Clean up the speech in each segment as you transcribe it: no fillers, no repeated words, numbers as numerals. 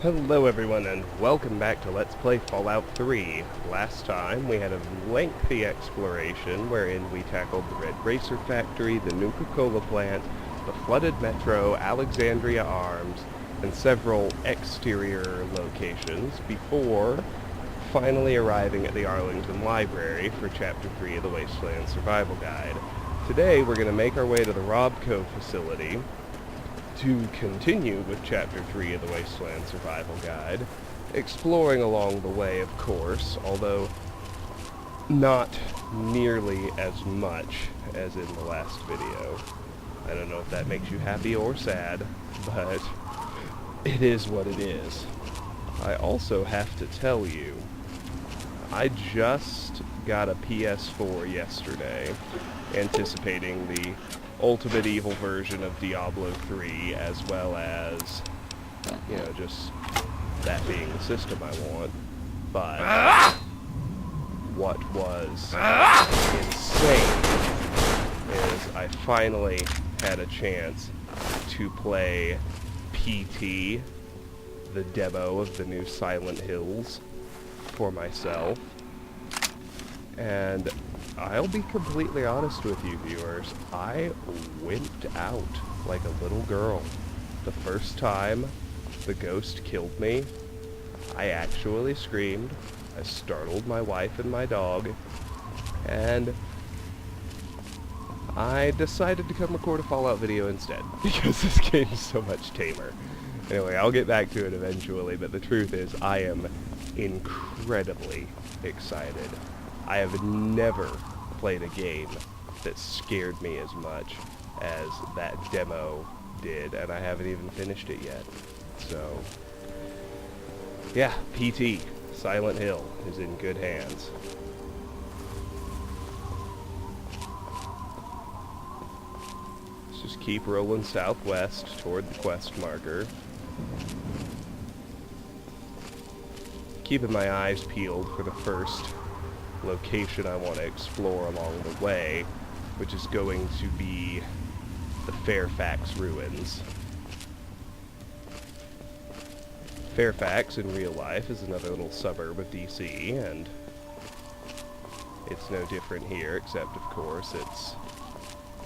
Hello everyone and welcome back to Let's Play Fallout 3. Last time we had a lengthy exploration wherein we tackled the Red Racer Factory, the Nuka-Cola plant, the flooded metro, Alexandria Arms, and several exterior locations before finally arriving at the Arlington Library for Chapter 3 of the Wasteland Survival Guide. Today we're going to make our way to the Robco Facility to continue with Chapter 3 of the Wasteland Survival Guide, exploring along the way, of course, although not nearly as much as in the last video. I don't know if that makes you happy or sad, but it is what it is. I also have to tell you, I just got a PS4 yesterday, anticipating the Ultimate Evil version of Diablo 3, as well as, you know, just that being the system I want. But what was insane is I finally had a chance to play PT, the demo of the new Silent Hills, for myself. And I'll be completely honest with you viewers, I wimped out like a little girl. The first time the ghost killed me, I actually screamed, I startled my wife and my dog, and I decided to come record a Fallout video instead, because this game is so much tamer. Anyway, I'll get back to it eventually, but the truth is I am incredibly excited. I have never played a game that scared me as much as that demo did, and I haven't even finished it yet. So, yeah, PT, Silent Hill, is in good hands. Let's just keep rolling southwest toward the quest marker. Keeping my eyes peeled for the first location I want to explore along the way, which is going to be the Fairfax Ruins. Fairfax, in real life, is another little suburb of DC, and it's no different here, except, of course, it's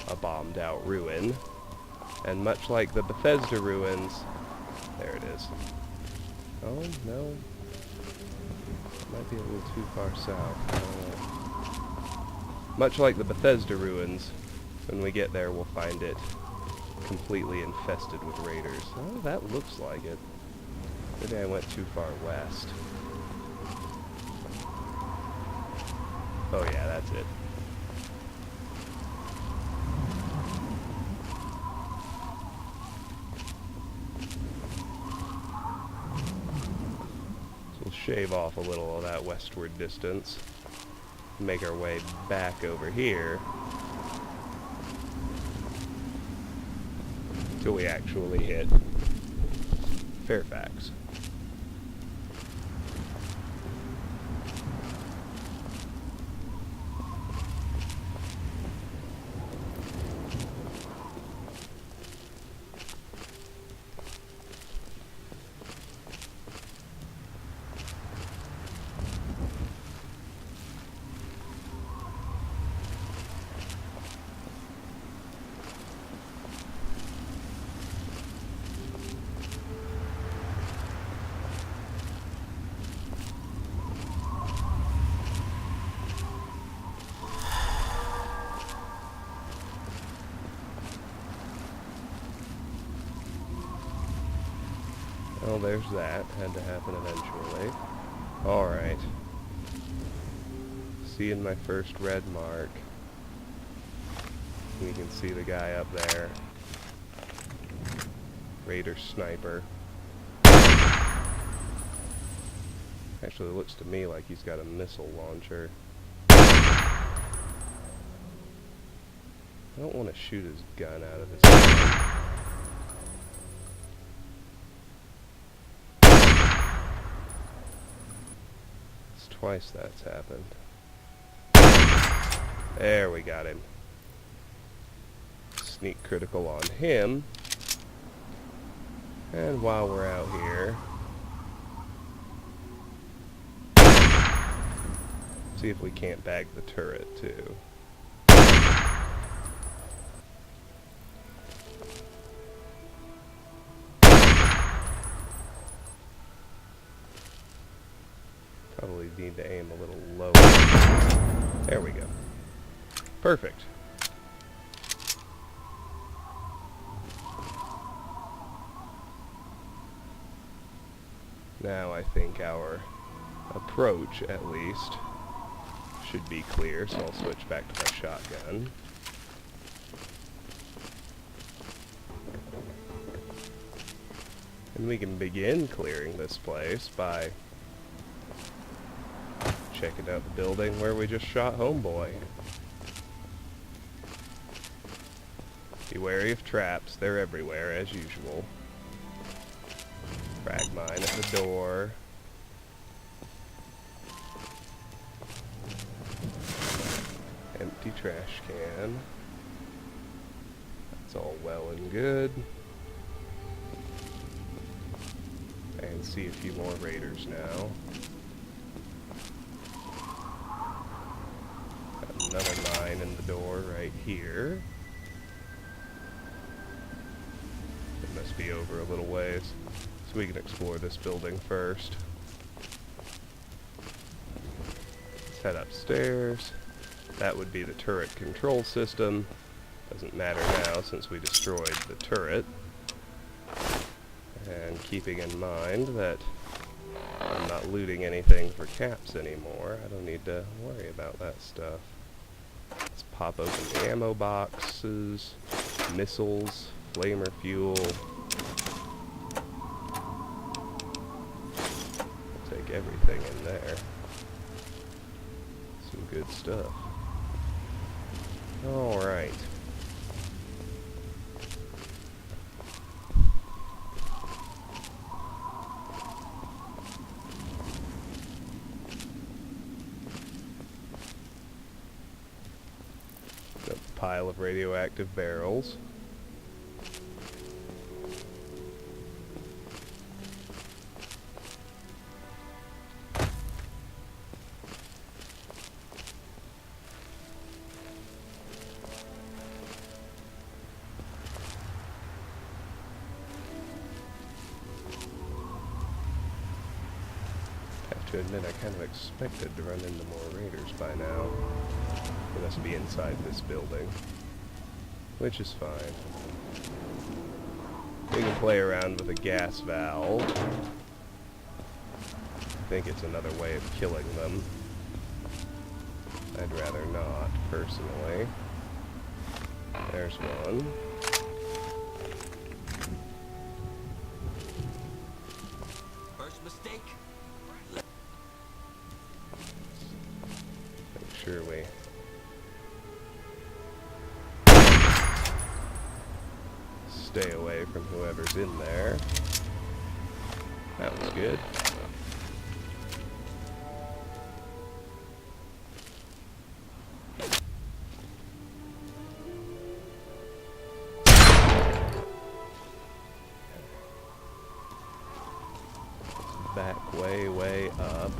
a bombed-out ruin. And much like the Bethesda ruins... There it is. Oh, no. Might be a little too far south. Much like the Bethesda ruins, when we get there we'll find it completely infested with raiders. Oh, that looks like it. Maybe I went too far west. Oh yeah, that's it. Shave off a little of that westward distance, make our way back over here till we actually hit Fairfax. Well, there's that. Had to happen eventually. Alright. Seeing my first red mark. We can see the guy up there. Raider sniper. Actually, it looks to me like he's got a missile launcher. I don't want to shoot his gun out of his head. Twice that's happened. There, we got him. Sneak critical on him. And while we're out here, See if we can't bag the turret, too. Probably need to aim a little lower. There we go. Perfect. Now I think our approach, at least, should be clear, so I'll switch back to my shotgun. And we can begin clearing this place by checking out the building where we just shot Homeboy. Be wary of traps, they're everywhere as usual. Frag mine at the door. Empty trash can. That's all well and good. And see a few more raiders now. Got another mine in the door right here. It must be over a little ways. So we can explore this building first. Let's head upstairs. That would be the turret control system. Doesn't matter now since we destroyed the turret. And keeping in mind that I'm not looting anything for caps anymore, I don't need to worry about that stuff. Let's pop open the ammo boxes, missiles, flamer fuel. Take everything in there. Some good stuff. Alright. Got a pile of radioactive barrels. To admit, I kind of expected to run into more raiders by now. They must be inside this building, which is fine. We can play around with a gas valve. I think it's another way of killing them. I'd rather not, personally. There's one. First mistake. Sure we stay away from whoever's in there. That was good. Back way up.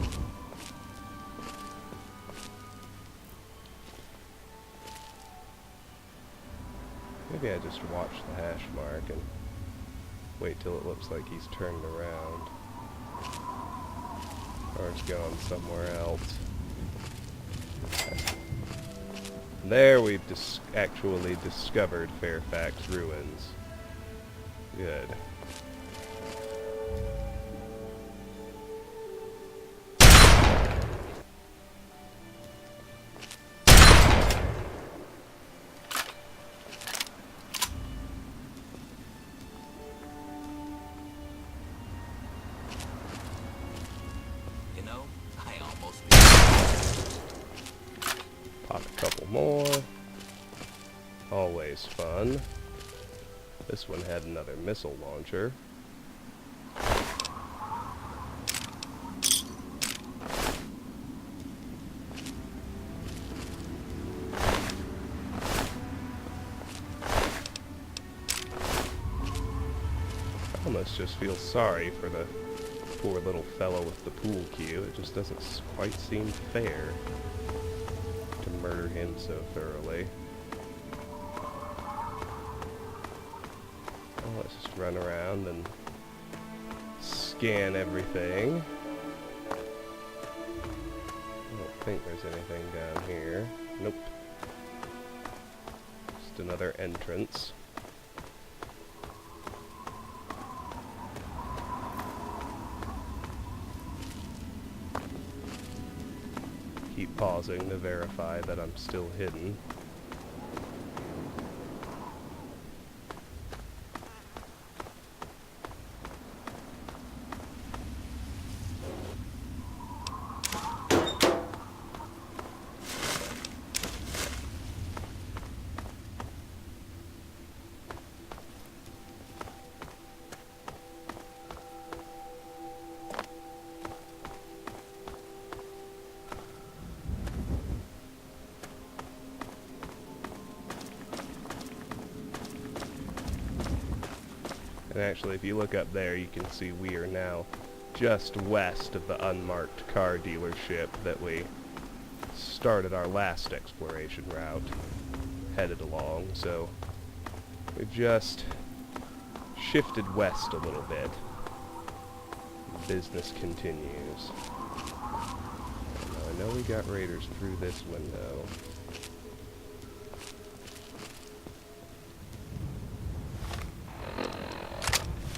Maybe I just watch the hash mark and wait till it looks like he's turned around. Or it's gone somewhere else. There we've actually discovered Fairfax Ruins. Good. Pop a couple more. Always fun. This one had another missile launcher. I almost just feel sorry for the poor little fellow with the pool cue. It just doesn't quite seem fair to murder him so thoroughly. Well, let's just run around and scan everything. I don't think there's anything down here. Nope. Just another entrance. Keep pausing to verify that I'm still hidden. And actually, if you look up there, you can see we are now just west of the unmarked car dealership that we started our last exploration route, headed along. So we've just shifted west a little bit. Business continues. Now, I know we got raiders through this window.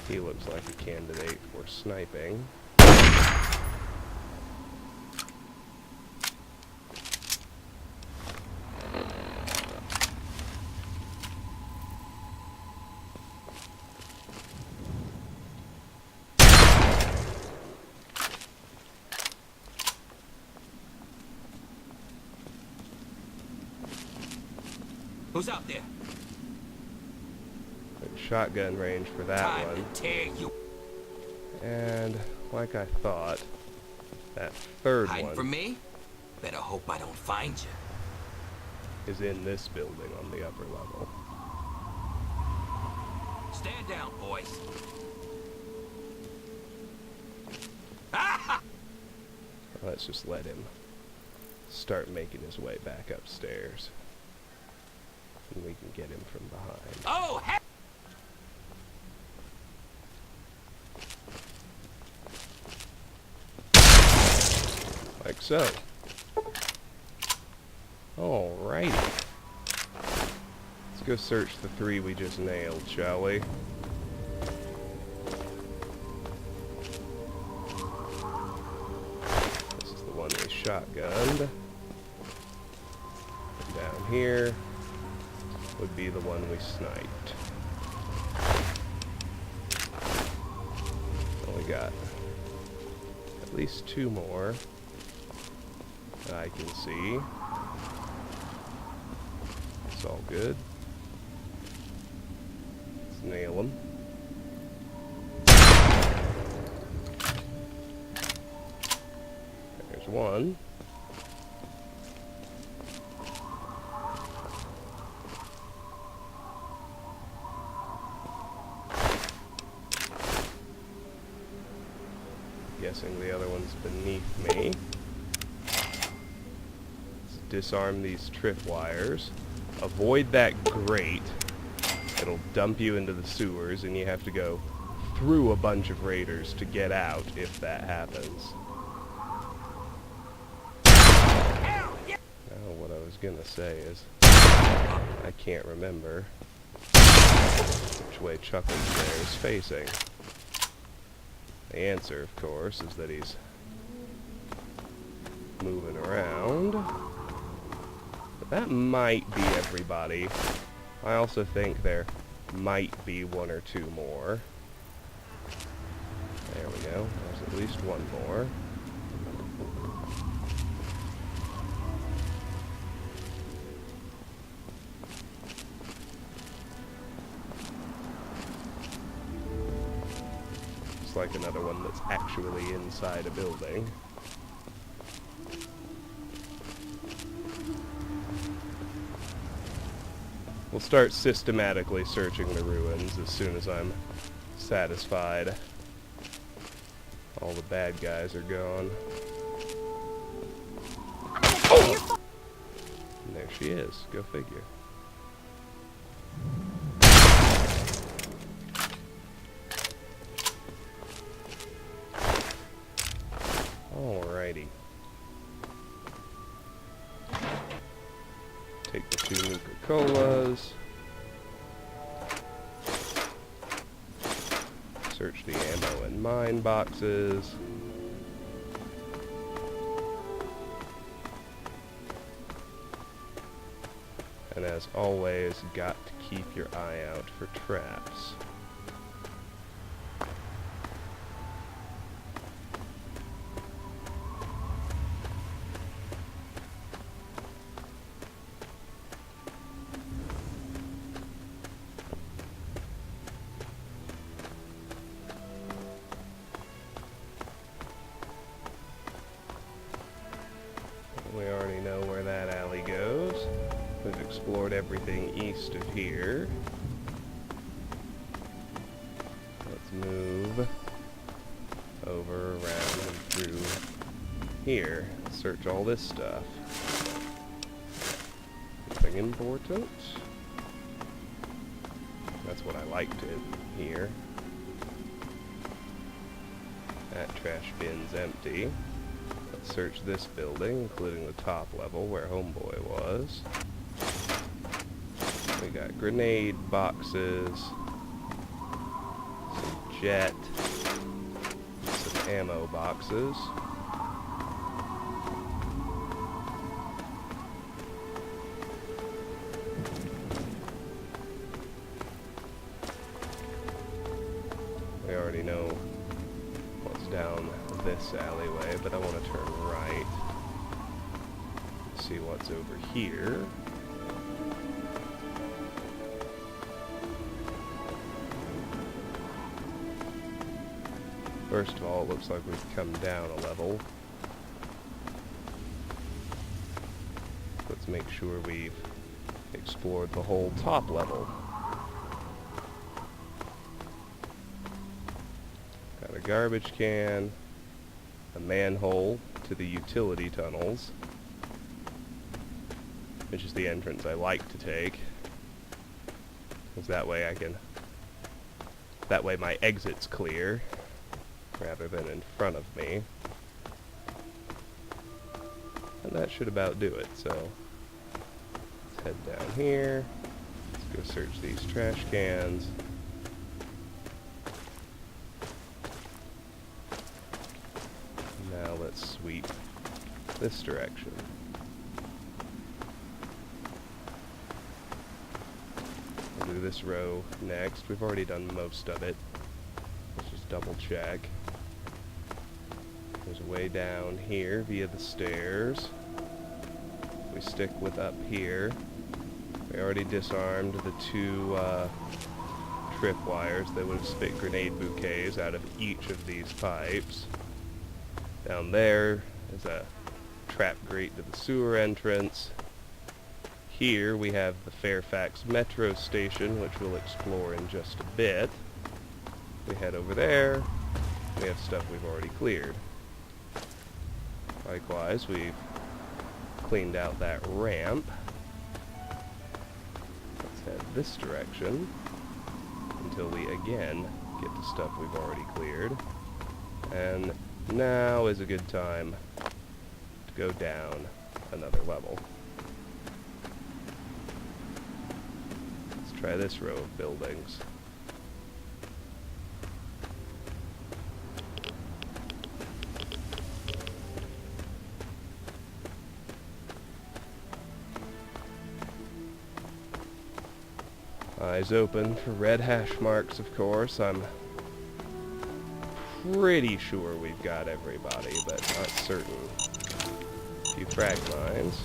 He looks like a candidate for sniping. Who's out there? Shotgun range for that Time one. to tear you. And like I thought, that third Hiding one from me? Better hope I don't find you. is in this building on the upper level. Stand down, boys. Let's just let him start making his way back upstairs. And we can get him from behind. Oh, heck! Like so. Alrighty. Let's go search the three we just nailed, shall we? This is the one we shotgunned. And down here would be the one we sniped. So we got at least two more that I can see. It's all good. Let's nail them. There's one. Guessing the other one's beneath me. Let's disarm these tripwires. Avoid that grate. It'll dump you into the sewers and you have to go through a bunch of raiders to get out if that happens. Now what I was gonna say is I can't remember which way Chuckles there is facing. The answer, of course, is that he's moving around. But that might be everybody. I also think there might be one or two more. There we go. There's at least one more. Like another one that's actually inside a building. We'll start systematically searching the ruins as soon as I'm satisfied All the bad guys are gone. And there she is. Go figure. Alrighty. Take the 2 Nuka-Colas. Search the ammo and mine boxes. And as always, got to keep your eye out for traps. We already know where that alley goes. We've explored everything east of here. Let's move over, around, and through here. Search all this stuff. Anything important? That's what I like to hear. That trash bin's empty. Let's search this building, including the top level where Homeboy was. We got grenade boxes, some jet, some ammo boxes. We already know what's down this alleyway, but I want to turn right. See what's over here. First of all, it looks like we've come down a level. Let's make sure we've explored the whole top level. Got a garbage can, a manhole to the utility tunnels, which is the entrance I like to take, because that way my exit's clear, rather than in front of me. And that should about do it, so let's head down here, let's go search these trash cans. Now let's sweep this direction. We'll do this row next. We've already done most of it. Let's just double check. There's a way down here via the stairs. We stick with up here. We already disarmed the 2 tripwires that would have spit grenade bouquets out of each of these pipes. Down there is a trap grate to the sewer entrance. Here we have the Fairfax Metro Station, which we'll explore in just a bit. We head over there. We have stuff we've already cleared. Likewise, we've cleaned out that ramp. Let's head this direction until we again get to stuff we've already cleared. And now is a good time to go down another level. Let's try this row of buildings. Eyes open for red hash marks, of course. I'm pretty sure we've got everybody, but not certain. A few frag mines.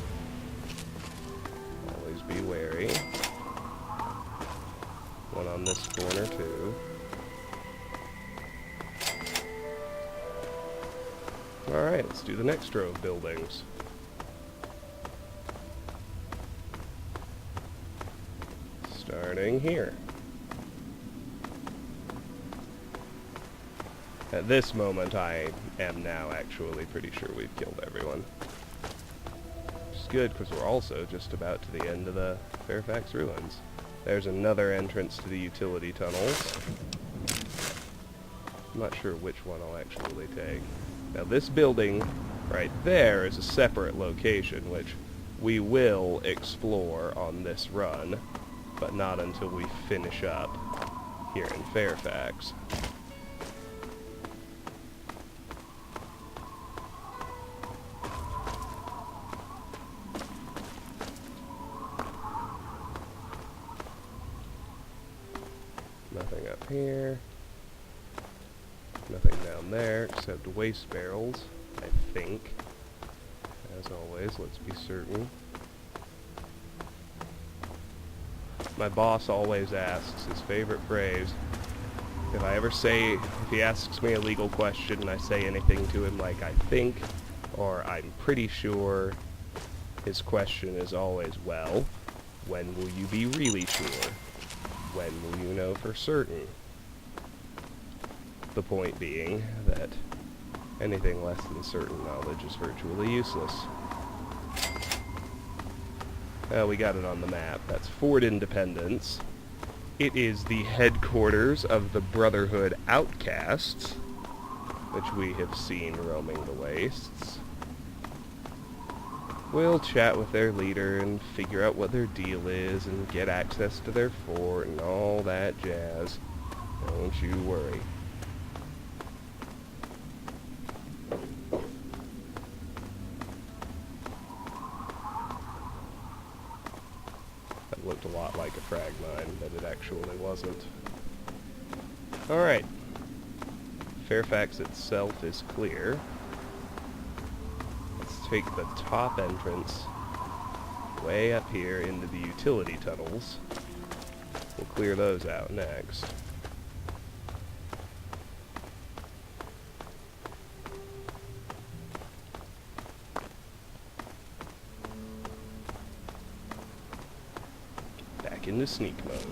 Always be wary. One on this corner, too. Alright, let's do the next row of buildings. Starting here. At this moment, I am now actually pretty sure we've killed everyone. Which is good, because we're also just about to the end of the Fairfax Ruins. There's another entrance to the utility tunnels. I'm not sure which one I'll actually take. Now this building right there is a separate location, which we will explore on this run, but not until we finish up here in Fairfax. Nothing up here. Nothing down there except waste barrels, I think. As always, let's be certain. My boss always asks, his favorite phrase, if he asks me a legal question and I say anything to him like I think, or I'm pretty sure, his question is always, well, when will you be really sure? When will you know for certain? The point being that anything less than certain knowledge is virtually useless. We got it on the map. That's Fort Independence. It is the headquarters of the Brotherhood Outcasts, which we have seen roaming the wastes. We'll chat with their leader and figure out what their deal is and get access to their fort and all that jazz. Don't you worry. That looked a lot like a frag mine, but it actually wasn't. Alright. Fairfax itself is clear. Take the top entrance way up here into the utility tunnels. We'll clear those out next. Back into sneak mode.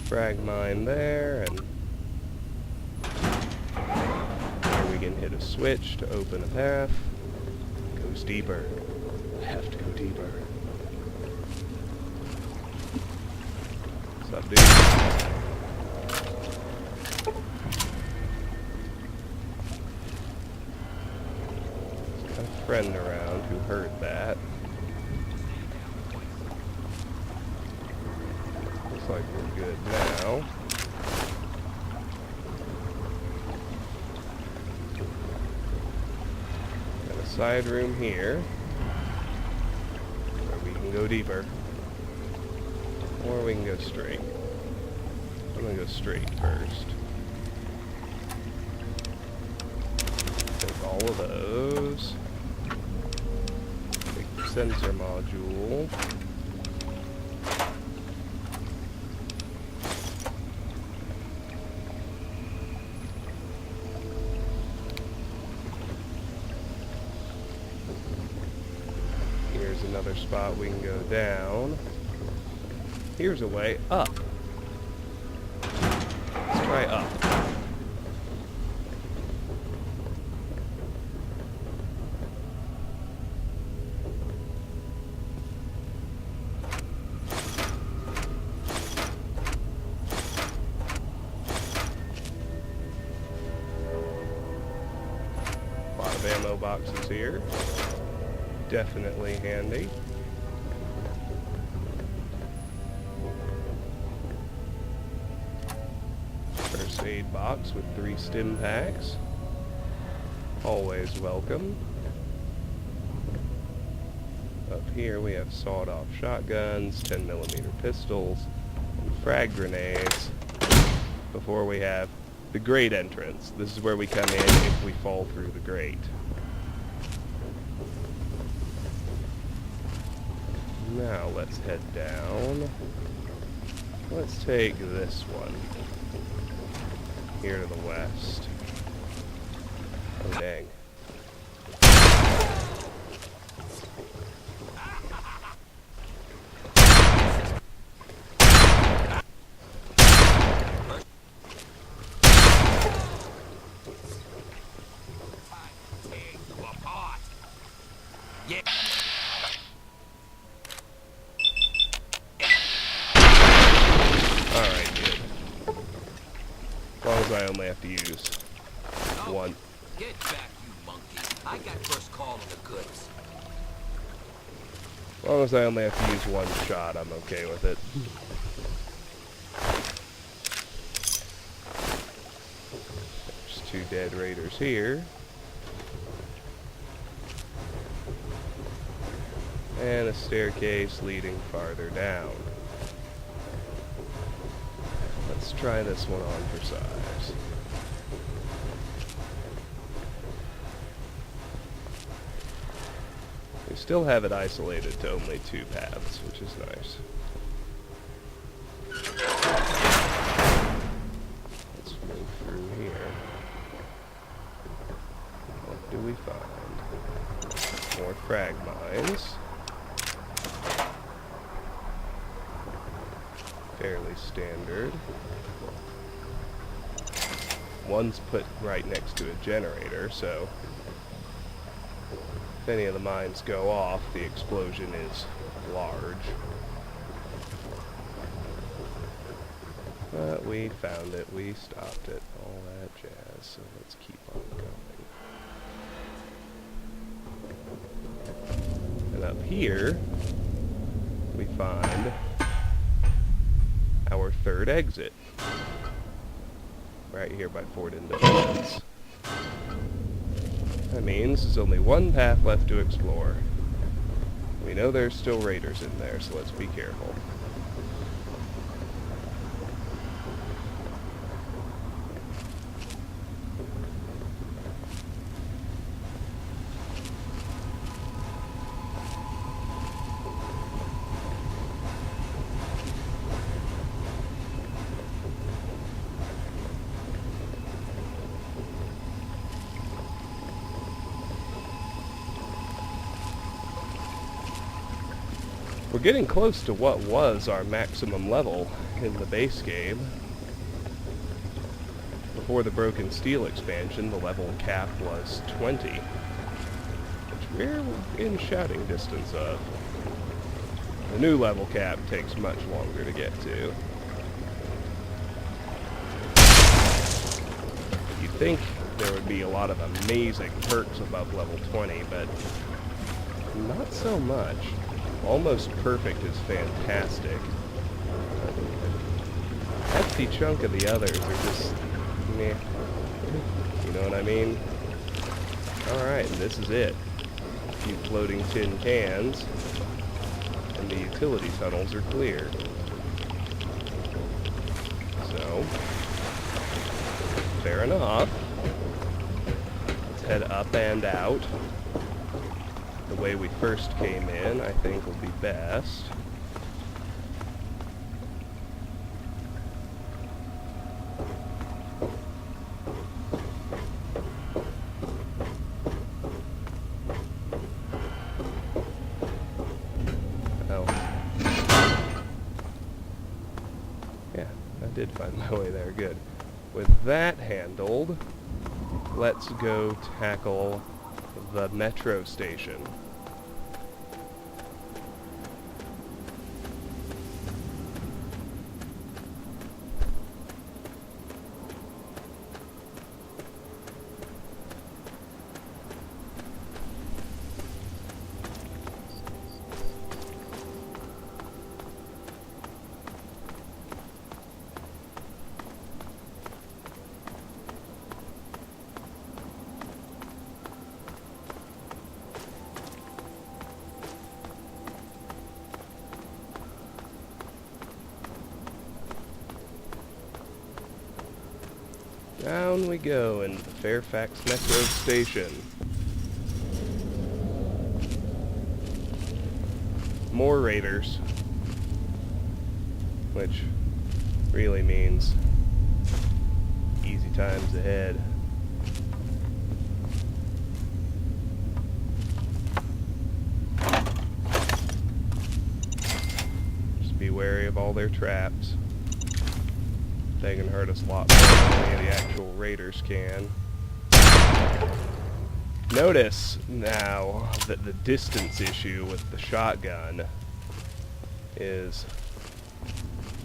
Frag mine there, and here we can hit a switch to open a path. Goes deeper. I have to go deeper. What's up, dude? There's got a friend around who heard that. Looks like we're good now. Got a side room here where we can go deeper. Or we can go straight. I'm gonna go straight first. Take all of those. Take the sensor module. Another spot we can go down. Here's a way up. Let's try up. A lot of ammo boxes here. Definitely handy. First aid box with 3 stim packs. Always welcome. Up here we have sawed-off shotguns, 10mm pistols, and frag grenades. Before we have the grate entrance. This is where we come in if we fall through the grate. Now let's head down. Let's take this one here to the west. Oh dang. I only have to use one. Get back, you monkey. I got first call on the goods. As long as I only have to use one shot, I'm okay with it. There's 2 dead raiders here. And a staircase leading farther down. Let's try this one on for size. We still have it isolated to only 2 paths, which is nice. Let's move through here. What do we find? More frag mines. Fairly standard. One's put right next to a generator, so if any of the mines go off, the explosion is large. But we found it, we stopped it, all that jazz, so let's keep on going. And up here, we find our 3rd exit. Right here by Fort Independence. That means there's only one path left to explore. We know there's still raiders in there, so let's be careful. We're getting close to what was our maximum level in the base game. Before the Broken Steel expansion, the level cap was 20, which we're in shouting distance of. The new level cap takes much longer to get to. You'd think there would be a lot of amazing perks above level 20, but not so much. Almost perfect is fantastic. A hefty chunk of the others are just meh. You know what I mean? Alright, and this is it. A few floating tin cans, and the utility tunnels are clear. So, fair enough. Let's head up and out. The way we first came in, I think, will be best. Oh. Yeah, I did find my way there. Good. With that handled, let's go tackle the metro station. down we go into the Fairfax Metro Station. More raiders. Which really means easy times ahead. Just be wary of all their traps. They can hurt us a lot more than any of the actual raiders can. Notice now that the distance issue with the shotgun is,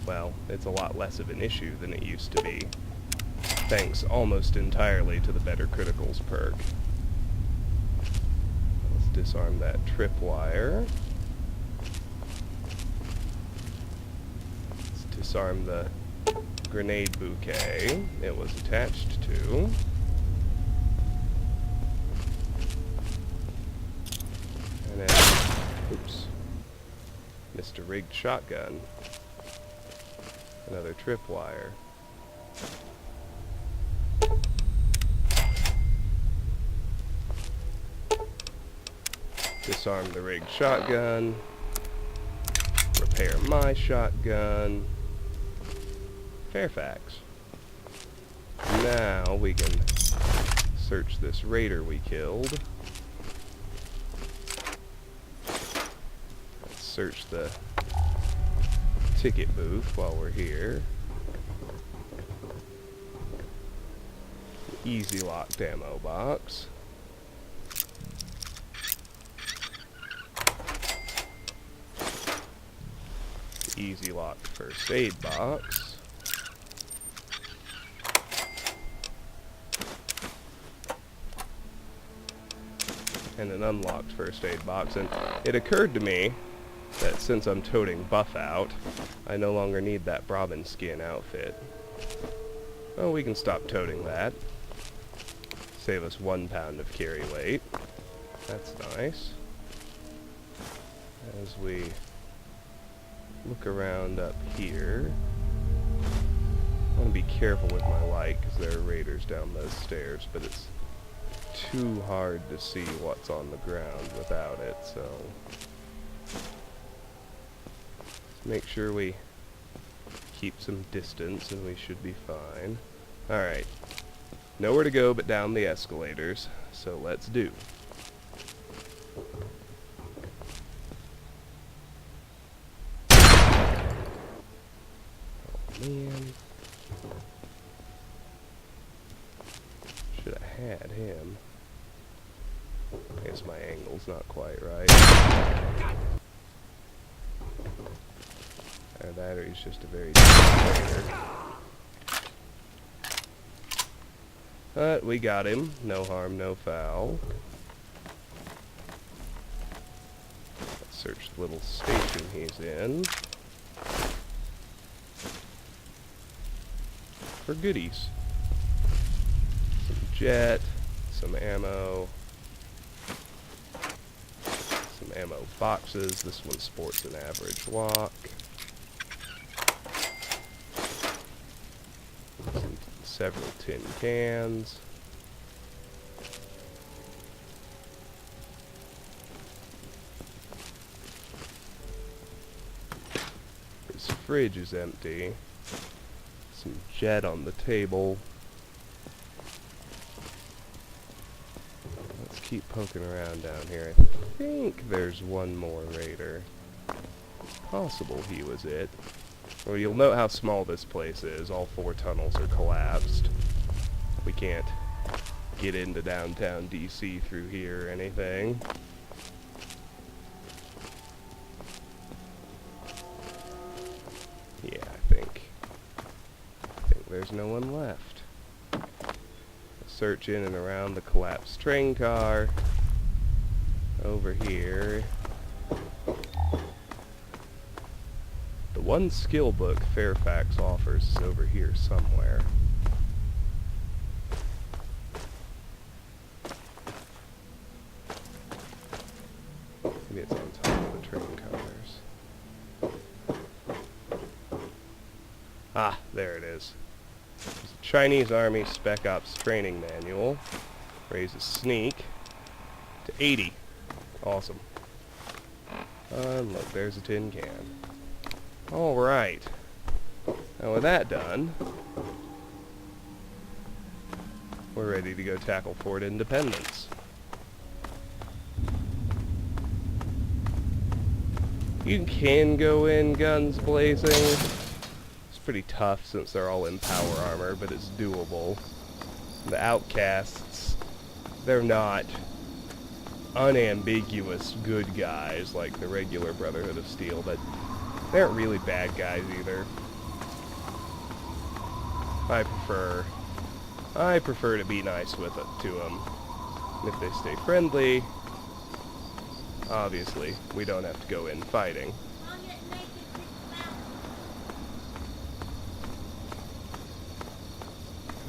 well, it's a lot less of an issue than it used to be, thanks almost entirely to the better criticals perk. Let's disarm that tripwire. Let's disarm the grenade bouquet it was attached to. And then, oops, missed a rigged shotgun. Another tripwire. Disarm the rigged shotgun. Repair my shotgun. Fairfax. Now we can search this raider we killed. Let's search the ticket booth while we're here. Easy locked ammo box. Easy locked first aid box. And an unlocked first aid box. And it occurred to me that since I'm toting Buff out, I no longer need that Brahmin skin outfit. Oh, we can stop toting that. Save us 1 pound of carry weight. That's nice. As we look around up here, I want to be careful with my light because there are raiders down those stairs, but it's too hard to see what's on the ground without it, so make sure we keep some distance and we should be fine. Alright, nowhere to go but down the escalators, so let's do. Oh man, should have had him. I guess my angle's not quite right. Either that or he's just a very decent raider. But we got him. No harm, no foul. Let's search the little station he's in for goodies. Some jet, some ammo, some ammo boxes. This one sports an average lock. Several tin cans. His fridge is empty. Some jet on the table. Let's keep poking around down here. I think there's one more raider. Possible he was it. Well, you'll note how small this place is. All 4 tunnels are collapsed. We can't get into downtown DC through here or anything. Yeah, I think there's no one left. Search in and around the collapsed train car. Over here. The one skill book Fairfax offers is over here somewhere. Maybe it's on top of the train cars. Ah, there it is. There's a Chinese Army Spec Ops Training Manual. Raises sneak to 80. Awesome. And look, there's a tin can. Alright. Now with that done, we're ready to go tackle Fort Independence. You can go in guns blazing. It's pretty tough since they're all in power armor, but it's doable. The outcasts, they're not unambiguous good guys like the regular Brotherhood of Steel, but they aren't really bad guys either. I prefer to be nice with it to them. And if they stay friendly, obviously, we don't have to go in fighting.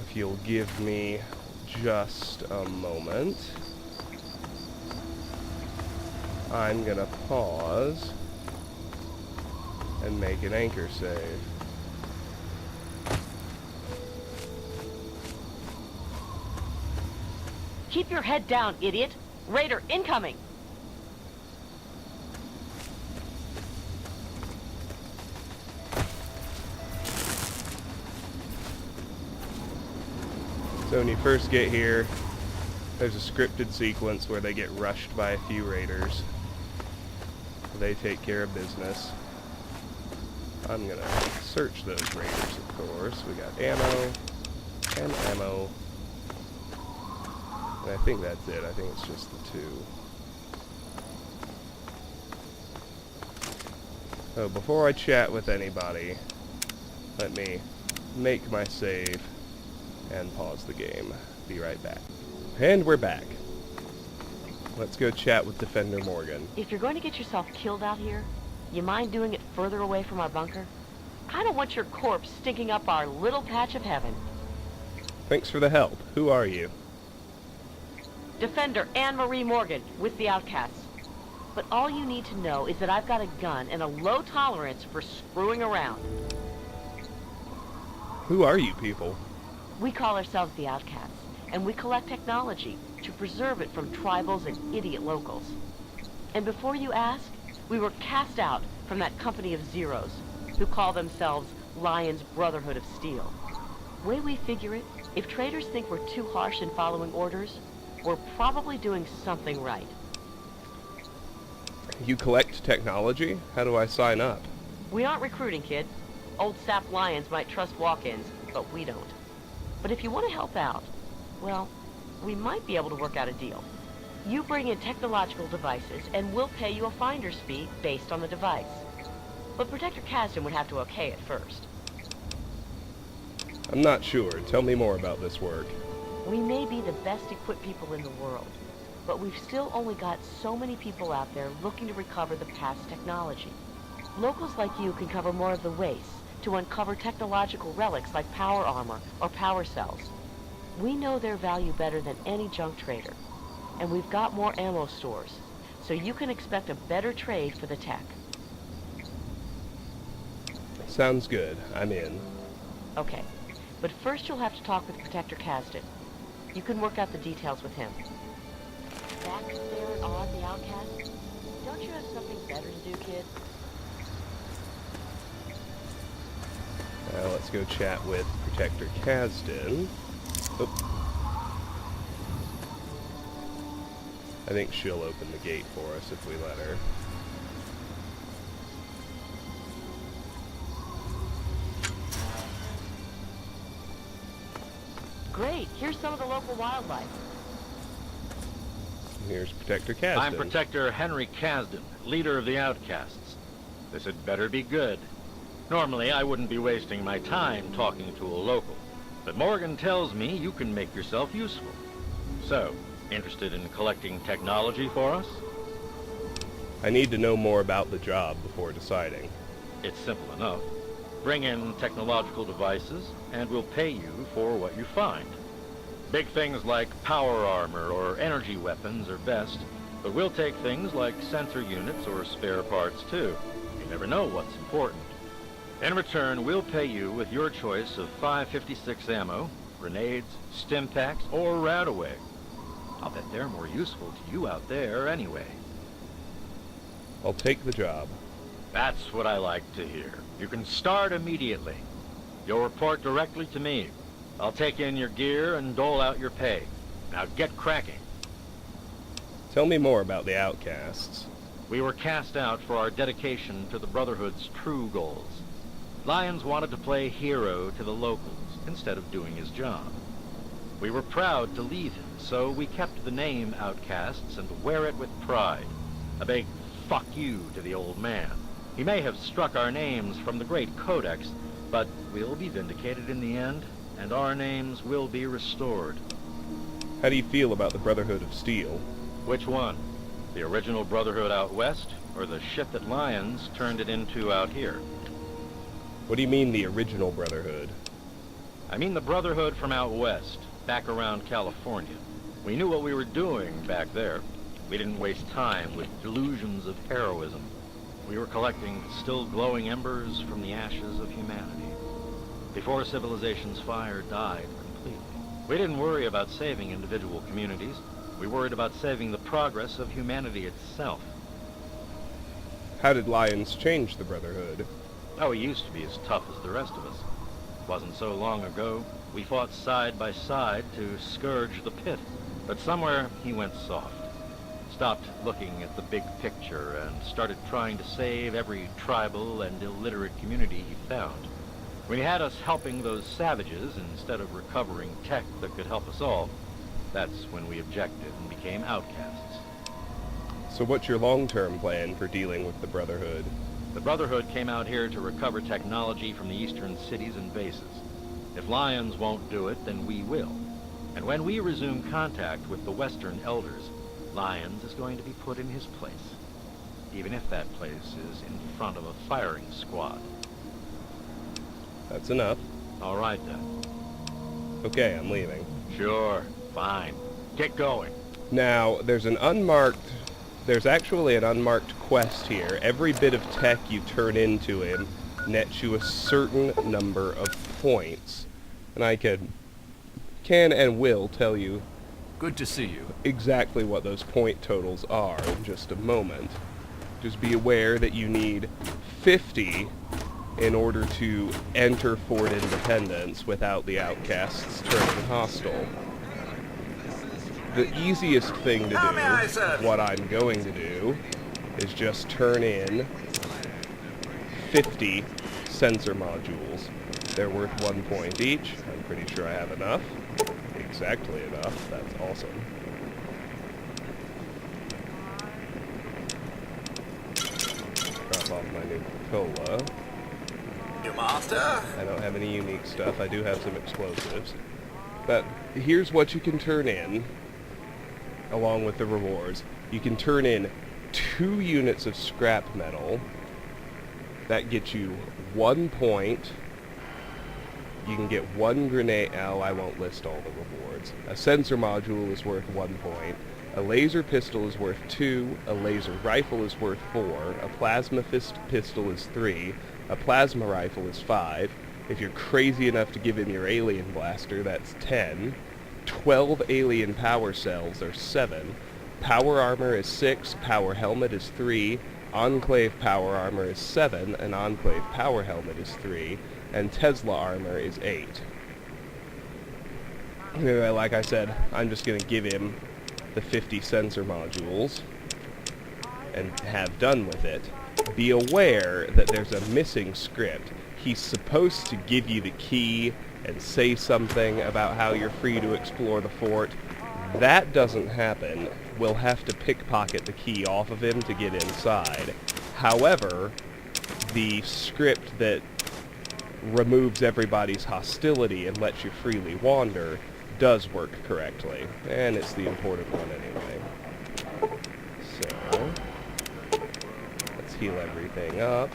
If you'll give me just a moment, I'm gonna pause and make an anchor save. Keep your head down, idiot! Raider incoming! So when you first get here, there's a scripted sequence where they get rushed by a few raiders. They take care of business. I'm gonna search those raiders, of course. We got ammo and ammo. And I think that's it. I think it's just the two. So before I chat with anybody, let me make my save and pause the game. Be right back. And we're back. Let's go chat with Defender Morgan. If you're going to get yourself killed out here, you mind doing it further away from our bunker? I don't want your corpse stinking up our little patch of heaven. Thanks for the help. Who are you? Defender Anne-Marie Morgan with the Outcasts. But all you need to know is that I've got a gun and a low tolerance for screwing around. Who are you people? We call ourselves the Outcasts, and we collect technology to preserve it from tribals and idiot locals. And before you ask, we were cast out from that company of Zeros, who call themselves Lion's Brotherhood of Steel. Way we figure it, if traders think we're too harsh in following orders, we're probably doing something right. You collect technology? How do I sign up? We aren't recruiting, kid. Old sap lions might trust walk-ins, but we don't. But if you want to help out, well, we might be able to work out a deal. You bring in technological devices, and we'll pay you a finder's fee based on the device. But Protector Kasdan would have to okay it first. I'm not sure. Tell me more about this work. We may be the best equipped people in the world, but we've still only got so many people out there looking to recover the past technology. Locals like you can cover more of the waste to uncover technological relics like power armor or power cells. We know their value better than any junk trader, and we've got more ammo stores, so you can expect a better trade for the tech. Sounds good. I'm in. Okay, but first you'll have to talk with Protector Kasdan. You can work out the details with him. Back there at on the Outcast? Don't you have something better to do, kid? Now let's go chat with Protector Kasdan. Oop. I think she'll open the gate for us if we let her. Great, here's some of the local wildlife. Here's Protector Kasdan. I'm Protector Henry Kasdan, leader of the Outcasts. This had better be good. Normally, I wouldn't be wasting my time talking to a local, but Morgan tells me you can make yourself useful. So, interested in collecting technology for us? I need to know more about the job before deciding. It's simple enough. Bring in technological devices, and we'll pay you for what you find. Big things like power armor or energy weapons are best, but we'll take things like sensor units or spare parts too. You never know what's important. In return, we'll pay you with your choice of 5.56 ammo, grenades, stim packs, or RadAway. I'll bet they're more useful to you out there anyway. I'll take the job. That's what I like to hear. You can start immediately. You'll report directly to me. I'll take in your gear and dole out your pay. Now get cracking. Tell me more about the outcasts. We were cast out for our dedication to the Brotherhood's true goals. Lyons wanted to play hero to the locals instead of doing his job. We were proud to leave him, so we kept the name Outcasts and wear it with pride. A big fuck you to the old man. He may have struck our names from the Great Codex, but we'll be vindicated in the end, and our names will be restored. How do you feel about the Brotherhood of Steel? Which one? The original Brotherhood out west, or the shit that Lyons turned it into out here? What do you mean, the original Brotherhood? I mean the Brotherhood from out west, back around California. We knew what we were doing back there. We didn't waste time with delusions of heroism. We were collecting still glowing embers from the ashes of humanity. Before civilization's fire died completely. We didn't worry about saving individual communities. We worried about saving the progress of humanity itself. How did Lyons change the Brotherhood? Oh, he used to be as tough as the rest of us. Wasn't so long ago, we fought side by side to scourge the pit. But somewhere he went soft. Stopped looking at the big picture and started trying to save every tribal and illiterate community he found. When he had us helping those savages instead of recovering tech that could help us all, that's when we objected and became outcasts. So what's your long-term plan for dealing with the Brotherhood? The Brotherhood came out here to recover technology from the eastern cities and bases. If Lyons won't do it, then we will. And when we resume contact with the Western Elders, Lyons is going to be put in his place. Even if that place is in front of a firing squad. That's enough. All right, then. Okay, I'm leaving. Sure. Fine. Get going. Now, there's actually an unmarked quest here. Every bit of tech you turn into him nets you a certain number of points. And I can and will tell you Good to see you. exactly what those point totals are in just a moment. Just be aware that you need 50 in order to enter Fort Independence without the outcasts turning hostile. The easiest thing to do, what I'm going to do, is just turn in 50 sensor modules. They're worth 1 point each. I'm pretty sure I have enough. Exactly enough. That's awesome. Drop off my new cola. Your master? I don't have any unique stuff. I do have some explosives. But here's what you can turn in, along with the rewards. You can turn in 2 units of scrap metal. That gets you 1 point. You can get 1 grenade. Oh, I won't list all the rewards. A sensor module is worth 1 point. A laser pistol is worth 2. A laser rifle is worth 4. A plasma pistol is 3. A plasma rifle is 5. If you're crazy enough to give him your alien blaster, that's 10. 12 alien power cells are 7. Power armor is 6. Power helmet is 3. Enclave power armor is 7. And Enclave power helmet is 3. And Tesla armor is 8. Anyway, like I said, I'm just going to give him the 50 sensor modules and have done with it. Be aware that there's a missing script. He's supposed to give you the key and say something about how you're free to explore the fort. That doesn't happen. We'll have to pickpocket the key off of him to get inside. However, the script that removes everybody's hostility and lets you freely wander does work correctly. And it's the important one anyway. So, let's heal everything up.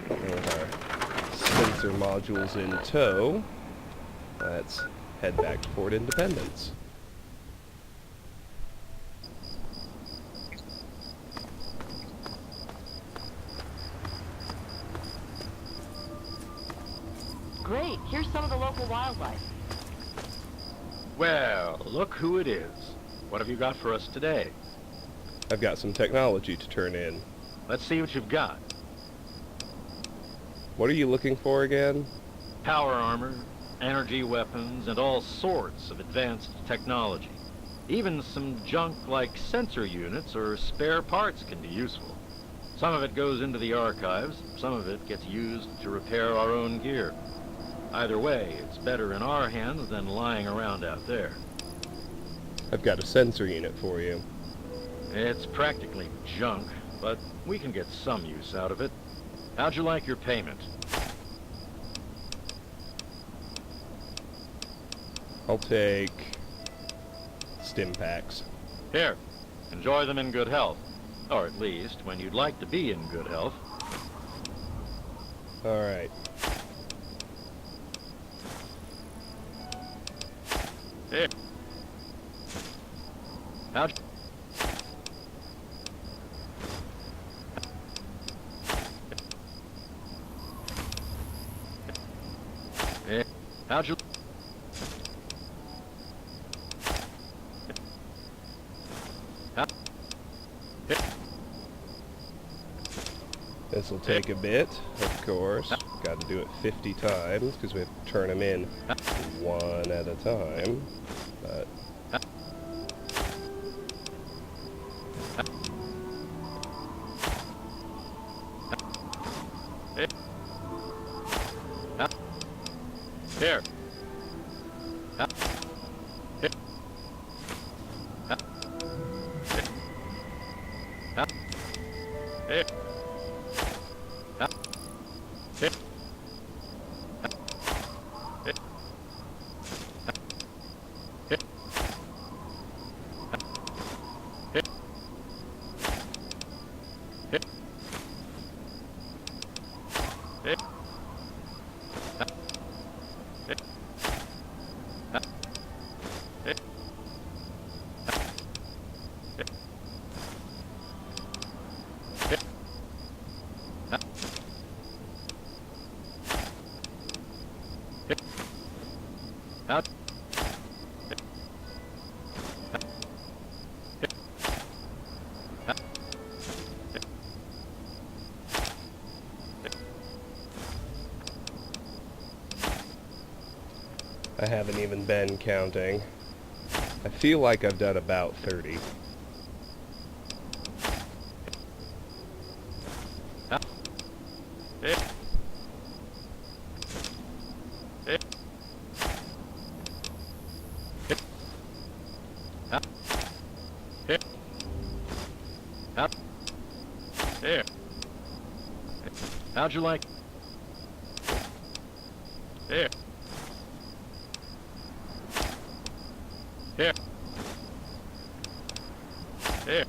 With our sensor modules in tow, let's head back to Fort Independence. Here's some of the local wildlife. Well, look who it is. What have you got for us today? I've got some technology to turn in. Let's see what you've got. What are you looking for again? Power armor, energy weapons, and all sorts of advanced technology. Even some junk like sensor units or spare parts can be useful. Some of it goes into the archives, some of it gets used to repair our own gear. Either way, it's better in our hands than lying around out there. I've got a sensor unit for you. It's practically junk, but we can get some use out of it. How'd you like your payment? I'll take stim packs. Here, enjoy them in good health. Or at least, when you'd like to be in good health. Alright. Here. How'd you... How'd you... This will take a bit, of course. Got to do it 50 times because we have to turn them in one at a time. But Here. I haven't even been counting. I feel like I've done about 30. Here. How'd you like? Here. Here. Here.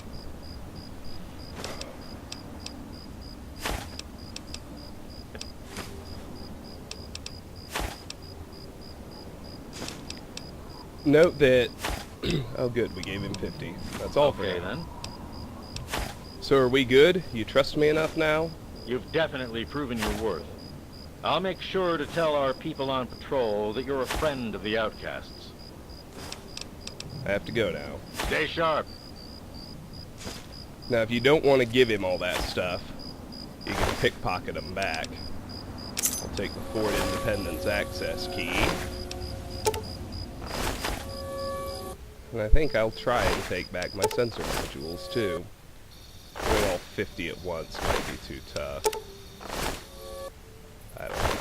Note that... oh good, we gave him 50. That's all for Okay him. then. So are we good? You trust me enough now? You've definitely proven your worth. I'll make sure to tell our people on patrol that you're a friend of the outcasts. I have to go now. Stay sharp. Now, if you don't want to give him all that stuff, you can pickpocket him back. I'll take the Fort Independence access key. And I think I'll try and take back my sensor modules, too. Doing all 50 at once might be too tough. I don't know.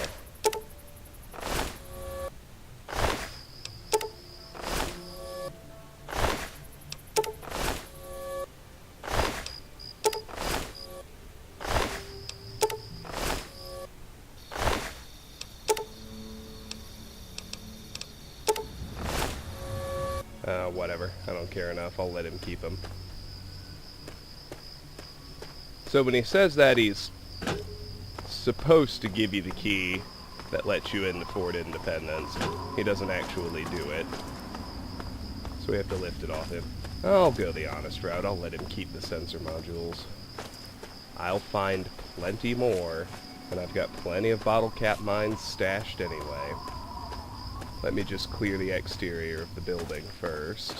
Whatever. I don't care enough. I'll let him keep them. So when he says that he's supposed to give you the key that lets you into Fort Independence, he doesn't actually do it. So we have to lift it off him. I'll go the honest route. I'll let him keep the sensor modules. I'll find plenty more And I've got plenty of bottle cap mines stashed anyway. Let me just clear the exterior of the building first.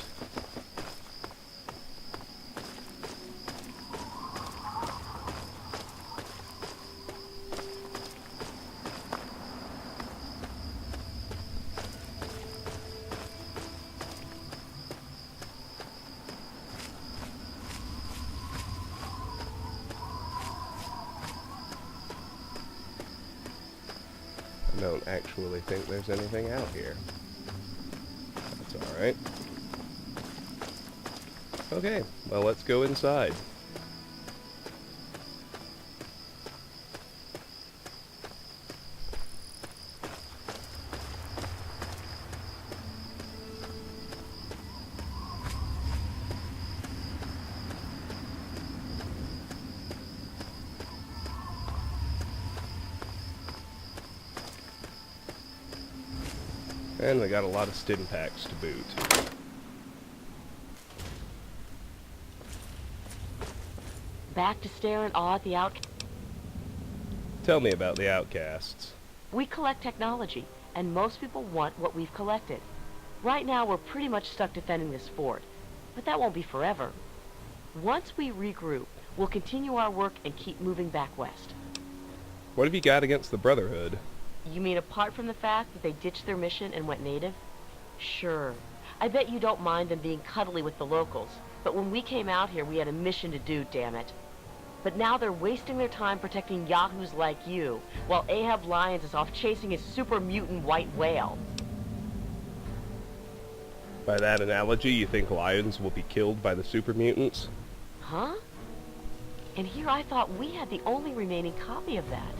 I don't actually think there's anything out here. That's alright. Okay, well, let's go inside. And we got a lot of stim packs to boot. Back to stare in awe at the Tell me about the outcasts. We collect technology, and most people want what we've collected. Right now, we're pretty much stuck defending this fort, but that won't be forever. Once we regroup, we'll continue our work and keep moving back west. What have you got against the Brotherhood? You mean apart from the fact that they ditched their mission and went native? Sure. I bet you don't mind them being cuddly with the locals, but when we came out here, we had a mission to do, damn it. But now they're wasting their time protecting yahoos like you, while Ahab Lyons is off chasing his super mutant white whale. By that analogy, you think lions will be killed by the super mutants? Huh? And here I thought we had the only remaining copy of that.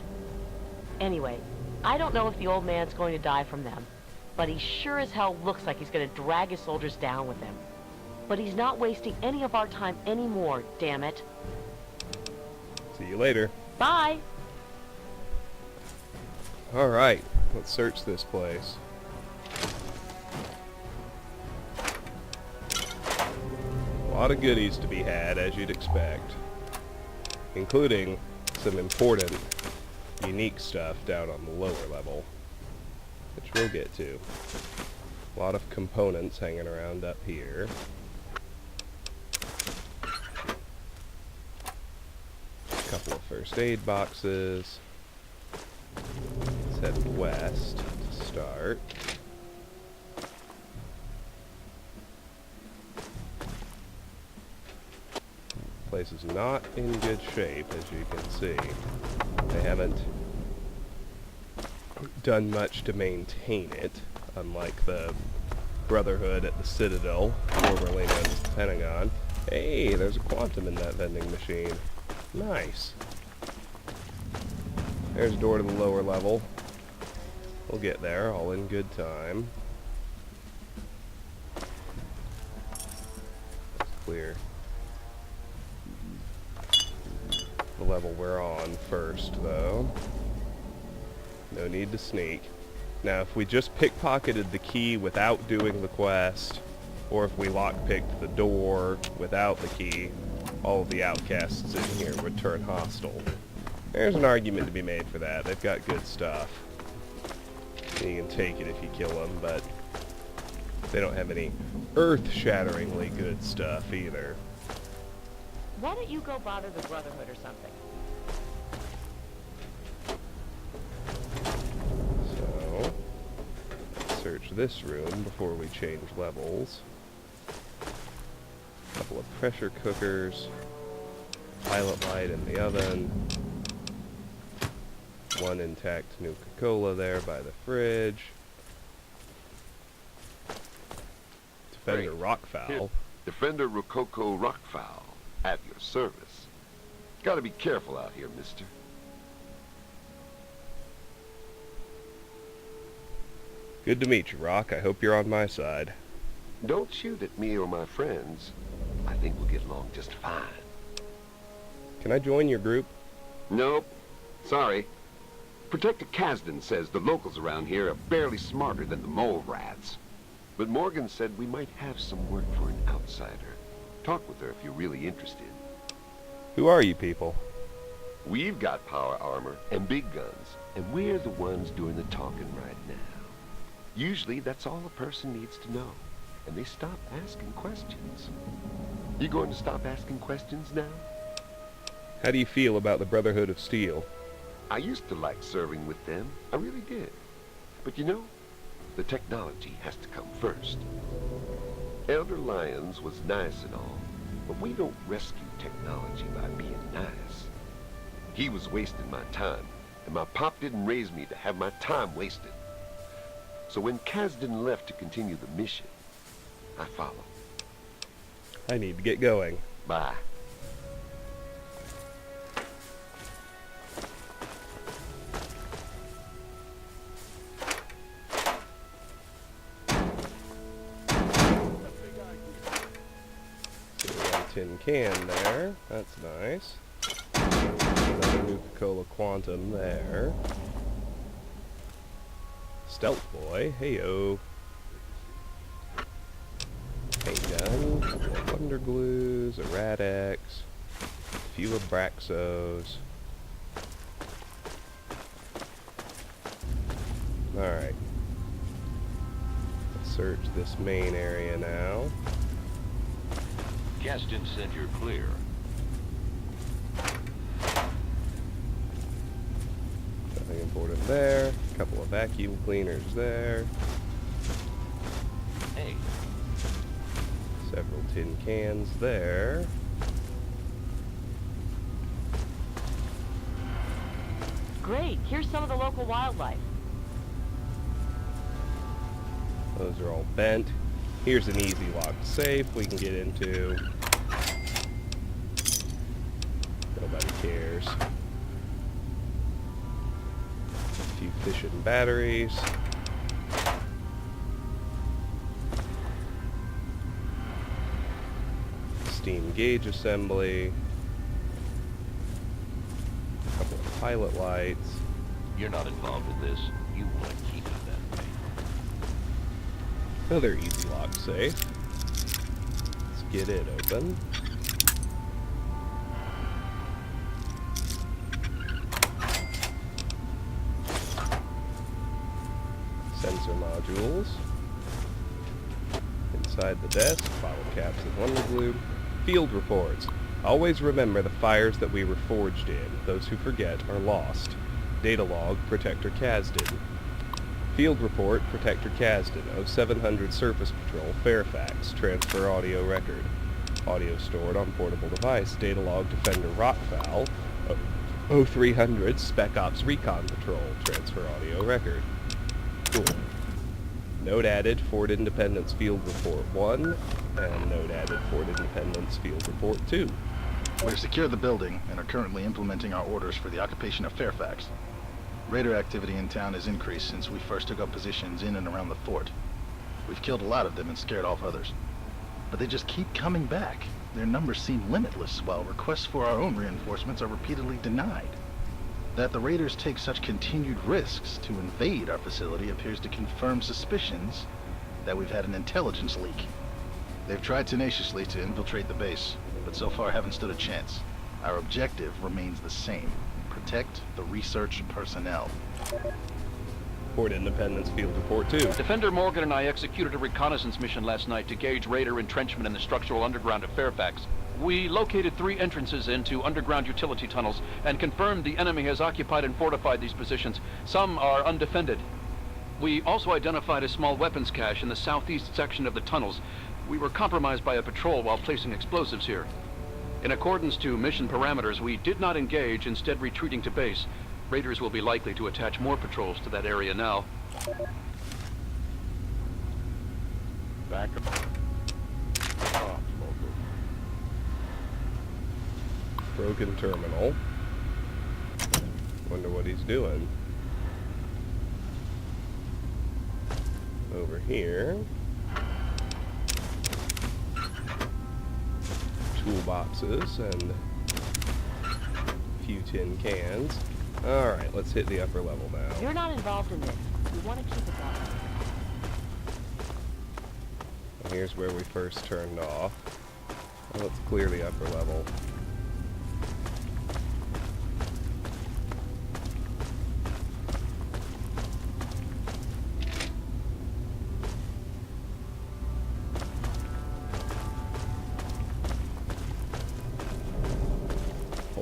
Anyway, I don't know if the old man's going to die from them, but he sure as hell looks like he's going to drag his soldiers down with him. But he's not wasting any of our time anymore, damn it. See you later. Bye! Alright, let's search this place. A lot of goodies to be had, as you'd expect. Including some important, unique stuff down on the lower level, which we'll get to. A lot of components hanging around up here. A couple of first aid boxes. Let's head west to start. Place is not in good shape, as you can see. They haven't done much to maintain it, unlike the Brotherhood at the Citadel, formerly known as the Pentagon. Hey, there's a quantum in that vending machine. Nice. There's a door to the lower level. We'll get there, all in good time. Let's clear the level we're on first, though. No need to sneak. Now, if we just pickpocketed the key without doing the quest, or if we lockpicked the door without the key, all of the outcasts in here would turn hostile. There's an argument to be made for that. They've got good stuff. You can take it if you kill them, but they don't have any earth-shatteringly good stuff either. Why don't you go bother the Brotherhood or something? So, let's search this room before we change levels. A couple of pressure cookers, pilot light in the oven, one intact Nuka-Cola there by the fridge, Defender Rockfowl. Defender Rococo Rockfowl, at your service. Gotta be careful out here, mister. Good to meet you, Rock. I hope you're on my side. Don't shoot at me or my friends. I think we'll get along just fine. Can I join your group? Nope. Sorry. Protector Kasdan says the locals around here are barely smarter than the mole rats. But Morgan said we might have some work for an outsider. Talk with her if you're really interested. Who are you people? We've got power armor and big guns, and we're the ones doing the talking right now. Usually, that's all a person needs to know, and they stop asking questions. You going to stop asking questions now? How do you feel about the Brotherhood of Steel? I used to like serving with them. I really did. But you know, the technology has to come first. Elder Lyons was nice and all, but we don't rescue technology by being nice. He was wasting my time, and my pop didn't raise me to have my time wasted. So when Kasdan left to continue the mission, I followed. I need to get going. Bye. Tin can there. That's nice. Another Nuka-Cola Quantum there. Stealth Boy. Heyo. Paint gun. A couple of Wonder Glues. A Rad-X. A few Abraxos. Alright. Let's search this main area now. Kasdan said you're clear. Nothing important there. A couple of vacuum cleaners there. Hey. Several tin cans there. Great, here's some of the local wildlife. Those are all bent. Here's an easy locked safe we can get into. Nobody cares. A few fission batteries. Steam gauge assembly. A couple of pilot lights. You're not involved in this. You want to keep it that way. Another easy lock safe. Let's get it open. Sensor modules. Inside the desk, bottle caps and Wonder Glue. Field reports. Always remember the fires that we were forged in. Those who forget are lost. Data log, Protector Kasdan. Field report, Protector Kasdan, 0700 Surface Patrol, Fairfax, transfer audio record. Audio stored on portable device, data log, Defender Rockfowl, 0300 Spec Ops Recon Patrol, transfer audio record. Cool. Note added, Fort Independence Field Report 1, and note added, Fort Independence Field Report 2. We've secured the building and are currently implementing our orders for the occupation of Fairfax. Raider activity in town has increased since we first took up positions in and around the fort. We've killed a lot of them and scared off others. But they just keep coming back. Their numbers seem limitless, while requests for our own reinforcements are repeatedly denied. That the Raiders take such continued risks to invade our facility appears to confirm suspicions that we've had an intelligence leak. They've tried tenaciously to infiltrate the base, but so far haven't stood a chance. Our objective remains the same. Protect the research personnel. Fort Independence Field Report 2. Defender Morgan and I executed a reconnaissance mission last night to gauge Raider entrenchment in the structural underground of Fairfax. We located 3 entrances into underground utility tunnels and confirmed the enemy has occupied and fortified these positions. Some are undefended. We also identified a small weapons cache in the southeast section of the tunnels. We were compromised by a patrol while placing explosives here. In accordance to mission parameters, we did not engage, instead retreating to base. Raiders will be likely to attach more patrols to that area now. Back up. Oh, broken terminal. Wonder what he's doing. Over here. Toolboxes and a few tin cans. Alright, let's hit the upper level now. You're not involved in this. We want to keep it that way. Here's where we first turned off. Well, let's clear the upper level.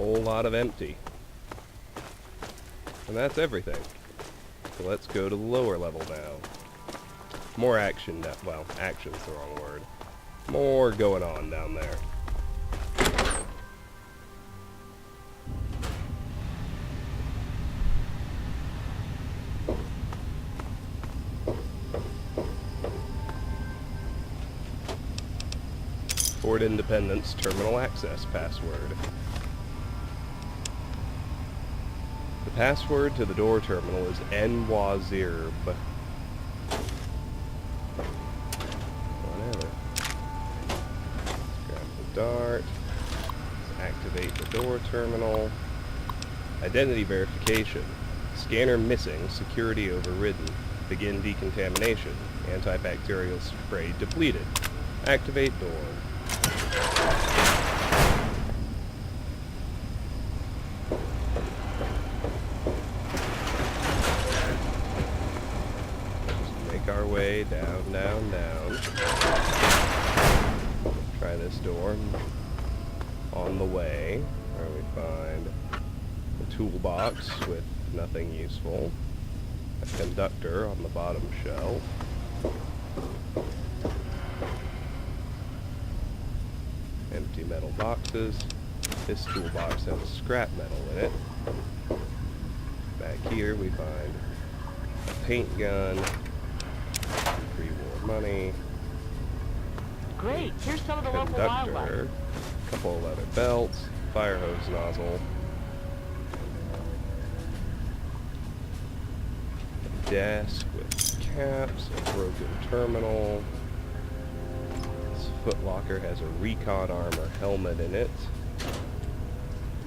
whole lot of empty. And that's everything. So let's go to the lower level now. More action, well, action's the wrong word. More going on down there. Fort Independence terminal access password. The password to the door terminal is NWAZIRB. Whatever. Let's grab the dart. Let's activate the door terminal. Identity verification. Scanner missing. Security overridden. Begin decontamination. Antibacterial spray depleted. Activate door. Our way down, down, down. Try this door. On the way, where we find a toolbox with nothing useful, a conductor on the bottom shelf, empty metal boxes. This toolbox has scrap metal in it. Back here we find a paint gun, pre-war money, Great, here's some of the local wildlife. conductor, a couple of leather belts, fire hose nozzle, a desk with caps, a broken terminal. This footlocker has a recon armor helmet in it,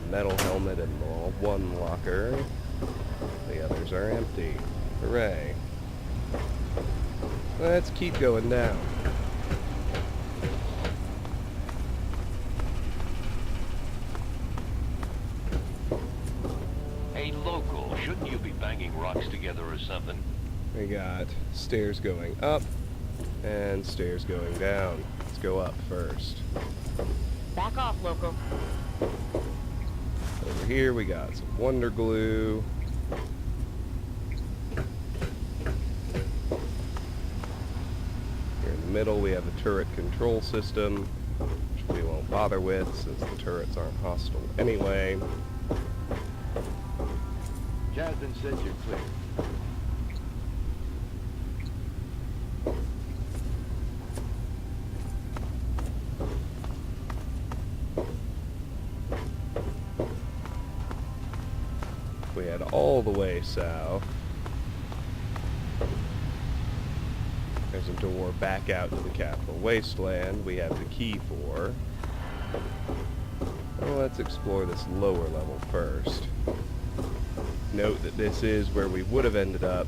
metal helmet in the one locker. The others are empty. Hooray. Let's keep going down. Hey, local, shouldn't you be banging rocks together or something? We got stairs going up and stairs going down. Let's go up first. Back off, local. Over here we got some wonder glue. Here in the middle we have a turret control system, which we won't bother with since the turrets aren't hostile anyway. Jasmine says you're clear. We head all the way south. There's a door back out to the capital wasteland we have the key for. Well, let's explore this lower level first. Note that this is where we would have ended up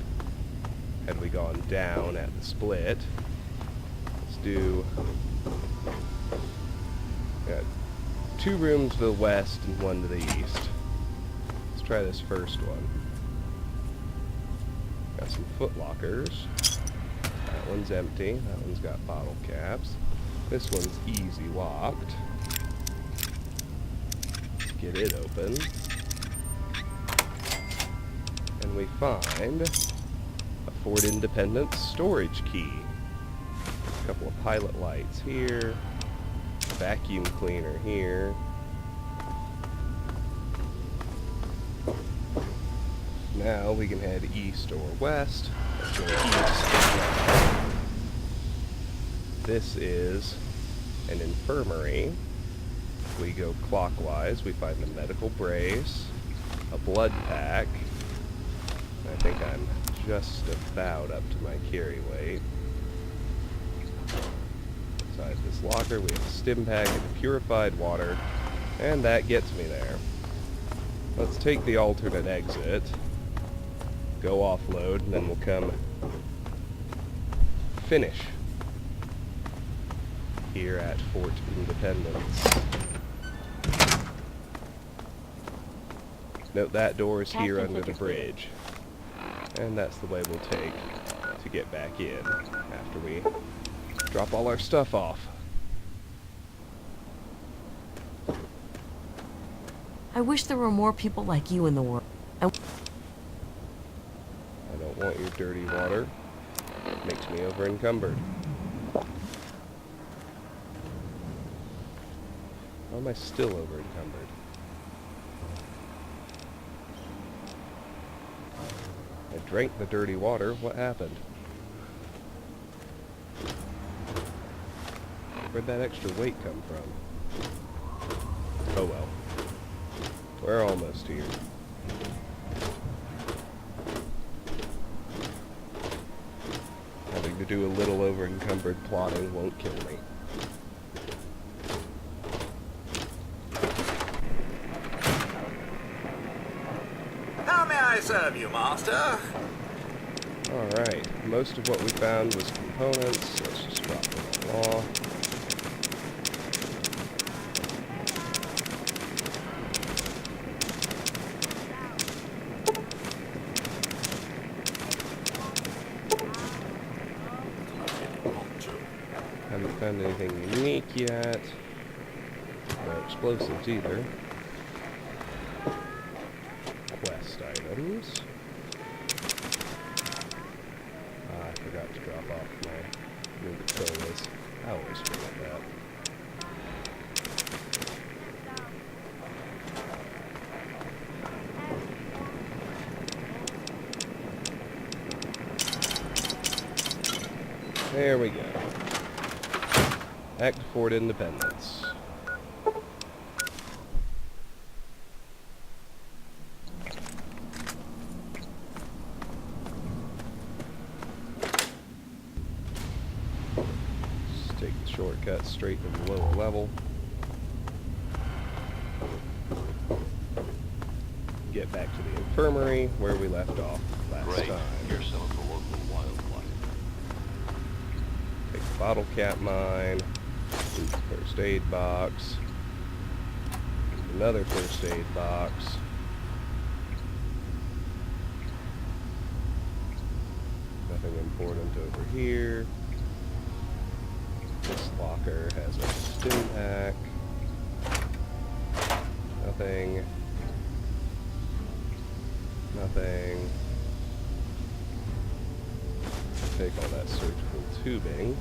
had we gone down at the split. Let's do... got 2 rooms to the west and 1 to the east. Let's try this first one. Got some foot lockers. That one's empty. That one's got bottle caps. This one's easy locked. Let's get it open. And we find a Fort Independence storage key. A couple of pilot lights here. A vacuum cleaner here. Now we can head east or west. Let's go east. This is an infirmary. If we go clockwise, we find a medical brace, a blood pack. I think I'm just about up to my carry weight. Inside this locker we have a stim pack and purified water, and that gets me there. Let's take the alternate exit, go offload, and then we'll come finish here at Fort Independence. Note that door is here under the bridge. And that's the way we'll take to get back in after we drop all our stuff off. I wish there were more people like you in the world. I don't want your dirty water. It makes me over encumbered. Why am I still over encumbered? I drank the dirty water. What happened? Where'd that extra weight come from? Oh well. We're almost here. Having to do a little over-encumbered plotting won't kill me. How may I serve you, Master? Alright, most of what we found was components, so let's just drop them all. Haven't found anything unique yet. No explosives either. Quest items. I forgot to drop off my Nuka-Colas. I always forget that. There we go. Act Fort Independence. Just take the shortcut straight to the lower level. Get back to the infirmary where we left off last time. You're some of the local wildlife. Take the bottle cap mine. First aid box. Another first aid box. Nothing important over here. This locker has a stim pack. Nothing. Nothing. Take all that surgical tubing.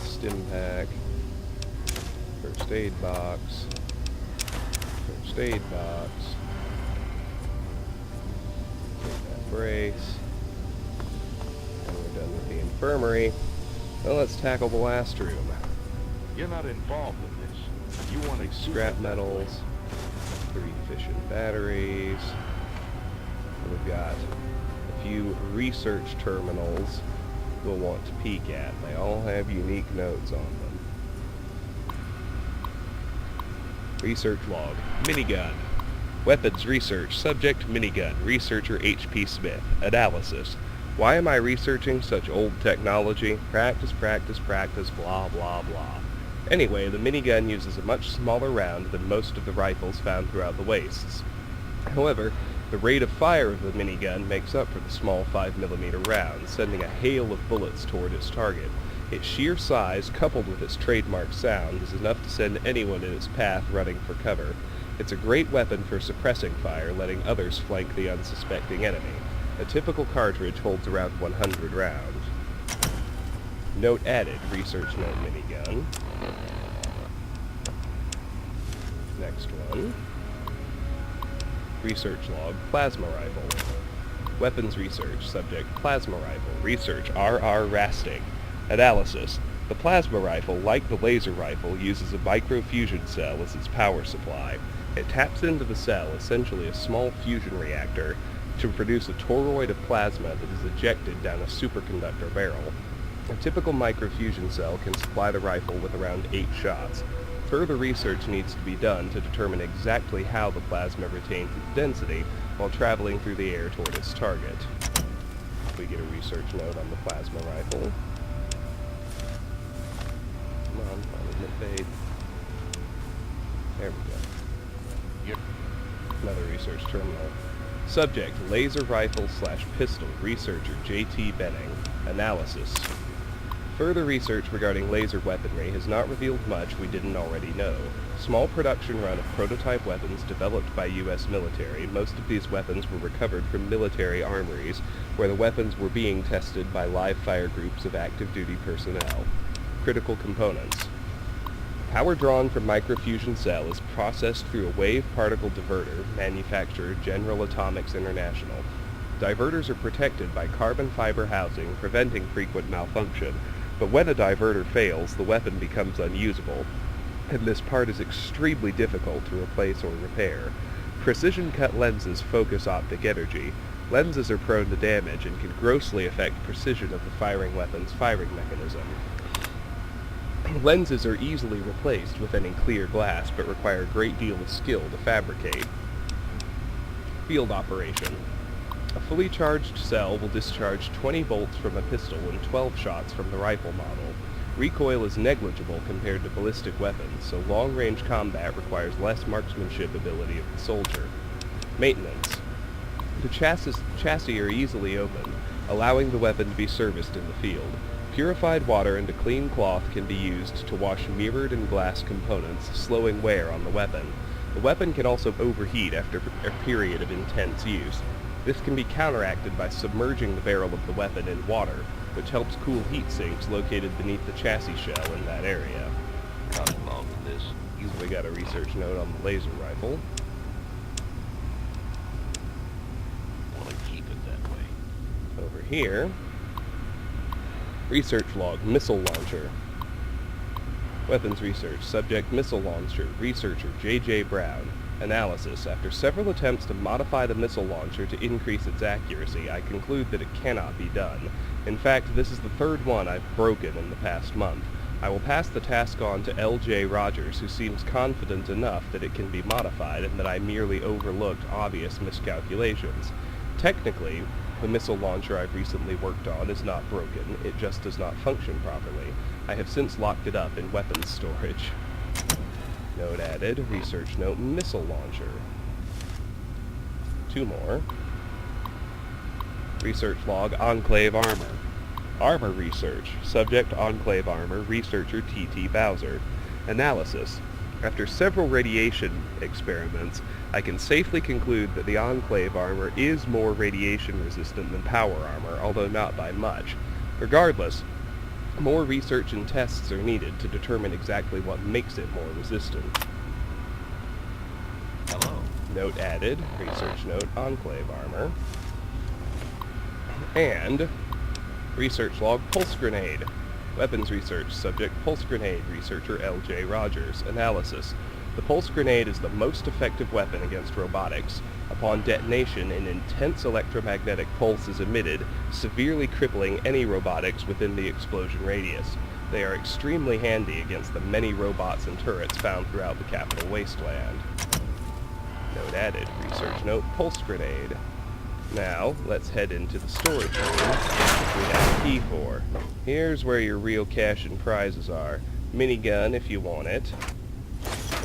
Stim pack, first aid box, first aid box, take that brace, and we're done with the infirmary. Now let's tackle the last room. You're not involved in this. You want to Scrap metals, 3 efficient batteries. We've got a few research terminals we'll want to peek at. They all have unique notes on them. Research log. Minigun. Weapons research. Subject minigun. Researcher H.P. Smith. Analysis. Why am I researching such old technology? Practice, practice, practice, blah, blah, blah. Anyway, the minigun uses a much smaller round than most of the rifles found throughout the wastes. However, the rate of fire of the minigun makes up for the small 5mm round, sending a hail of bullets toward its target. Its sheer size, coupled with its trademark sound, is enough to send anyone in its path running for cover. It's a great weapon for suppressing fire, letting others flank the unsuspecting enemy. A typical cartridge holds around 100 rounds. Note added, research note minigun. Next one. Research log, plasma rifle. Weapons research, subject, plasma rifle. Research, R.R. Rastig. Analysis. The plasma rifle, like the laser rifle, uses a microfusion cell as its power supply. It taps into the cell, essentially a small fusion reactor, to produce a toroid of plasma that is ejected down a superconductor barrel. A typical microfusion cell can supply the rifle with around 8 shots. Further research needs to be done to determine exactly how the plasma retains its density while traveling through the air toward its target. We get a research note on the plasma rifle. Come on, follow the fade. There we go. Another research terminal. Subject, laser rifle / pistol. Researcher, J.T. Benning. Analysis. Further research regarding laser weaponry has not revealed much we didn't already know. Small production run of prototype weapons developed by U.S. military, most of these weapons were recovered from military armories, where the weapons were being tested by live-fire groups of active-duty personnel. Critical components. Power drawn from microfusion cell is processed through a wave particle diverter, manufacturer General Atomics International. Diverters are protected by carbon fiber housing, preventing frequent malfunction, but when a diverter fails, the weapon becomes unusable, and this part is extremely difficult to replace or repair. Precision-cut lenses focus optic energy. Lenses are prone to damage and can grossly affect precision of the firing weapon's firing mechanism. Lenses are easily replaced with any clear glass, but require a great deal of skill to fabricate. Field operation. A fully charged cell will discharge 20 bolts from a pistol and 12 shots from the rifle model. Recoil is negligible compared to ballistic weapons, so long-range combat requires less marksmanship ability of the soldier. Maintenance. The chassis are easily opened, allowing the weapon to be serviced in the field. Purified water and a clean cloth can be used to wash mirrored and glass components, slowing wear on the weapon. The weapon can also overheat after a period of intense use. This can be counteracted by submerging the barrel of the weapon in water, which helps cool heat sinks located beneath the chassis shell in that area. Not involved in this. We got a research note on the laser rifle. Want to keep it that way. Over here, research log, missile launcher. Weapons research, subject missile launcher, researcher J.J. Brown. Analysis. After several attempts to modify the missile launcher to increase its accuracy, I conclude that it cannot be done. In fact, this is the third one I've broken in the past month. I will pass the task on to L.J. Rogers, who seems confident enough that it can be modified and that I merely overlooked obvious miscalculations. Technically, the missile launcher I've recently worked on is not broken, it just does not function properly. I have since locked it up in weapons storage. Note added, research note, missile launcher. 2 more. Research log, Enclave armor. Armor research, subject Enclave armor, researcher T.T. Bowser. Analysis. After several radiation experiments, I can safely conclude that the Enclave armor is more radiation resistant than power armor, although not by much. Regardless, more research and tests are needed to determine exactly what makes it more resistant. Hello. Note added, research note, Enclave armor. And research log, pulse grenade. Weapons research, subject pulse grenade, researcher L.J. Rogers. Analysis. The pulse grenade is the most effective weapon against robotics. Upon detonation, an intense electromagnetic pulse is emitted, severely crippling any robotics within the explosion radius. They are extremely handy against the many robots and turrets found throughout the capital wasteland. Note added, research note, pulse grenade. Now, let's head into the storage room, which we have a key for. Here's where your real cash and prizes are. Minigun if you want it.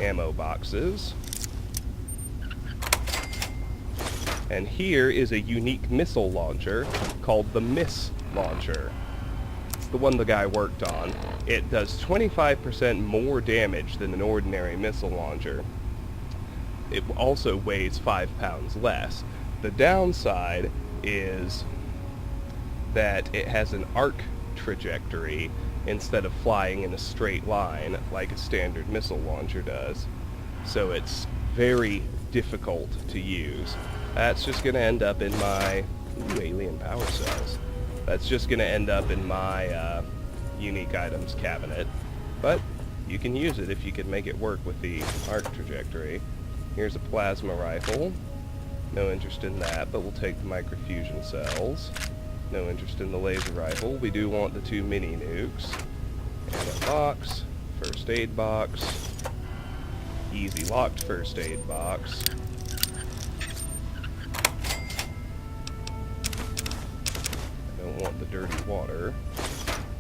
Ammo boxes. And here is a unique missile launcher called the Miss Launcher. It's the one the guy worked on. It does 25% more damage than an ordinary missile launcher. It also weighs 5 pounds less. The downside is that it has an arc trajectory instead of flying in a straight line like a standard missile launcher does. So it's very difficult to use. That's just going to end up in my alien power cells. That's just going to end up in my unique items cabinet. But you can use it if you can make it work with the arc trajectory. Here's a plasma rifle. No interest in that, but we'll take the microfusion cells. No interest in the laser rifle. We do want the 2 mini nukes. And a box. First aid box. Easy locked first aid box. I don't want the dirty water.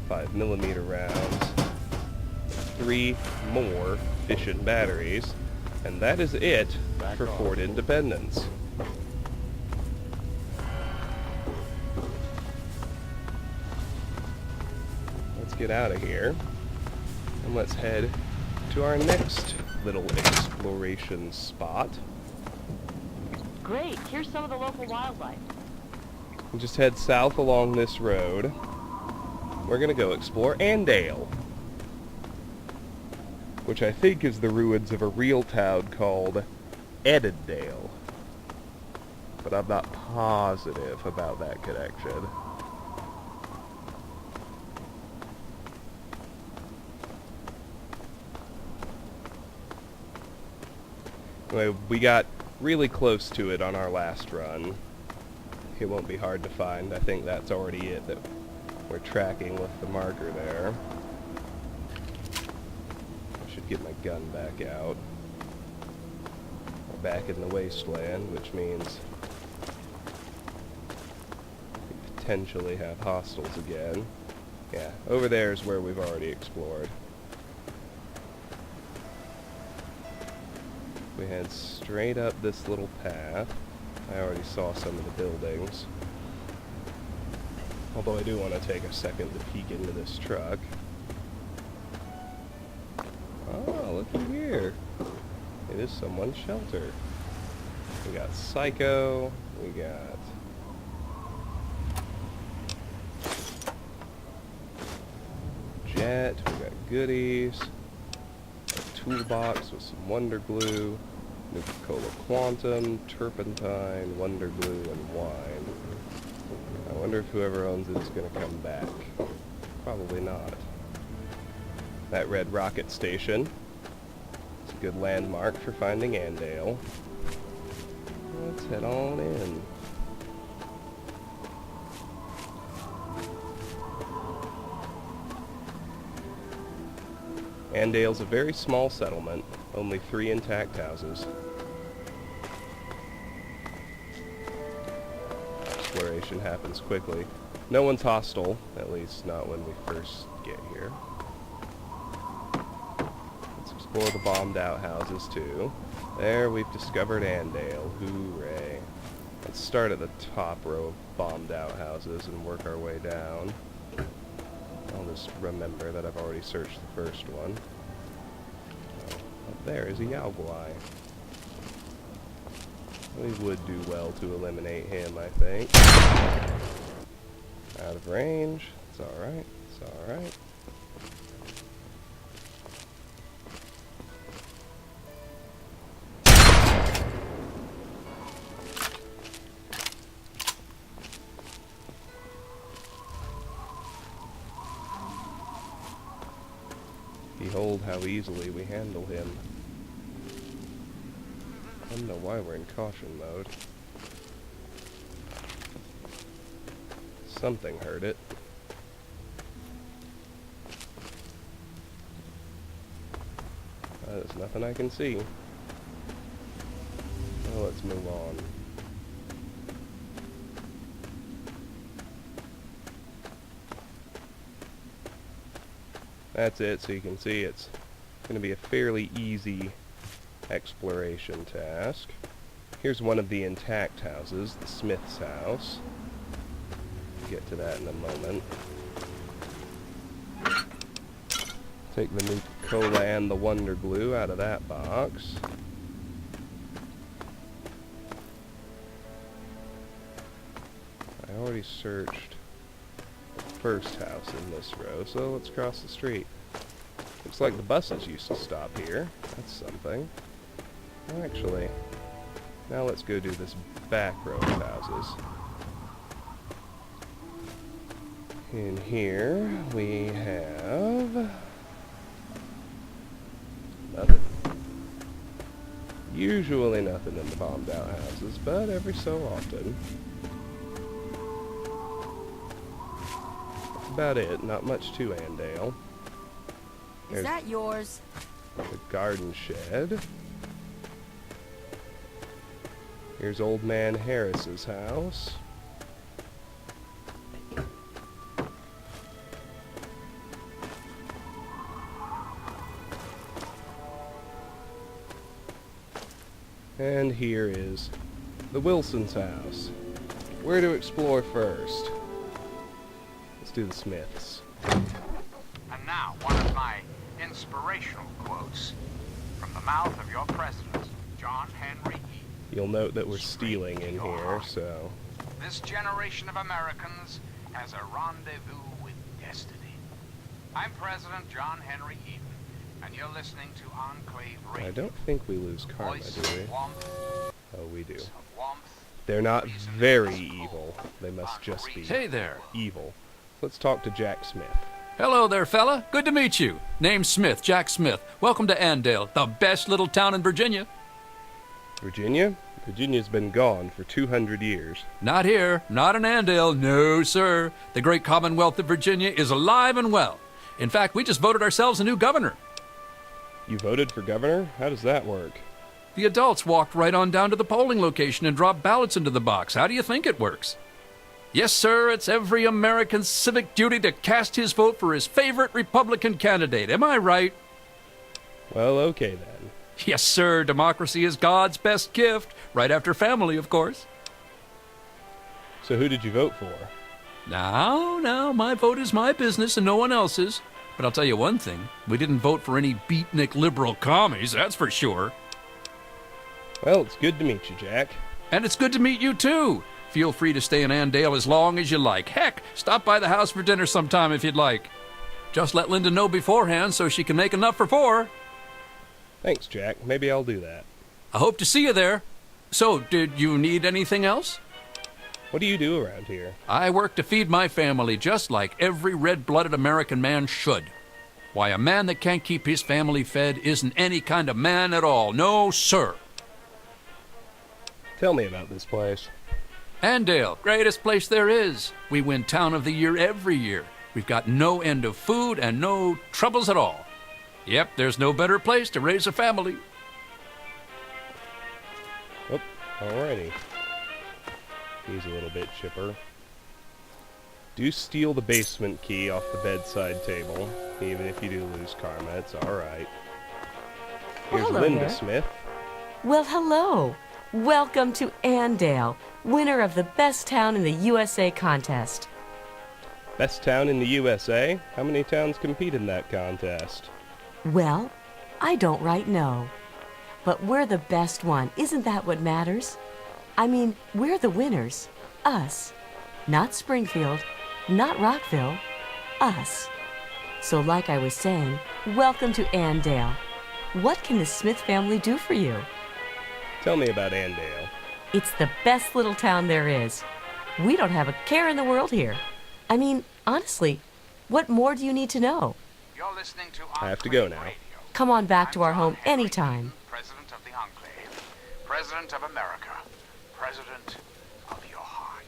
5mm rounds. 3 more fission batteries. And that is it for Fort Independence. get out of here. And let's head to our next little exploration spot. Great, here's some of the local wildlife. We just head south along this road. We're gonna go explore Andale, which I think is the ruins of a real town called Andale. But I'm not positive about that connection. Anyway, we got really close to it on our last run. It won't be hard to find. I think that's already it that we're tracking with the marker there. I should get my gun back out. We're back in the Wasteland, which means we potentially have hostiles again. Yeah, over there is where we've already explored. We head straight up this little path. I already saw some of the buildings. Although I do want to take a second to peek into this truck. Oh, looky here. It is someone's shelter. We got Psycho. We got Jet. We got goodies. A toolbox with some Wonder Glue. Nuka-Cola Quantum, Turpentine, Wonder Glue, and wine. I wonder if whoever owns it is going to come back. Probably not. That red rocket station. It's a good landmark for finding Andale. Let's head on in. Andale's a very small settlement, only 3 intact houses. Exploration happens quickly. No one's hostile, at least not when we first get here. Let's explore the bombed out houses too. There, we've discovered Andale. Hooray. Let's start at the top row of bombed out houses and work our way down. I'll just remember that I've already searched the first one. Oh, up there is a Yaoguai. We would do well to eliminate him, I think. Out of range. It's alright. It's alright. Behold how easily we handle him. I don't know why we're in caution mode. Something heard it. There's nothing I can see. Well, let's move on. That's it, so you can see it's going to be a fairly easy exploration task. Here's one of the intact houses, the Smith's house. Get to that in a moment. Take the Nuka-Cola and the Wonder Glue out of that box. I already searched the first house in this row, so let's cross the street. Looks like the buses used to stop here. That's something. Actually, now let's go do this back row of houses. In here, we have nothing. Usually nothing in the bombed out houses, but every so often. That's about it. Not much to Andale. Is that yours? The garden shed. Here's Old Man Harris's house. And here is the Wilson's house. Where to explore first? Let's do the Smiths. inspirational quotes from the mouth of your president, John Henry Eaton. You'll note that we're stealing in here, so... This generation of Americans has a rendezvous with destiny. I'm President John Henry Eaton, and you're listening to Enclave Radio. I don't think we lose karma, Voice do of we? warmth, Oh, we do. of warmth. They're not very evil. They must just be Hey there. evil. Let's talk to Jack Smith. Hello there, fella. Good to meet you. Name's Smith, Jack Smith. Welcome to Andale, the best little town in Virginia. Virginia? Virginia's been gone for 200 years. Not here, not in Andale, no, sir. The great Commonwealth of Virginia is alive and well. In fact, we just voted ourselves a new governor. You voted for governor? How does that work? The adults walked right on down to the polling location and dropped ballots into the box. How do you think it works? Yes, sir, it's every American's civic duty to cast his vote for his favorite Republican candidate. Am I right? Well, okay then. Yes, sir, democracy is God's best gift, right after family, of course. So who did you vote for? Now, my vote is my business and no one else's. But I'll tell you one thing, we didn't vote for any beatnik liberal commies, that's for sure. Well, it's good to meet you, Jack. And it's good to meet you, too. Feel free to stay in Andale as long as you like. Heck, stop by the house for dinner sometime if you'd like. Just let Linda know beforehand so she can make enough for 4. Thanks, Jack. Maybe I'll do that. I hope to see you there. So, did you need anything else? What do you do around here? I work to feed my family just like every red-blooded American man should. Why, a man that can't keep his family fed isn't any kind of man at all. No, sir. Tell me about this place. Andale, greatest place there is. We win Town of the Year every year. We've got no end of food and no troubles at all. Yep, there's no better place to raise a family. Oh, alrighty. He's a little bit chipper. Do steal the basement key off the bedside table. Even if you do lose karma, it's alright. Here's Hello Linda there. Smith. Well, hello. Welcome to Andale, winner of the Best Town in the USA contest. Best town in the USA? How many towns compete in that contest? Well, I don't right know. But we're the best one. Isn't that what matters? I mean, we're the winners. Us. Not Springfield, not Rockville. Us. So like I was saying, welcome to Andale. What can the Smith family do for you? Tell me about Andale. It's the best little town there is. We don't have a care in the world here. I mean, honestly, what more do you need to know? You're listening to I have to go now. Radio. Come on back to our I'm home John Henry anytime. Eaton, President of the Enclave, President of America, President of your heart.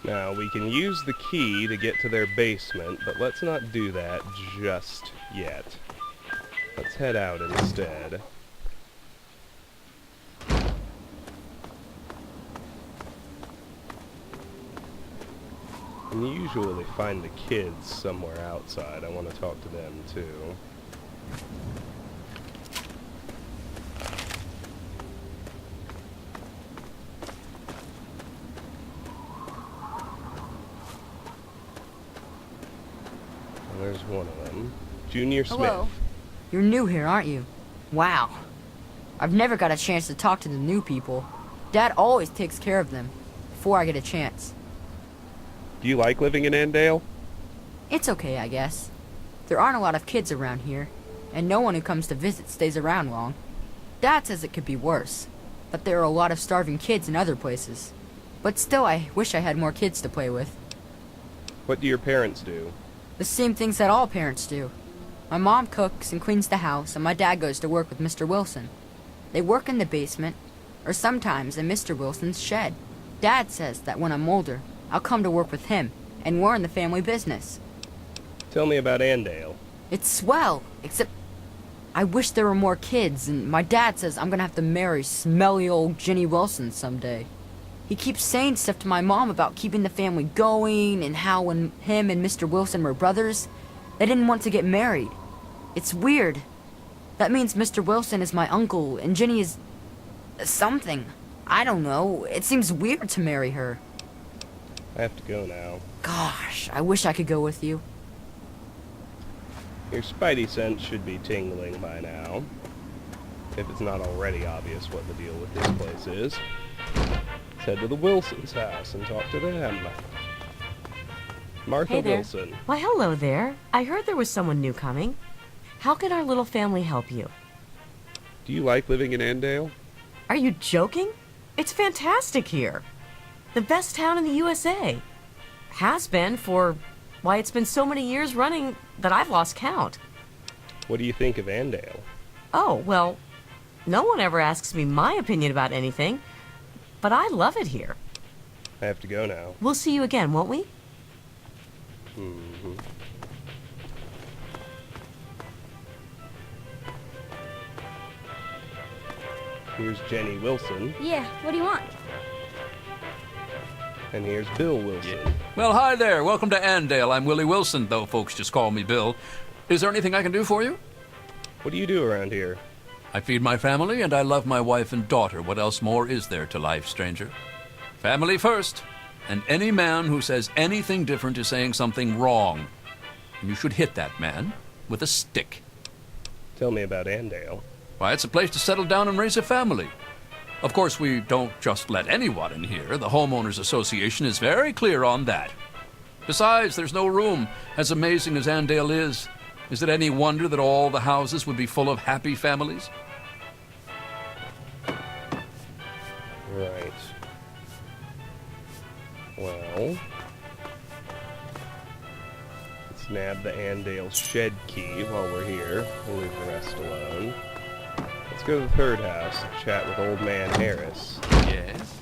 Now, we can use the key to get to their basement, but let's not do that just yet. Let's head out instead. And you usually find the kids somewhere outside. I want to talk to them too. And there's one of them. Junior Smith. Hello. You're new here, aren't you? Wow. I've never got a chance to talk to the new people. Dad always takes care of them before I get a chance. Do you like living in Andale? It's okay, I guess. There aren't a lot of kids around here, and no one who comes to visit stays around long. Dad says it could be worse, that there are a lot of starving kids in other places. But still, I wish I had more kids to play with. What do your parents do? The same things that all parents do. My mom cooks and cleans the house, and my dad goes to work with Mr. Wilson. They work in the basement, or sometimes in Mr. Wilson's shed. Dad says that when I'm older, I'll come to work with him, and we're in the family business. Tell me about Andale. It's swell, except I wish there were more kids, and my dad says I'm gonna have to marry smelly old Ginny Wilson someday. He keeps saying stuff to my mom about keeping the family going, and how when him and Mr. Wilson were brothers, they didn't want to get married. It's weird. That means Mr. Wilson is my uncle, and Ginny is something. I don't know. It seems weird to marry her. I have to go now. Gosh, I wish I could go with you. Your spidey sense should be tingling by now, if it's not already obvious what the deal with this place is. Let's head to the Wilsons' house and talk to them. Martha Hey there. Wilson. Why, hello there. I heard there was someone new coming. How can our little family help you? Do you like living in Andale? Are you joking? It's fantastic here. The best town in the USA. Has been for, why, it's been so many years running that I've lost count. What do you think of Andale? Oh, well, no one ever asks me my opinion about anything, but I love it here. I have to go now. We'll see you again, won't we? Mm-hmm. Here's Jenny Wilson, Yeah, what do you want? and here's Bill Wilson. Well, hi there. Welcome to Andale. I'm Willie Wilson, though folks just call me Bill. Is there anything I can do for you? What do you do around here? I feed my family, and I love my wife and daughter. What else more is there to life, stranger? Family first. And any man who says anything different is saying something wrong. And you should hit that man with a stick. Tell me about Andale. Why, it's a place to settle down and raise a family. Of course, we don't just let anyone in here. The Homeowners Association is very clear on that. Besides, there's no room. As amazing as Andale is it any wonder that all the houses would be full of happy families? Right. Well, let's nab the Andale shed key while we're here. We'll leave the rest alone. Let's go to the third house and chat with Old Man Harris. Yes?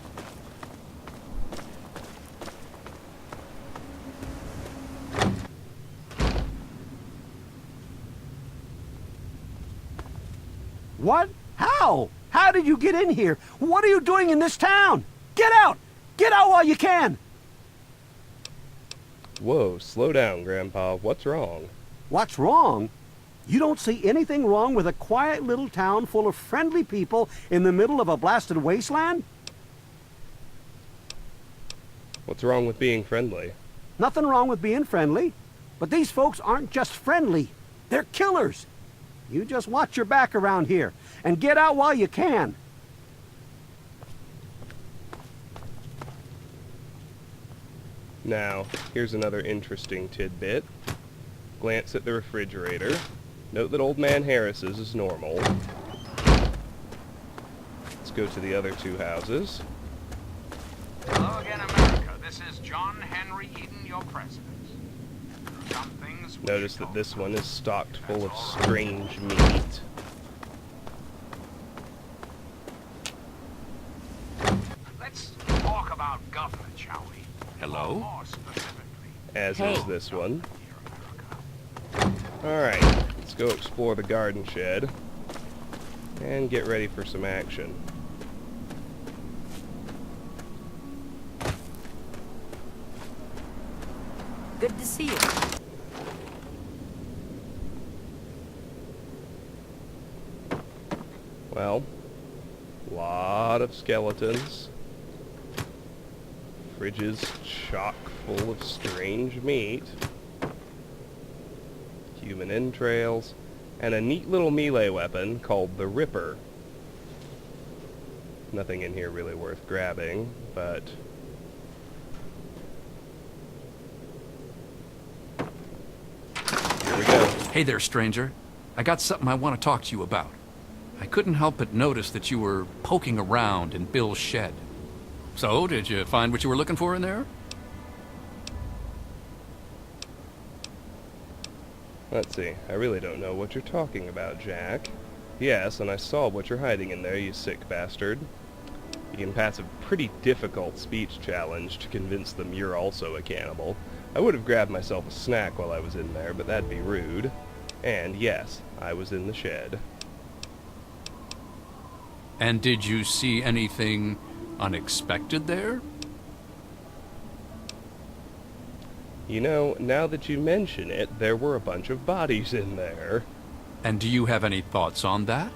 What? How? How did you get in here? What are you doing in this town? Get out! Get out while you can! Whoa, slow down, Grandpa. What's wrong? What's wrong? You don't see anything wrong with a quiet little town full of friendly people in the middle of a blasted wasteland? What's wrong with being friendly? Nothing wrong with being friendly. But these folks aren't just friendly. They're killers. You just watch your back around here and get out while you can. Now, here's another interesting tidbit. Glance at the refrigerator. Note that Old Man Harris's is normal. Let's go to the other two houses. Hello again, America. This is John Henry Eden, your president. Some things we Notice should that talk this one is stocked full of That's all strange meat. Let's talk about government, shall we? Hello? More specifically, As Hey. is this one. here, America. Alright, let's go explore the garden shed. And get ready for some action. Good to see you. Well, lot of skeletons. Fridges chock full of strange meat. Human entrails. And a neat little melee weapon called the Ripper. Nothing in here really worth grabbing, but... here we go. Hey there, stranger. I got something I want to talk to you about. I couldn't help but notice that you were poking around in Bill's shed. So, did you find what you were looking for in there? Let's see. I really don't know what you're talking about, Jack. Yes, and I saw what you're hiding in there, you sick bastard. You can pass a pretty difficult speech challenge to convince them you're also a cannibal. I would have grabbed myself a snack while I was in there, but that'd be rude. And yes, I was in the shed. And did you see anything unexpected there? You know, now that you mention it, there were a bunch of bodies in there. And do you have any thoughts on that?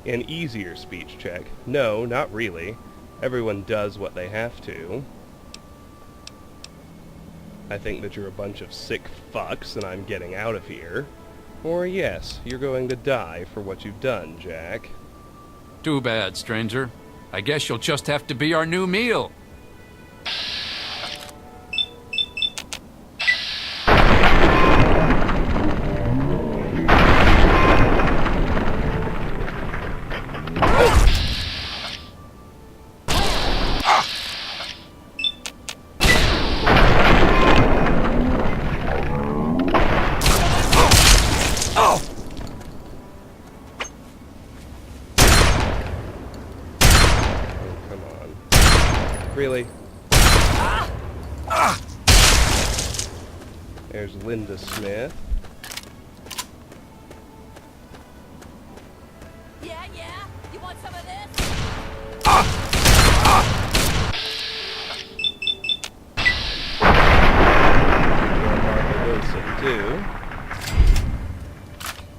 An easier speech check. No, not really. Everyone does what they have to. I think that you're a bunch of sick fucks and I'm getting out of here. Or yes, you're going to die for what you've done, Jack. Too bad, stranger. I guess you'll just have to be our new meal. Really? There's Linda Smith. Yeah, you want some of this? Martha Wilson,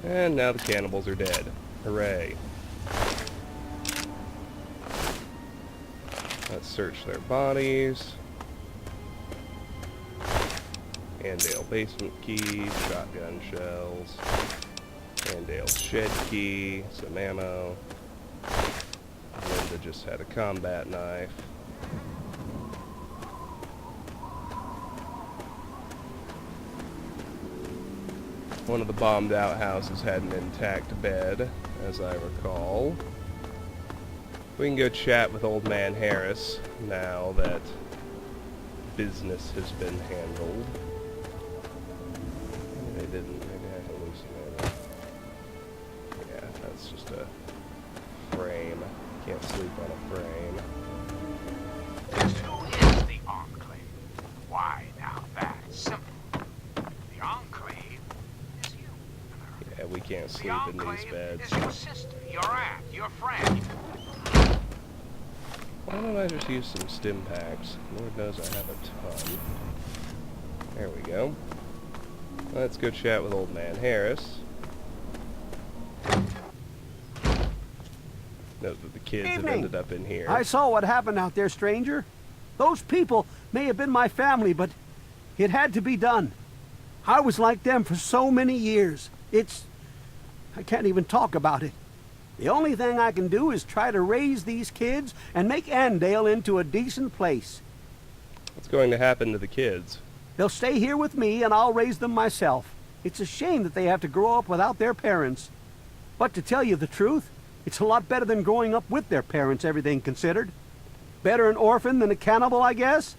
too. And now the cannibals are dead. Hooray. Let's search their bodies. Andale basement key, shotgun shells, Andale shed key, some ammo. Linda just had a combat knife. One of the bombed out houses had an intact bed, as I recall. We can go chat with Old Man Harris now that business has been handled. They didn't. Maybe I hallucinated. Yeah, that's just a frame. Can't sleep on a frame. Just who is the Enclave? Why, now that's simple. The Enclave is you, America. Yeah, we can't sleep in these beds. Is your sister, your aunt, your friend. Why don't I just use some stim packs? Lord knows I have a ton. There we go. Let's go chat with Old Man Harris. Note that the kids have ended up in here. I saw what happened out there, stranger. Those people may have been my family, but it had to be done. I was like them for so many years. I can't even talk about it. The only thing I can do is try to raise these kids and make Andale into a decent place. What's going to happen to the kids? They'll stay here with me and I'll raise them myself. It's a shame that they have to grow up without their parents. But to tell you the truth, it's a lot better than growing up with their parents, everything considered. Better an orphan than a cannibal, I guess?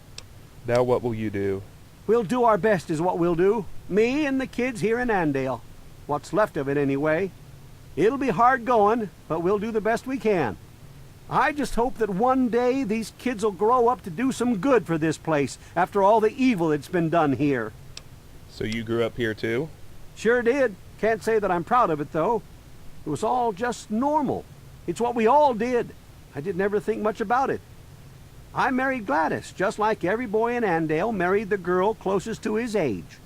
Now what will you do? We'll do our best is what we'll do. Me and the kids here in Andale. What's left of it anyway. It'll be hard going, but we'll do the best we can. I just hope that one day these kids will grow up to do some good for this place after all the evil that's been done here. So you grew up here too? Sure did. Can't say that I'm proud of it, though. It was all just normal. It's what we all did. I didn't ever think much about it. I married Gladys, just like every boy in Andale married the girl closest to his age.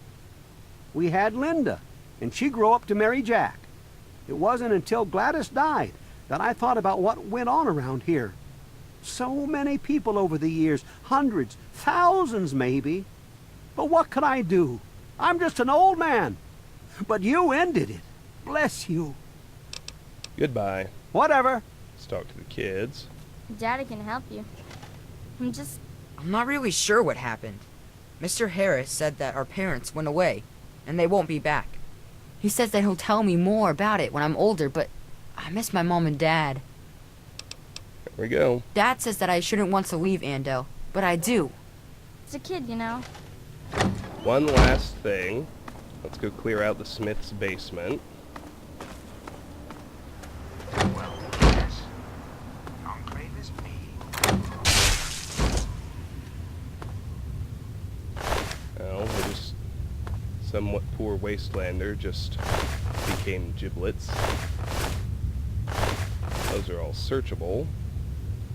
We had Linda, and she grew up to marry Jack. It wasn't until Gladys died that I thought about what went on around here. So many people over the years, hundreds, thousands maybe. But what could I do? I'm just an old man. But you ended it. Bless you. Goodbye. Whatever. Let's talk to the kids. Daddy can help you. I'm not really sure what happened. Mr. Harris said that our parents went away, and they won't be back. He says that he'll tell me more about it when I'm older, but I miss my mom and dad. There we go. Dad says that I shouldn't want to leave Andale, but I do. It's a kid, you know. One last thing. Let's go clear out the Smith's basement. Well, yes. The Enclave is me. Well, we're just somewhat poor wastelander just became giblets. Those are all searchable.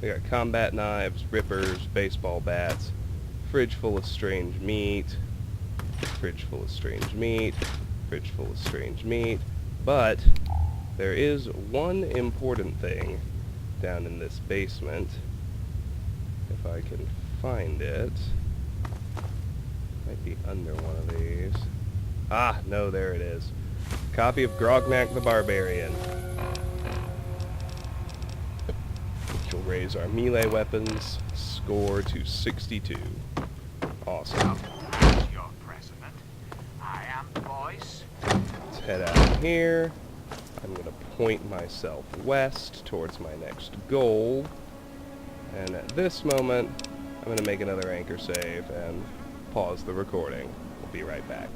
We got combat knives, rippers, baseball bats, fridge full of strange meat, fridge full of strange meat, fridge full of strange meat, but there is one important thing down in this basement. If I can find it. Might be under one of these. Ah, no, there it is. Copy of Grognak the Barbarian. Which will raise our melee weapons score to 62. Awesome. Your president. I am the voice. Let's head out here. I'm going to point myself west towards my next goal. And at this moment, I'm going to make another anchor save and pause the recording. We'll be right back.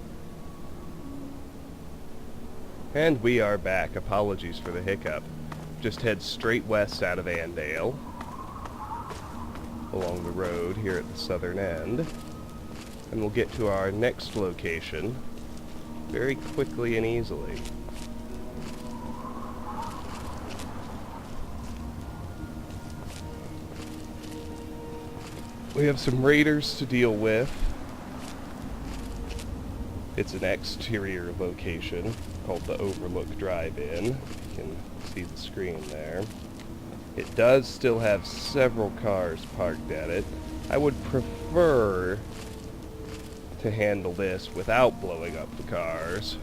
And we are back. Apologies for the hiccup. Just head straight west out of Andale, along the road here at the southern end, and we'll get to our next location very quickly and easily. We have some raiders to deal with. It's an exterior location called the Overlook Drive-In. You can see the screen there. It does still have several cars parked at it. I would prefer to handle this without blowing up the cars,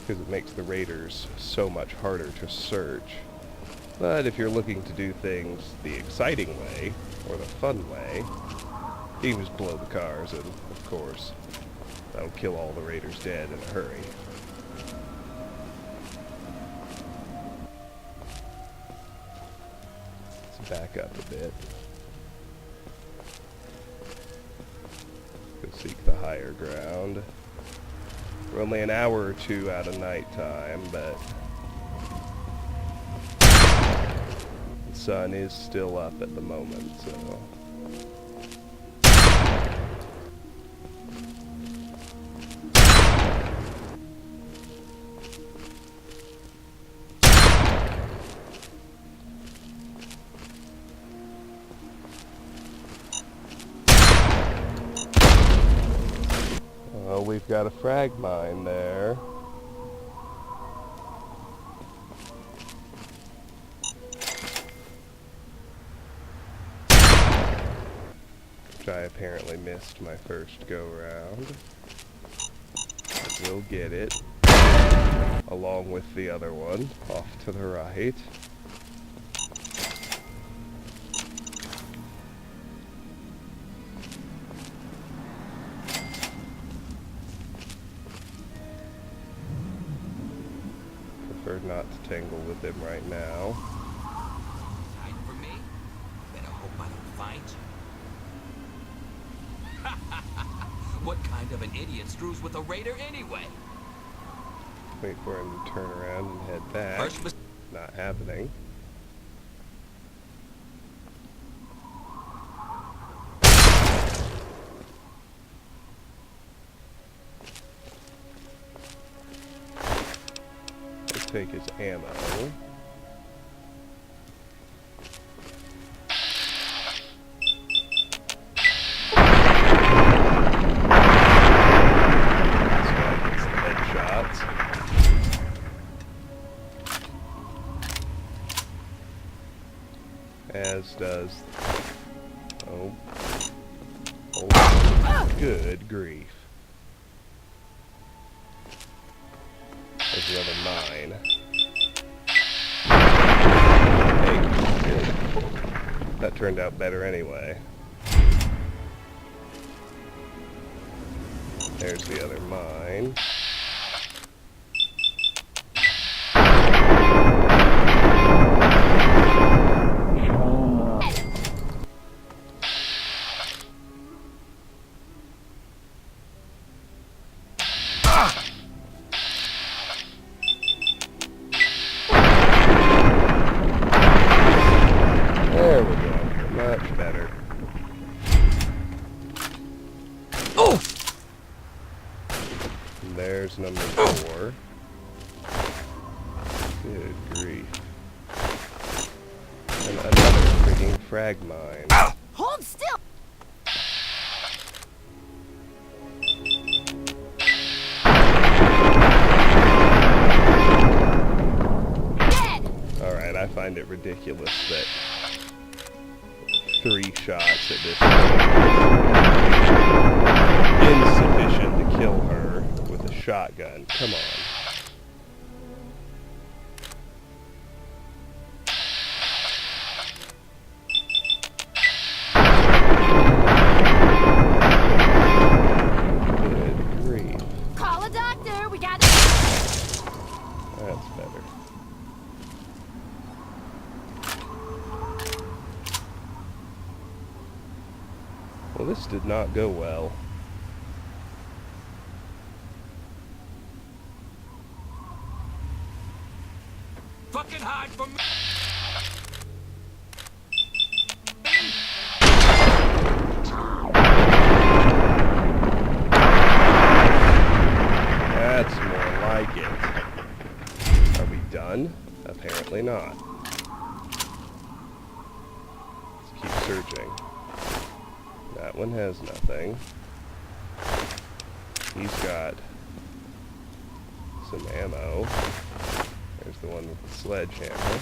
because it makes the raiders so much harder to search. But if you're looking to do things the exciting way, or the fun way, you can just blow the cars, and of course, that'll kill all the raiders dead in a hurry. Let's back up a bit. Go seek the higher ground. We're only an hour or two out of nighttime, but the sun is still up at the moment, so we've got a frag mine there. Which I apparently missed my first go round. But we'll get it. Along with the other one off to the right. Not to tangle with him right now. Hide from me? Better hope I don't find you. What kind of an idiot screws with a raider anyway? Wait for him to turn around and head back. Not happening. Take his ammo. As does... Oh, good grief. There's the other mine. Hey, good. That turned out better anyway. There's the other mine. There we go. Much better. Oh! And there's number 4. Good grief. And another freaking frag mine. Hold still! Alright, I find it ridiculous that 3 shots at this point. shotgun. Come on. Good grief. Call a doctor. We got. That's better. Well, this did not go well. Fucking hide from me! That's more like it. Are we done? Apparently not. Let's keep searching. That one has nothing. He's got some ammo. There's the one with the sledgehammer.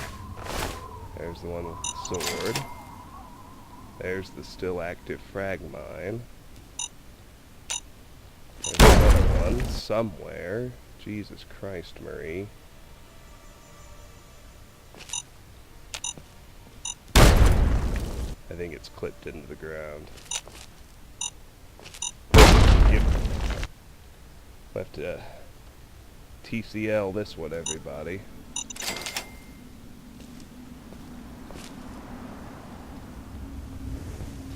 There's the one with the sword. There's the still active frag mine. There's another one somewhere. Jesus Christ, Marie. I think it's clipped into the ground. Yep. We'll have to TCL this one, everybody.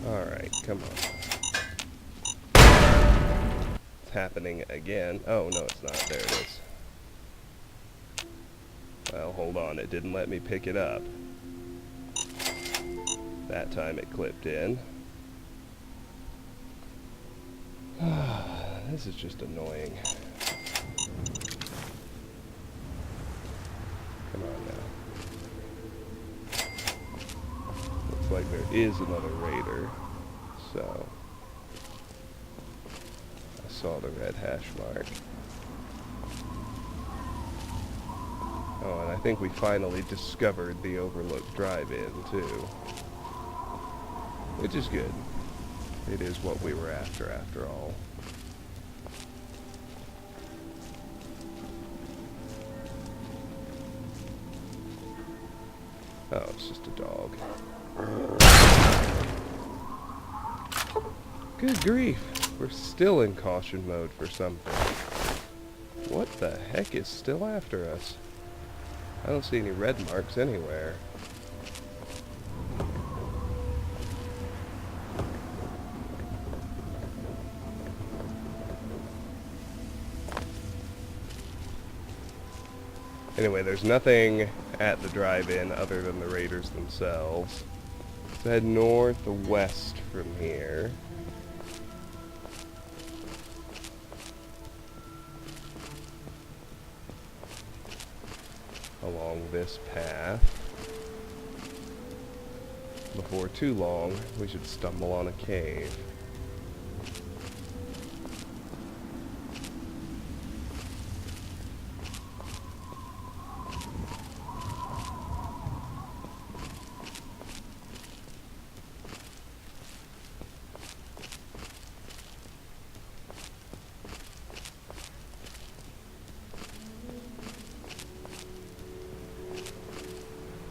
Alright, come on. It's happening again. Oh, no, it's not. There it is. Well, hold on. It didn't let me pick it up. That time it clipped in. This is just annoying. Come on now. Looks like there is another raider. So, I saw the red hash mark. Oh, and I think we finally discovered the Overlook Drive-In, too. Which is good. It is what we were after all. Oh, it's just a dog. Good grief. We're still in caution mode for something. What the heck is still after us? I don't see any red marks anywhere. Anyway, there's nothing at the drive-in other than the raiders themselves. Let's head north or west from here. Along this path. Before too long, we should stumble on a cave.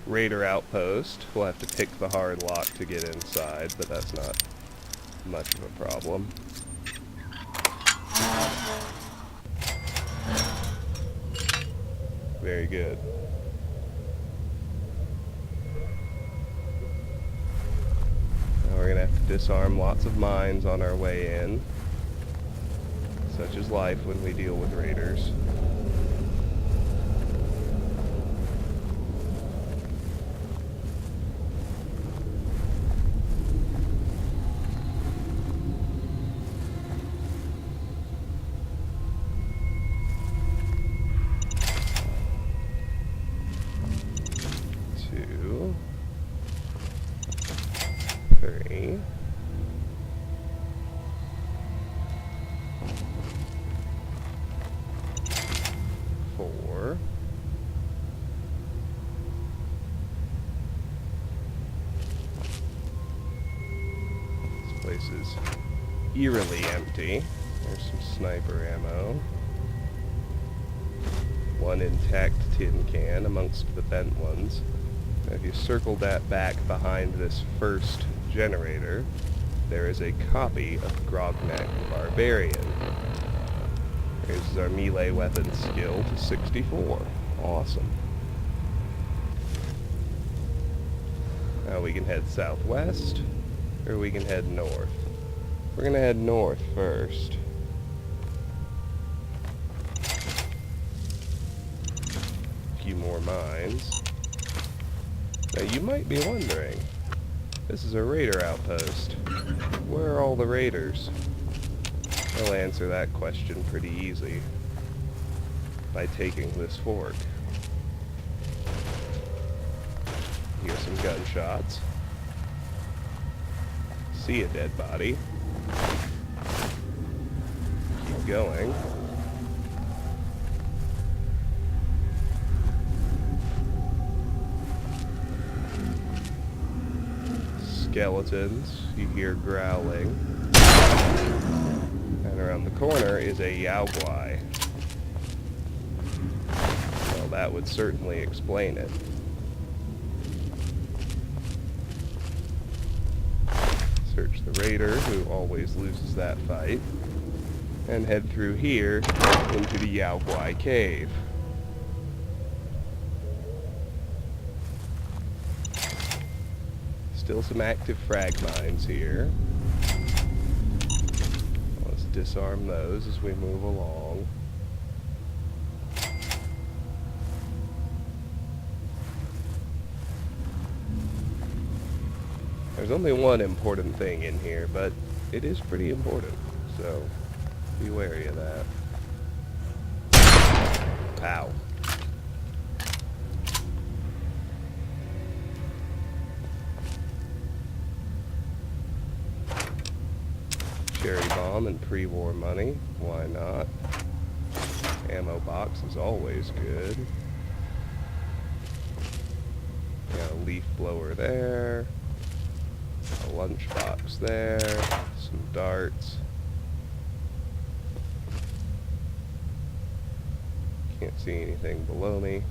Raider outpost. We'll have to pick the hard lock to get inside, but that's not much of a problem. Very good. Now we're gonna have to disarm lots of mines on our way in. Such is life when we deal with raiders. Place is eerily empty. There's some sniper ammo. one intact tin can amongst the bent ones. Now if you circle that back behind this first generator, there is a copy of Grognak the Barbarian. Here's our melee weapon skill to 64. Awesome. Now we can head southwest, or we can head north. We're gonna head north first. A few more mines. Now you might be wondering, this is a raider outpost. Where are all the raiders? I'll answer that question pretty easy by taking this fork. Hear some gunshots. See a dead body. Keep going. Skeletons, you hear growling. And around the corner is a Yaoguai. Well, that would certainly explain it. Search the raider, who always loses that fight, and head through here into the Yaoguai cave. Still some active frag mines here. Let's disarm those as we move along. There's only one important thing in here, but it is pretty important, so be wary of that. Ow. Cherry bomb and pre-war money, why not? Ammo box is always good. Got a leaf blower there. A lunchbox there, some darts. Can't see anything below me.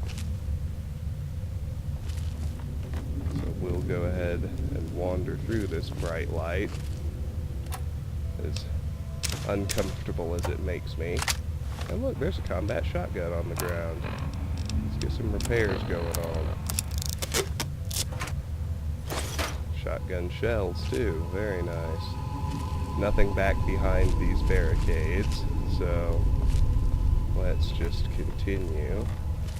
So we'll go ahead and wander through this bright light, as uncomfortable as it makes me. And look, there's a combat shotgun on the ground. Let's get some repairs going on. Shotgun shells too, very nice. Nothing back behind these barricades, so let's just continue.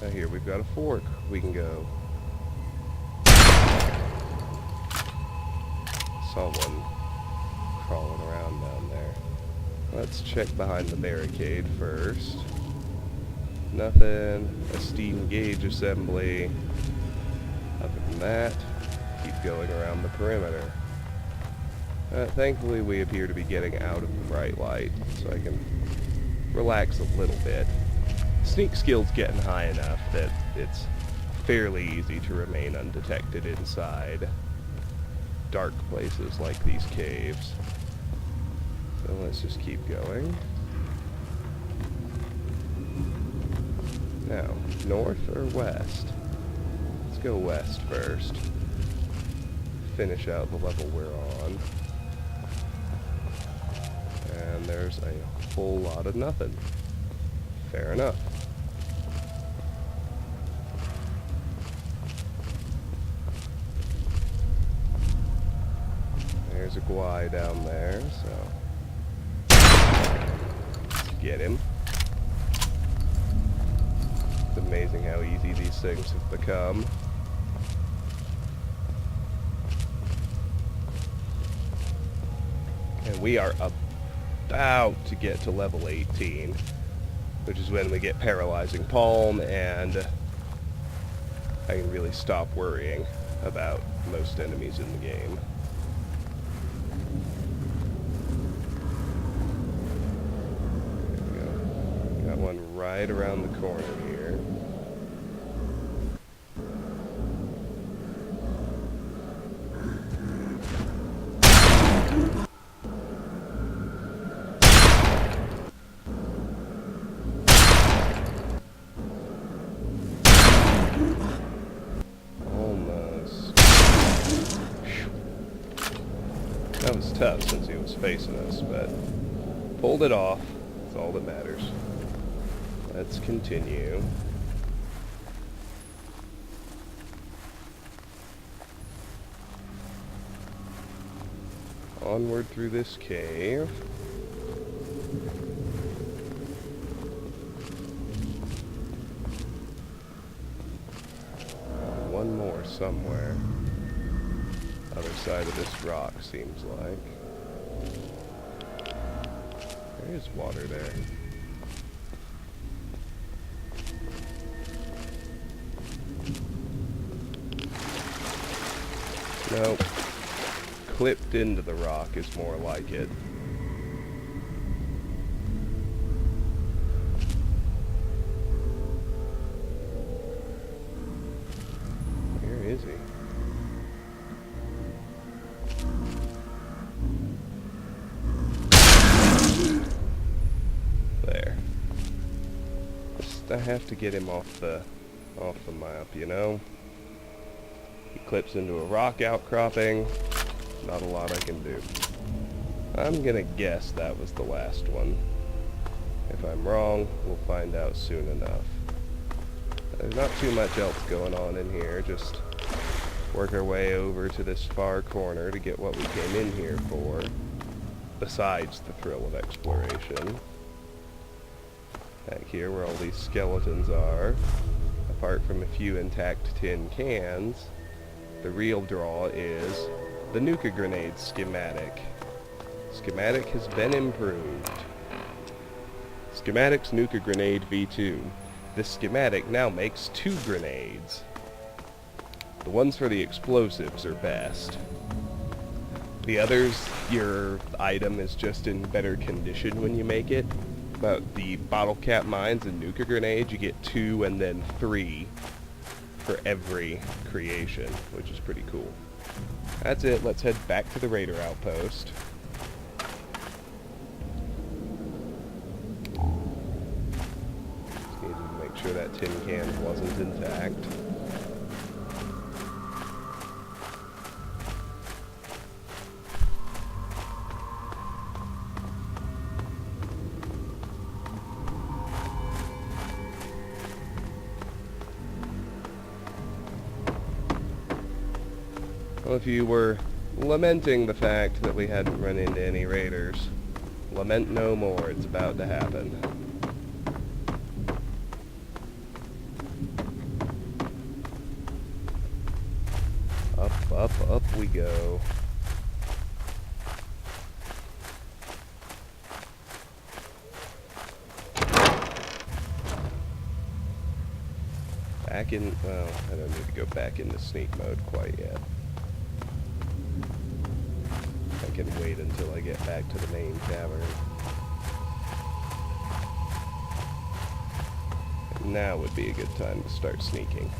Now here we've got a fork we can go. Saw one crawling around down there. Let's check behind the barricade first. Nothing. A steam gauge assembly. Other than that, keep going around the perimeter. Thankfully we appear to be getting out of the bright light, so I can relax a little bit. Sneak skill's getting high enough that it's fairly easy to remain undetected inside dark places like these caves. So let's just keep going. Now, north or west? Let's go west first. Finish out the level we're on. And there's a whole lot of nothing. Fair enough. There's a Guai down there, so let's get him. It's amazing how easy these things have become. And we are about to get to level 18, which is when we get Paralyzing Palm, and I can really stop worrying about most enemies in the game. There we go. Got one right around the corner here. tough since he was facing us, but pulled it off. That's all that matters. Let's continue. Onward through this cave. One more somewhere. Other side of this rock, seems like. There is water there. Nope. Clipped into the rock is more like it. Where is he? There. Just, I have to get him off the map, you know? He clips into a rock outcropping. Not a lot I can do. I'm gonna guess that was the last one. If I'm wrong, we'll find out soon enough. There's not too much else going on in here, just work our way over to this far corner to get what we came in here for, besides the thrill of exploration. Back here where all these skeletons are, apart from a few intact tin cans, the real draw is the Nuka grenade schematic. Schematic has been improved. Schematic's Nuka grenade V2. This schematic now makes 2 grenades. The ones for the explosives are best. The others, your item is just in better condition when you make it. But the bottle cap mines and Nuka grenades, you get 2 and then 3 for every creation, which is pretty cool. That's it. Let's head back to the Raider outpost. Just needed to make sure that tin can wasn't intact. Well, if you were lamenting the fact that we hadn't run into any raiders, lament no more, it's about to happen. Up, up, up we go. Back in, well, I don't need to go back into sneak mode quite yet. I can wait until I get back to the main cavern. Now would be a good time to start sneaking.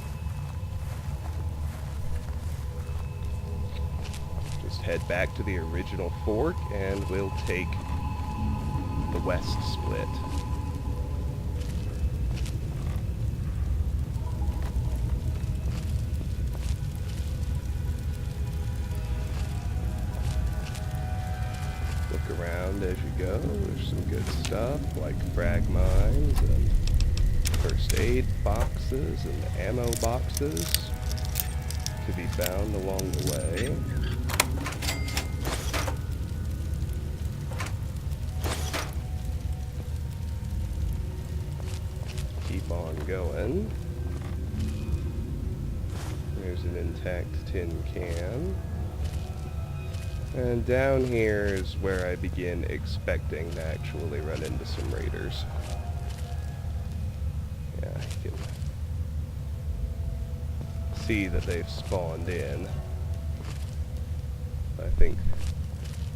Just head back to the original fork and we'll take the west split. Around as you go. There's some good stuff like frag mines and first aid boxes and ammo boxes to be found along the way. Keep on going. There's an intact tin can. And down here is where I begin expecting to actually run into some raiders. Yeah, I can see that they've spawned in. I think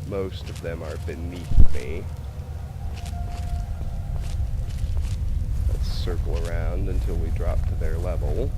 most of them are beneath me. Let's circle around until we drop to their level.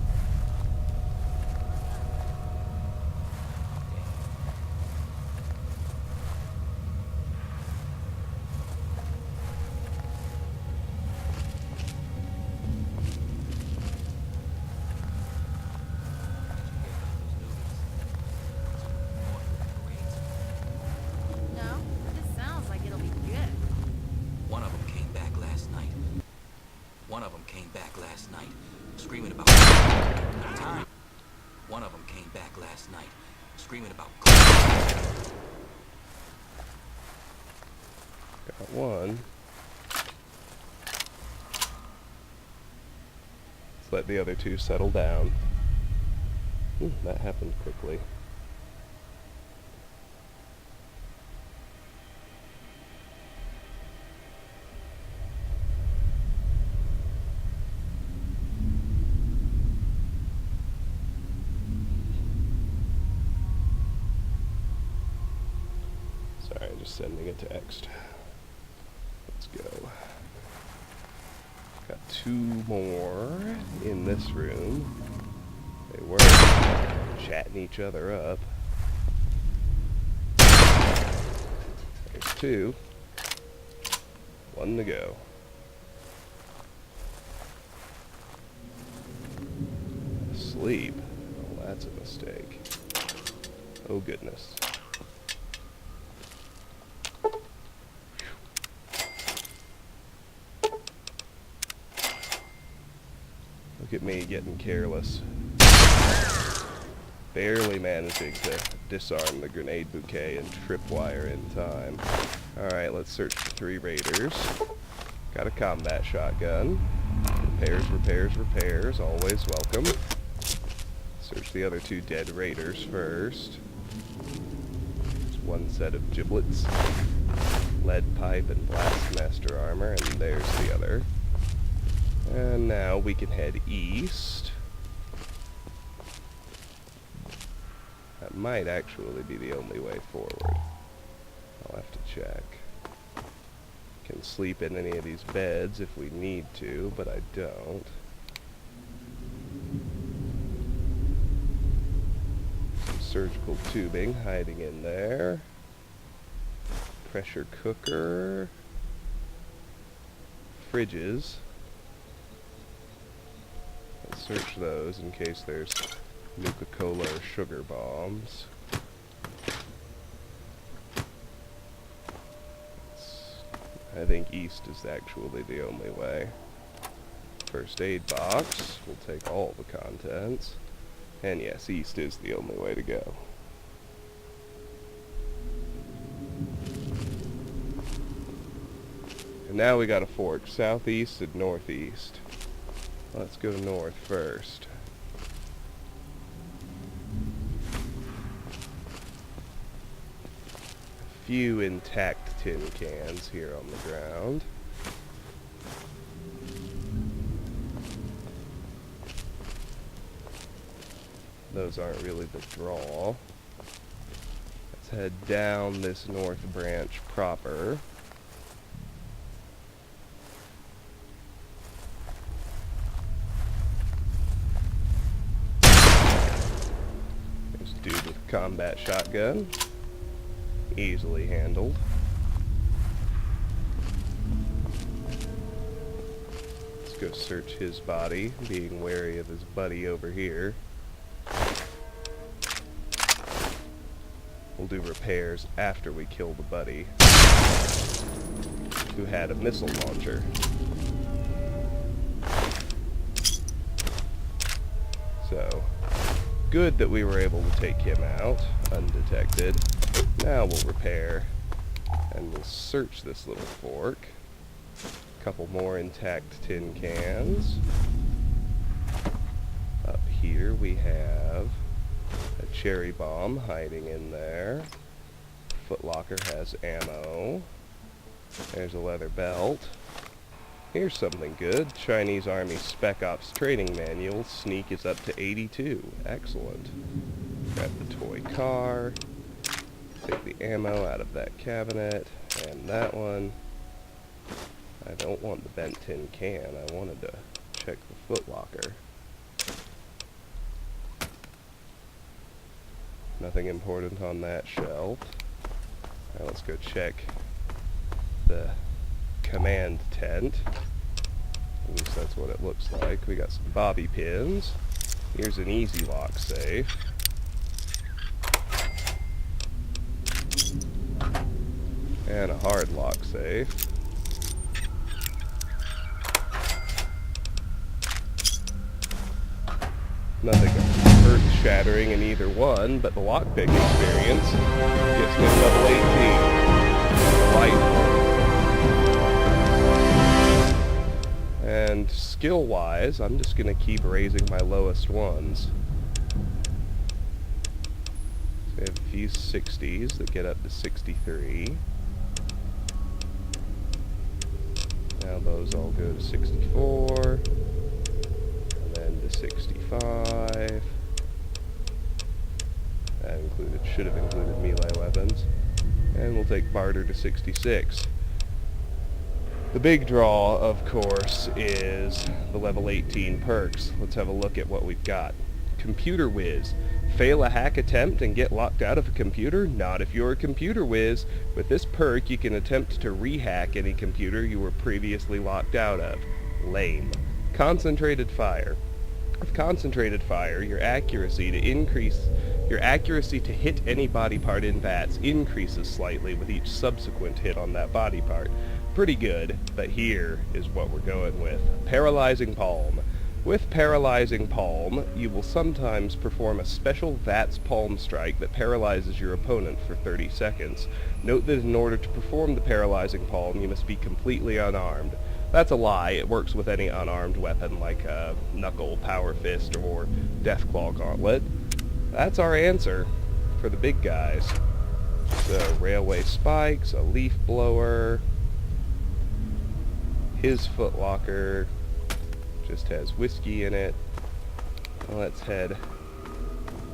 last night, screaming about. Got one. Let's let the other two settle down. That happened quickly. Sorry, just sending a text. Let's go. Got two more in this room. They were chatting each other up. There's two. One to go. Sleep. Oh, that's a mistake. Oh, goodness. Look at me getting careless. Barely managing to disarm the grenade bouquet and tripwire in time. Alright, let's search for 3 raiders. Got a combat shotgun. Repairs, repairs, repairs. Always welcome. Search the other 2 dead raiders first. There's 1 set of giblets. Lead pipe and blastmaster armor, and there's the other. And now we can head east. That might actually be the only way forward. I'll have to check. Can sleep in any of these beds if we need to, but I don't. Some surgical tubing hiding in there. Pressure cooker. Fridges. Let's search those in case there's Nuka-Cola or sugar bombs. I think east is actually the only way. First aid box. We'll take all the contents. And yes, east is the only way to go. And now we got a fork, southeast and northeast. Let's go north first. A few intact tin cans here on the ground. Those aren't really the draw. Let's head down this north branch proper. There's a dude with a combat shotgun. Easily handled. Let's go search his body, being wary of his buddy over here. We'll do repairs after we kill the buddy who had a missile launcher. So, good that we were able to take him out undetected. Now we'll repair, and we'll search this little fork. A couple more intact tin cans. Up here we have a cherry bomb hiding in there. Footlocker has ammo. There's a leather belt. Here's something good. Chinese Army Spec Ops training manual. Sneak is up to 82. Excellent. Grab the toy car. Take the ammo out of that cabinet. And that one. I don't want the bent tin can. I wanted to check the footlocker. Nothing important on that shelf. Now let's go check the command tent. At least that's what it looks like. We got some bobby pins. Here's an easy lock safe. And a hard lock safe. Nothing earth-shattering in either one, but the lockpick experience gets me to level 18. And skill-wise, I'm just going to keep raising my lowest ones. So we have a few 60s that get up to 63. Now those all go to 64. And then to 65. That should have included melee weapons. And we'll take barter to 66. The big draw, of course, is the level 18 perks. Let's have a look at what we've got. Computer Whiz. Fail a hack attempt and get locked out of a computer? Not if you're a computer whiz. With this perk, you can attempt to rehack any computer you were previously locked out of. Lame. Concentrated Fire. With Concentrated Fire, your accuracy to hit any body part in VATS increases slightly with each subsequent hit on that body part. Pretty good, but here is what we're going with. Paralyzing Palm. With Paralyzing Palm, you will sometimes perform a special VATS palm strike that paralyzes your opponent for 30 seconds. Note that in order to perform the Paralyzing Palm, you must be completely unarmed. That's a lie. It works with any unarmed weapon like a Knuckle, Power Fist, or Deathclaw Gauntlet. That's our answer for the big guys. So, Railway Spikes, a Leaf Blower, his Footlocker just has whiskey in it. Let's head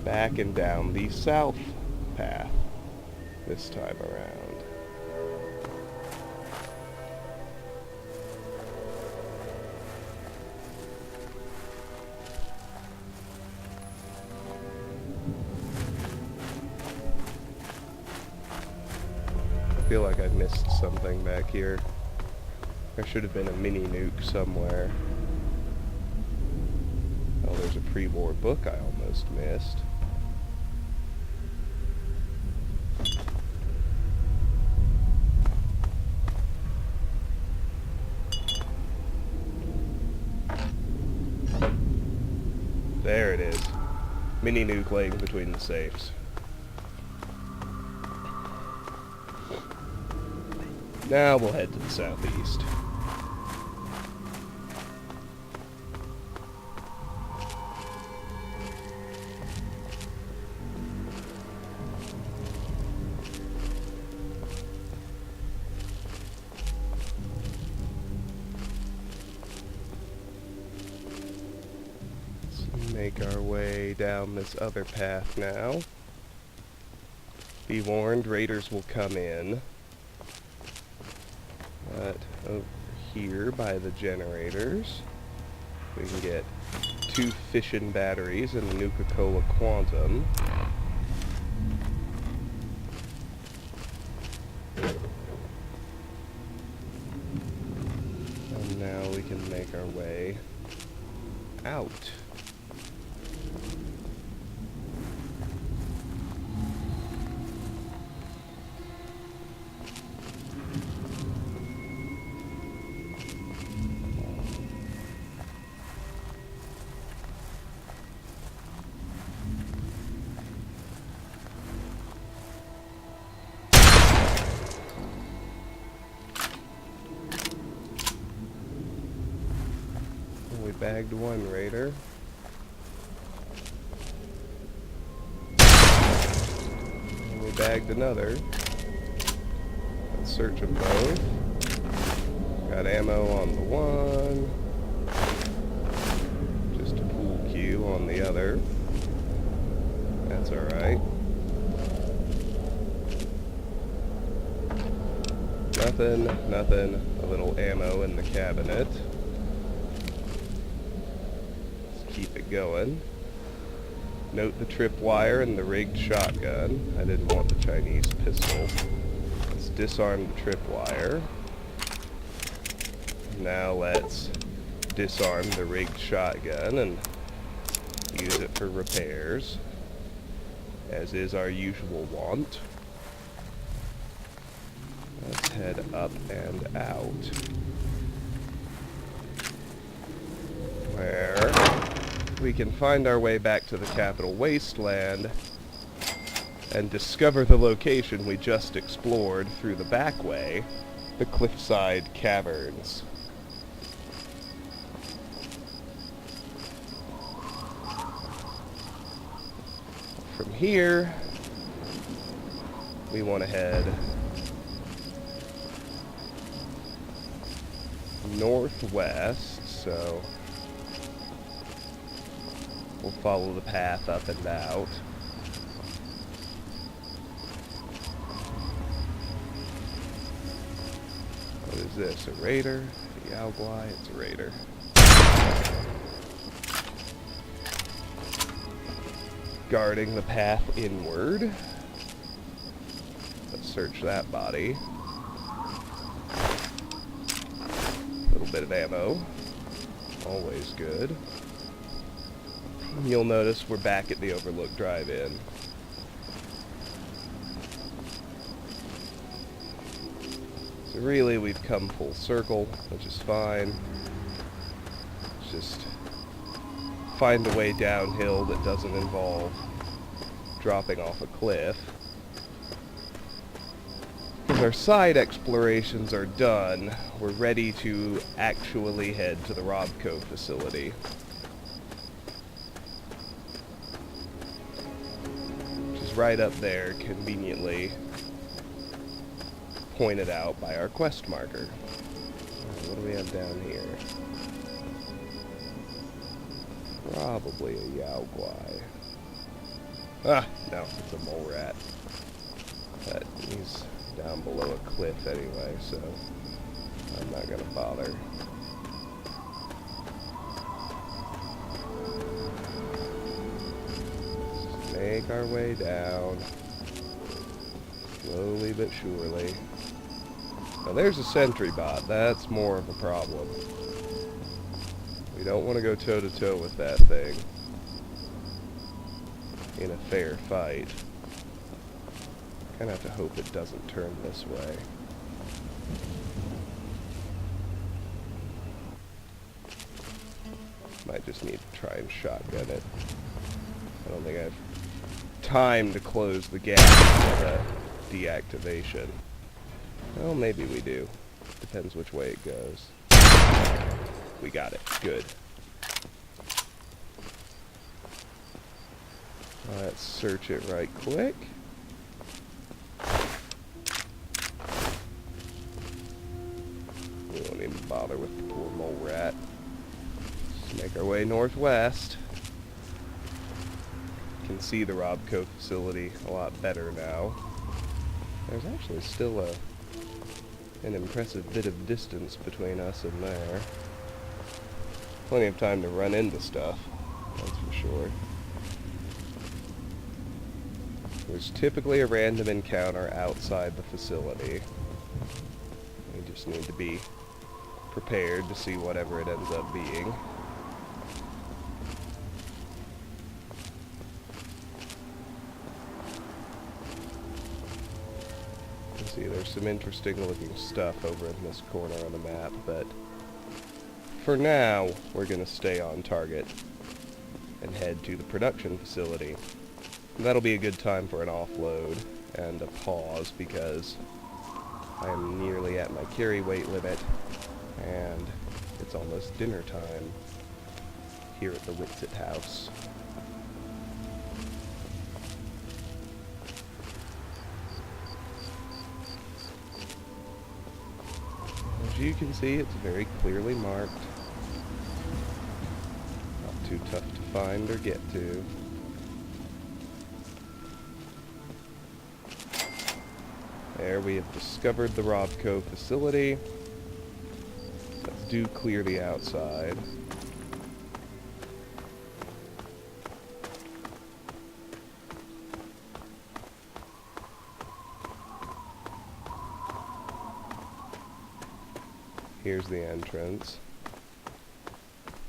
back and down the south path this time around. I feel like I missed something back here. There should have been a mini nuke somewhere. Oh, there's a pre-war book I almost missed. There it is. Mini nuke laying between the safes. Now we'll head to the southeast. Make our way down this other path now. Be warned, raiders will come in. But over here by the generators, we can get 2 fission batteries and the Nuka-Cola Quantum. And now we can make our way out. We bagged one raider. And we bagged another. Let's search them both. Got ammo on the one. Just a pool cue on the other. That's alright. Nothing. A little ammo in the cabinet. Keep it going. Note the tripwire and the rigged shotgun. I didn't want the Chinese pistol. Let's disarm the tripwire. Now let's disarm the rigged shotgun and use it for repairs, as is our usual wont. Let's head up and out. Where we can find our way back to the capital Wasteland and discover the location we just explored through the back way, the Cliffside Caverns. From here, we want to head northwest, so we'll follow the path up and out. What is this, a raider? A Yaogwai? It's a raider. Guarding the path inward. Let's search that body. A little bit of ammo. Always good. You'll notice we're back at the Overlook Drive-In. So really, we've come full circle, which is fine. Let's just find a way downhill that doesn't involve dropping off a cliff. Because our side explorations are done, we're ready to actually head to the Robco facility. Which is right up there, conveniently pointed out by our quest marker. What do we have down here? Probably a Yaogwai. Ah, no, it's a mole rat. But he's down below a cliff anyway, so I'm not gonna bother. Just make our way down. Slowly but surely. Now there's a sentry bot. That's more of a problem. We don't want to go toe-to-toe with that thing in a fair fight. Kind of have to hope it doesn't turn this way. Might just need to try and shotgun it. I don't think I have time to close the gap for the deactivation. Well, maybe we do. Depends which way it goes. We got it. Good. Let's search it right quick. We won't even bother with the poor mole rat. Just make our way northwest. You can see the Robco facility a lot better now. There's actually still an impressive bit of distance between us and there. Plenty of time to run into stuff, that's for sure. There's typically a random encounter outside the facility. We just need to be prepared to see whatever it ends up being. You see there's some interesting looking stuff over in this corner on the map, but for now, we're going to stay on target and head to the production facility. That'll be a good time for an offload and a pause because I am nearly at my carry weight limit and it's almost dinner time here at the Wixit house. As you can see, it's very clearly marked. Not too tough to find or get to. There, we have discovered the Robco facility. Let's do clear the outside. Here's the entrance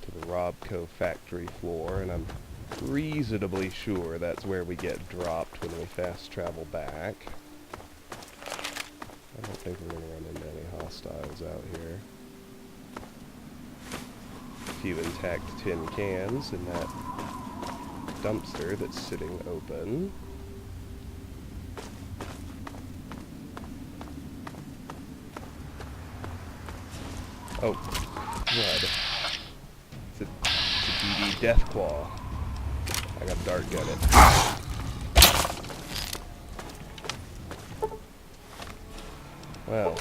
to the Robco factory floor, and I'm reasonably sure that's where we get dropped when we fast travel back. I don't think we're going to run into any hostiles out here. A few intact tin cans in that dumpster that's sitting open. Oh, blood. It's a DD Deathclaw. I got dart gun it. Well.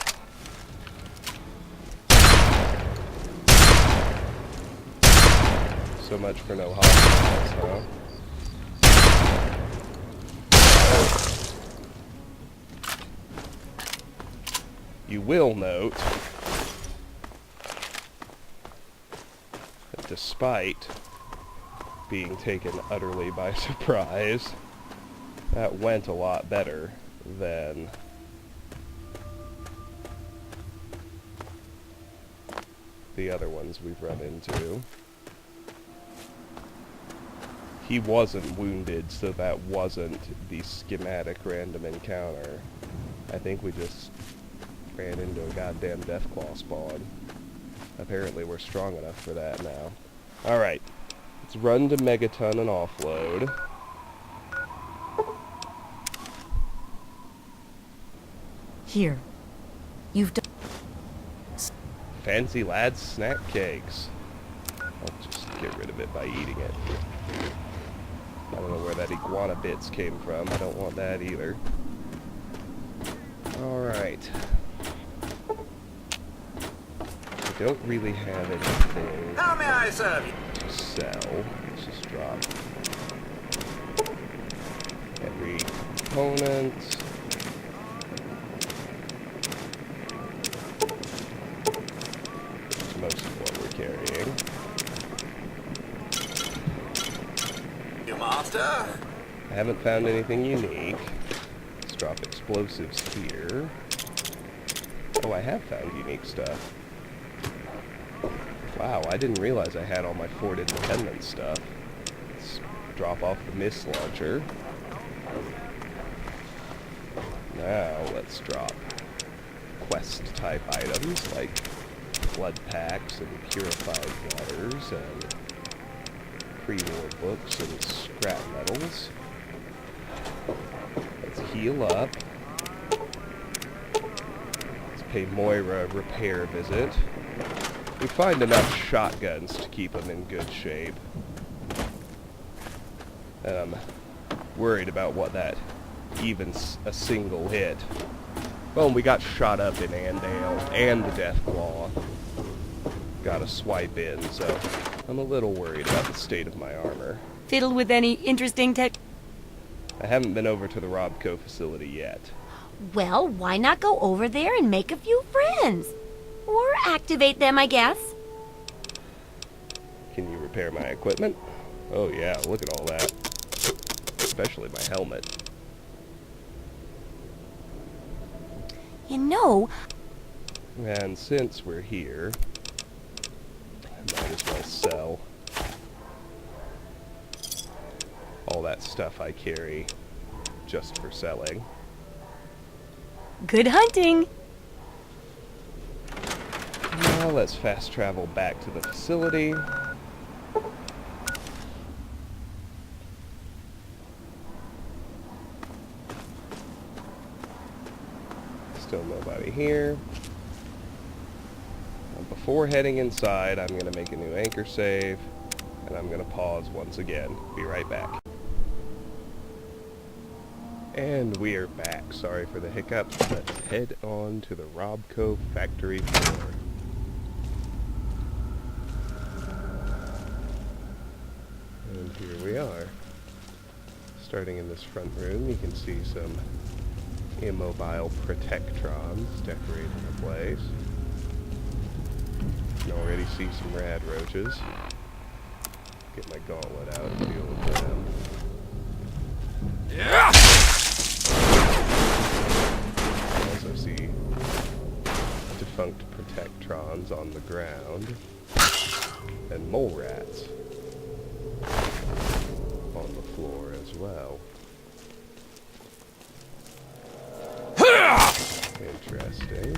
So much for no hospitals, huh? You will note that despite being taken utterly by surprise, that went a lot better than the other ones we've run into. He wasn't wounded, so that wasn't the schematic random encounter. I think we just ran into a goddamn Deathclaw spawn. Apparently we're strong enough for that now. Alright, let's run to Megaton and offload. Here. You've done... Fancy Lad's snack cakes. I'll just get rid of it by eating it. I don't know where that iguana bits came from. I don't want that either. Alright. I don't really have anything How may I serve you? to sell. Let's just drop every component. That's most of what we're carrying. You master? I haven't found anything unique. Let's drop explosives here. Oh, I have found unique stuff. Wow, I didn't realize I had all my Fort Independence stuff. Let's drop off the mist launcher. Now let's drop quest-type items like blood packs and purified waters and pre-war books and scrap metals. Let's heal up. Let's pay Moira a repair visit. We find enough shotguns to keep them in good shape. And I'm worried about what that even a single hit. Well, we got shot up in Andale and the Deathclaw. Got a swipe in, so I'm a little worried about the state of my armor. Fiddle with any interesting tech? I haven't been over to the Robco facility yet. Well, why not go over there and make a few friends? Or activate them, I guess. Can you repair my equipment? Oh yeah, look at all that. Especially my helmet. You know... And since we're here, I might as well sell all that stuff I carry just for selling. Good hunting! Now let's fast travel back to the facility. Still nobody here. Before heading inside, I'm going to make a new anchor save, and I'm going to pause once again. Be right back. And we are back. Sorry for the hiccups. Let's head on to the Robco factory floor. And here we are. Starting in this front room, you can see some immobile protectrons decorating the place. You can already see some rad roaches. Get my gauntlet out and deal with them. Yeah! Also see defunct protectrons on the ground. And mole rats on the floor as well. Interesting.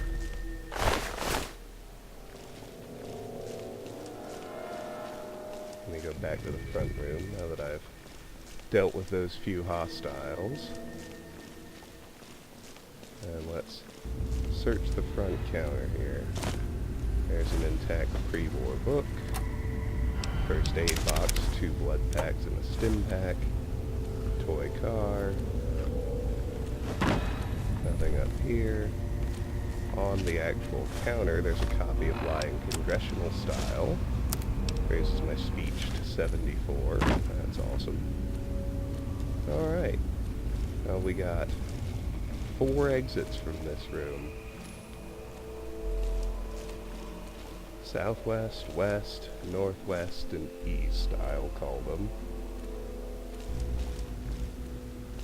me go back to the front room now that I've dealt with those few hostiles. And let's search the front counter here. There's an intact pre-war book, first aid box, 2 blood packs and a stim pack, toy car, nothing up here. On the actual counter, there's a copy of Lying Congressional Style. Raises my speech to 74. That's awesome. Alright. Now we got 4 exits from this room. Southwest, west, northwest, and east, I'll call them.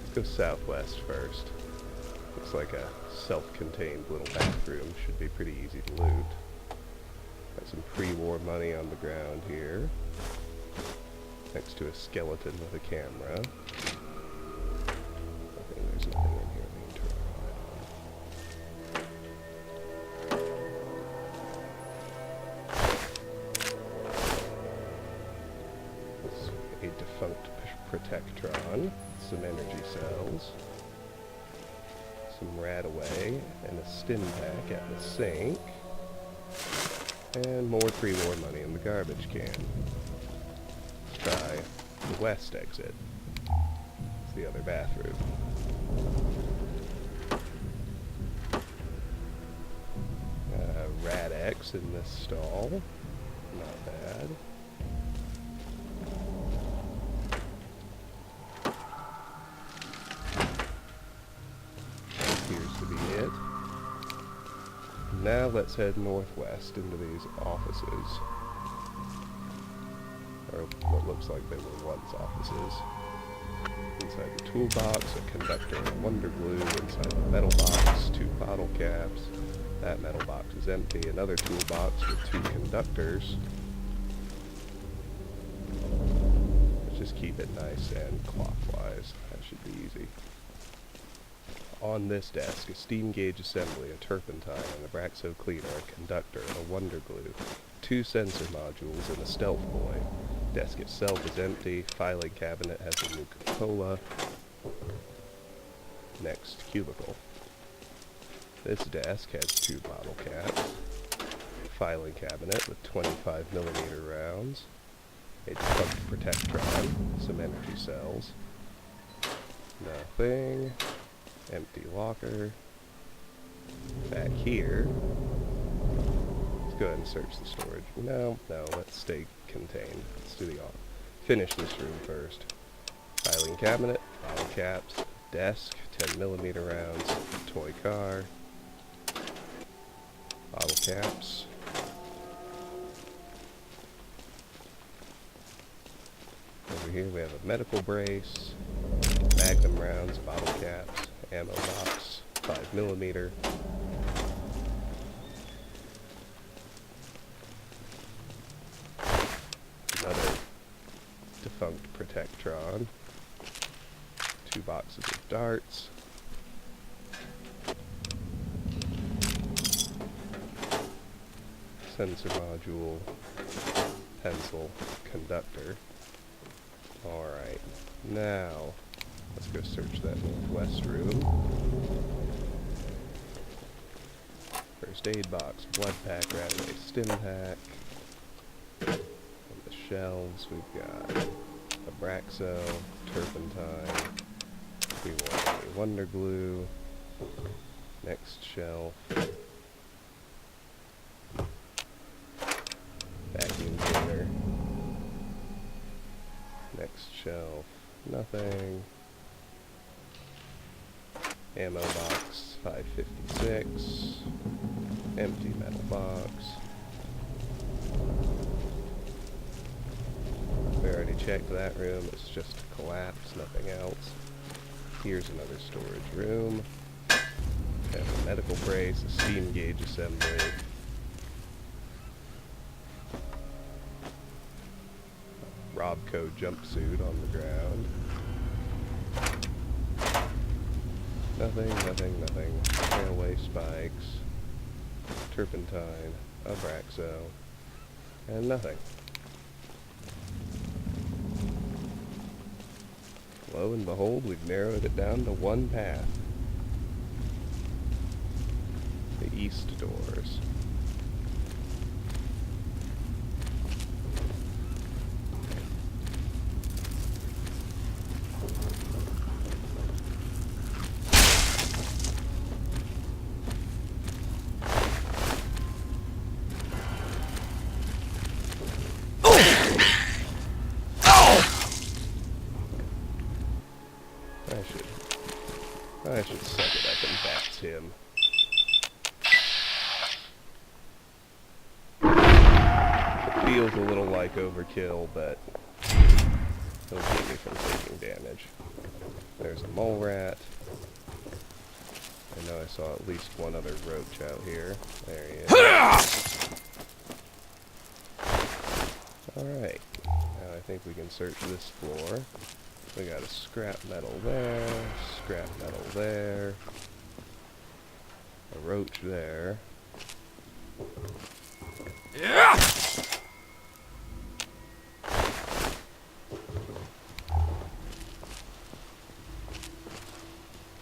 Let's go southwest first. Looks like a self-contained little bathroom. Should be pretty easy to loot. Got some pre-war money on the ground here. Next to a skeleton with a camera. There's nothing in here we can turn a light on. It's a defunct Protectron. Some energy cells. Some Radaway, and a stim pack at the sink, and more pre-war money in the garbage can. Let's try the west exit. It's the other bathroom. Rad-X in this stall. Not bad. Now let's head northwest into these offices. Or what looks like they were once offices. Inside the toolbox, a conductor and a wonder glue. Inside the metal box, 2 bottle caps. That metal box is empty. Another toolbox with 2 conductors. Let's just keep it nice and clockwise. That should be easy. On this desk, a steam gauge assembly, a turpentine, and a Braxo cleaner, a conductor, and a wonder glue, 2 sensor modules, and a stealth boy. Desk itself is empty. Filing cabinet has a Nuka-Cola. Next cubicle. This desk has 2 bottle caps. Filing cabinet with 25mm rounds. A defunct Protectron. Some energy cells. Nothing. Empty locker. Back here. Let's go ahead and search the storage. No, let's stay contained. Let's do the finish this room first. Filing cabinet, bottle caps, desk, 10mm rounds, toy car, bottle caps. Over here we have a medical brace, magnum rounds, bottle caps, ammo box, 5mm. Another defunct Protectron. 2 boxes of darts. Sensor module, pencil, conductor. Alright, now let's go search that northwest room. First aid box, blood pack, Radaway stim pack. On the shelves we've got a Braxo, turpentine, we want a wonder glue. Next shelf. Vacuum cleaner. Next shelf. Nothing. Ammo box, 556. Empty metal box. We already checked that room. It's just a collapse, nothing else. Here's another storage room. Have a medical brace, a steam gauge assembly. Robco jumpsuit on the ground. Nothing. Railway spikes. Turpentine. A Braxo. And nothing. Lo and behold, we've narrowed it down to one path. The east doors. I should suck it up and bats him. It feels a little like overkill, but it'll keep me from taking damage. There's a mole rat. I know I saw at least one other roach out here. There he is. Alright. Now I think we can search this floor. We got a scrap metal there, scrap metal there, a roach there. Yeah!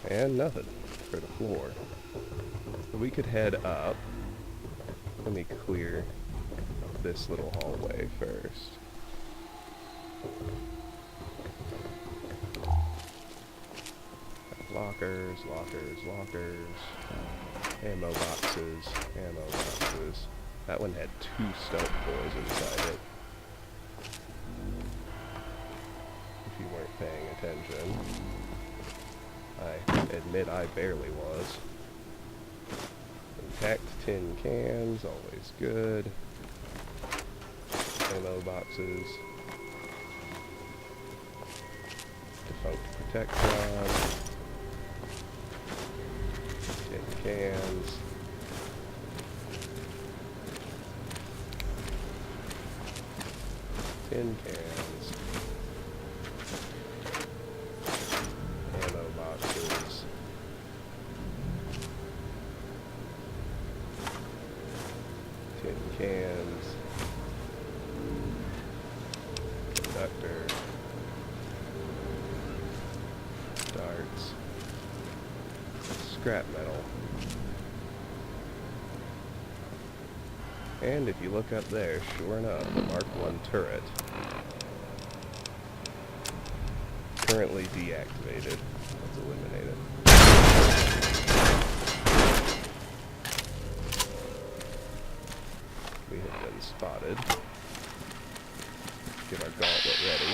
And nothing for the floor. So we could head up. Let me clear this little hallway first. Lockers, lockers, lockers. Ammo boxes, ammo boxes. That one had 2 stealth boys inside it. If you weren't paying attention. I admit I barely was. Intact tin cans, always good. Ammo boxes. Defunct protectron. Tin cans. Tin cans. Ammo boxes. Tin cans. Conductor. Darts. Scrap metal. And if you look up there, sure enough, the Mark I turret. Currently deactivated. Let's eliminate it. We have been spotted. Get our gauntlet ready.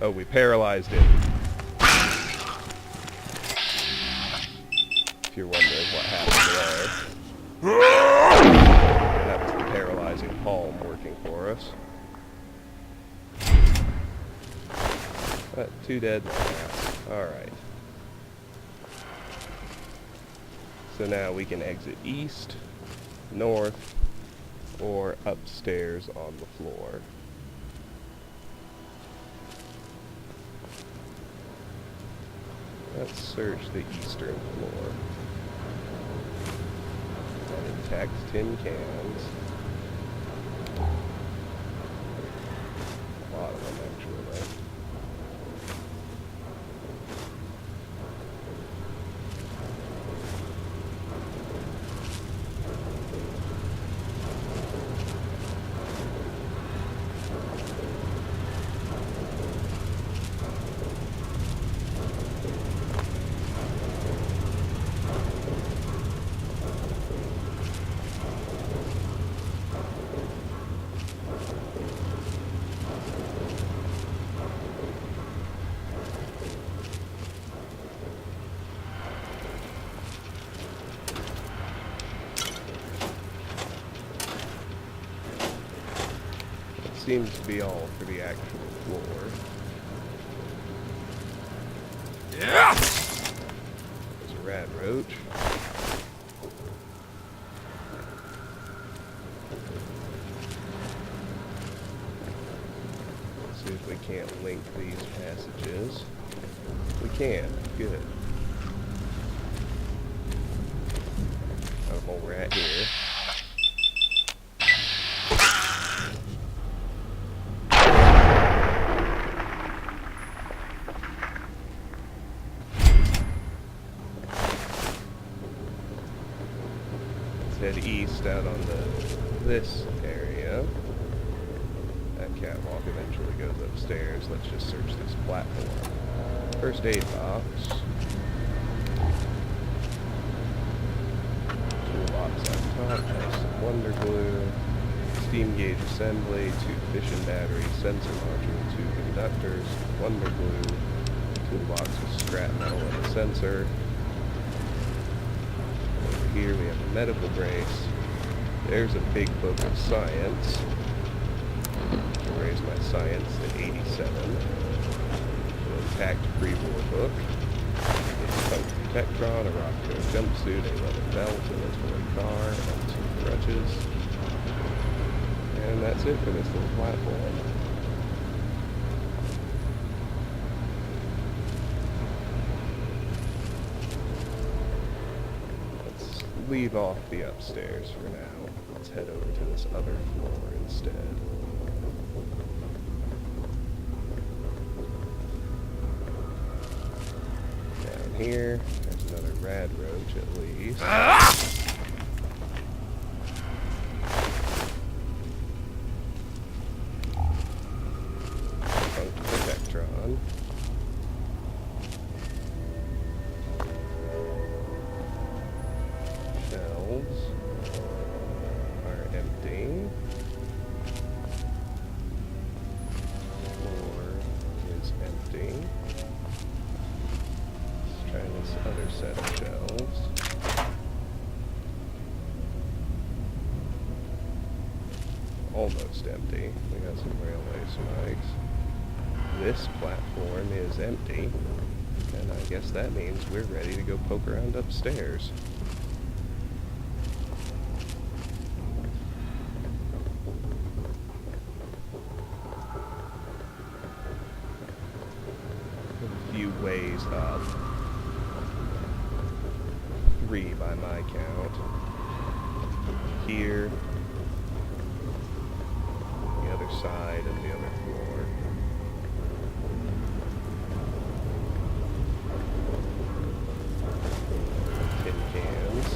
Oh, we paralyzed it. If you're wondering what happened there. That was the paralyzing palm working for us. But 2 dead rats. Alright. So now we can exit east, north, or upstairs on the floor. Let's search the eastern floor. Got intact tin cans. A lot of them, actually, right? Seems to be all for the actual floor. Yeah! There's a rad roach. Let's see if we can't link these passages. We can. Good. Got a mole rat here. head east out on this area. That catwalk eventually goes upstairs. Let's just search this platform. First aid box. Toolbox on top, has some wonder glue. Steam gauge assembly, 2 fission batteries, sensor module, 2 conductors, wonder glue. Toolbox with scrap metal and a sensor. Over here we have a medical brace. There's a big book of science. I'll raise my science to 87. An intact pre-war book. A funky Tectron, a Robco jumpsuit, a leather belt, and a toy car, and some crutches. And that's it for this little platform. Let's leave off the upstairs for now. Let's head over to this other floor instead. Down here, there's another rad roach at least. Protectron. Shelves are empty. Floor is empty. Let's try this other set of shelves. Almost empty. We got some railway spikes. This platform is empty, and I guess that means we're ready to go poke around upstairs. A few ways up. 3 by my count. Here. The other side and the other floor. Tin cans.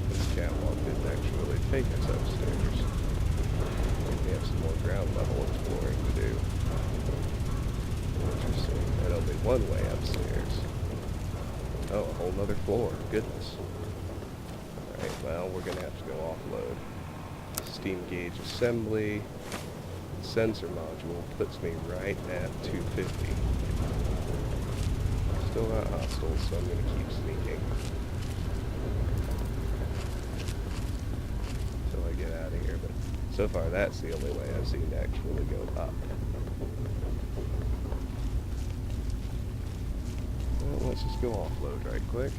This catwalk didn't actually take us upstairs. We have some more ground level exploring to do. Interesting. And only one way upstairs. Oh, a whole nother floor. Goodness. Alright, well, we're gonna have to go offload. Steam gauge assembly. Sensor module puts me right at 250. Still not hostiles, so I'm gonna keep sneaking. Until I get out of here, but so far that's the only way I've seen to actually go up. Well, let's just go offload right quick.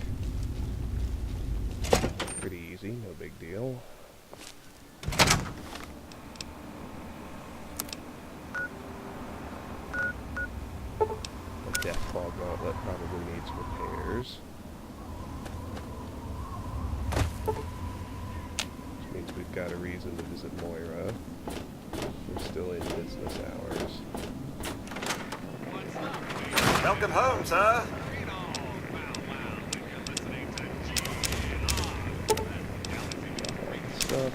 Pretty easy, no big deal. The Death Claw Gauntlet probably needs repairs. Which means we've got a reason to visit Moira. We're still in business hours. Welcome home, sir. Stuff.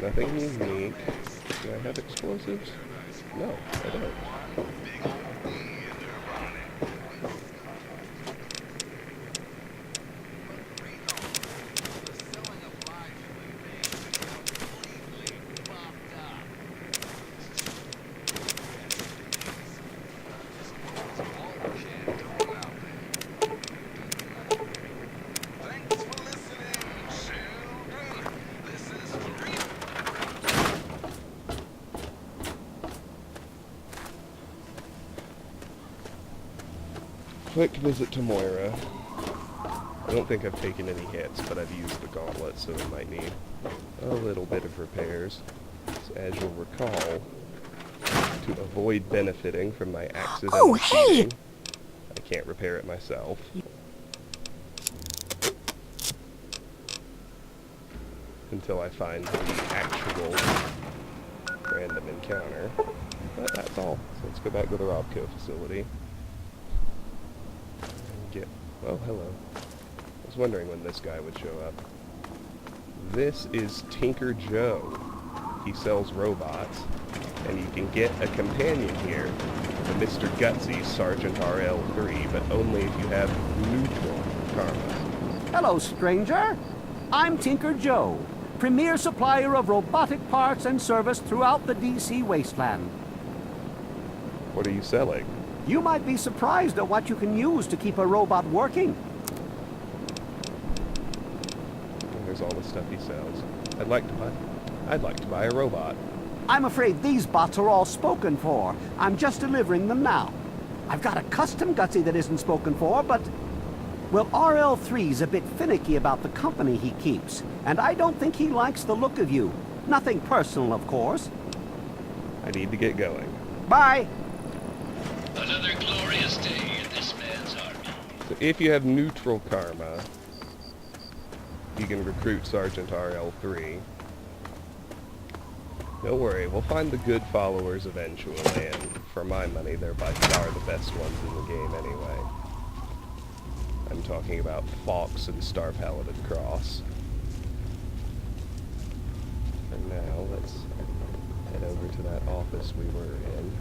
Nothing unique. Do I have explosives? No, I don't. Quick visit to Moira. I don't think I've taken any hits, but I've used the gauntlet, so it might need a little bit of repairs. So as you'll recall, to avoid benefiting from my accidental Oh, hey! cheating. I can't repair it myself. Until I find the actual random encounter. But that's all. So let's go back to the Robco facility. And get... Oh, hello. I was wondering when this guy would show up. This is Tinker Joe. He sells robots, and you can get a companion here, the Mr. Gutsy Sergeant RL3, but only if you have neutral karma. Hello, stranger. I'm Tinker Joe, premier supplier of robotic parts and service throughout the DC wasteland. What are you selling? You might be surprised at what you can use to keep a robot working. There's all the stuff he sells. I'd like to buy a robot. I'm afraid these bots are all spoken for. I'm just delivering them now. I've got a custom Gutsy that isn't spoken for, but... Well, RL3's a bit finicky about the company he keeps, and I don't think he likes the look of you. Nothing personal, of course. I need to get going. Bye! Another glorious day in this man's army. So if you have neutral karma, you can recruit Sergeant RL3. Don't worry, we'll find the good followers eventually, and for my money, they're by far the best ones in the game anyway. I'm talking about Fox and Star Paladin Cross. For now, let's head over to that office we were in.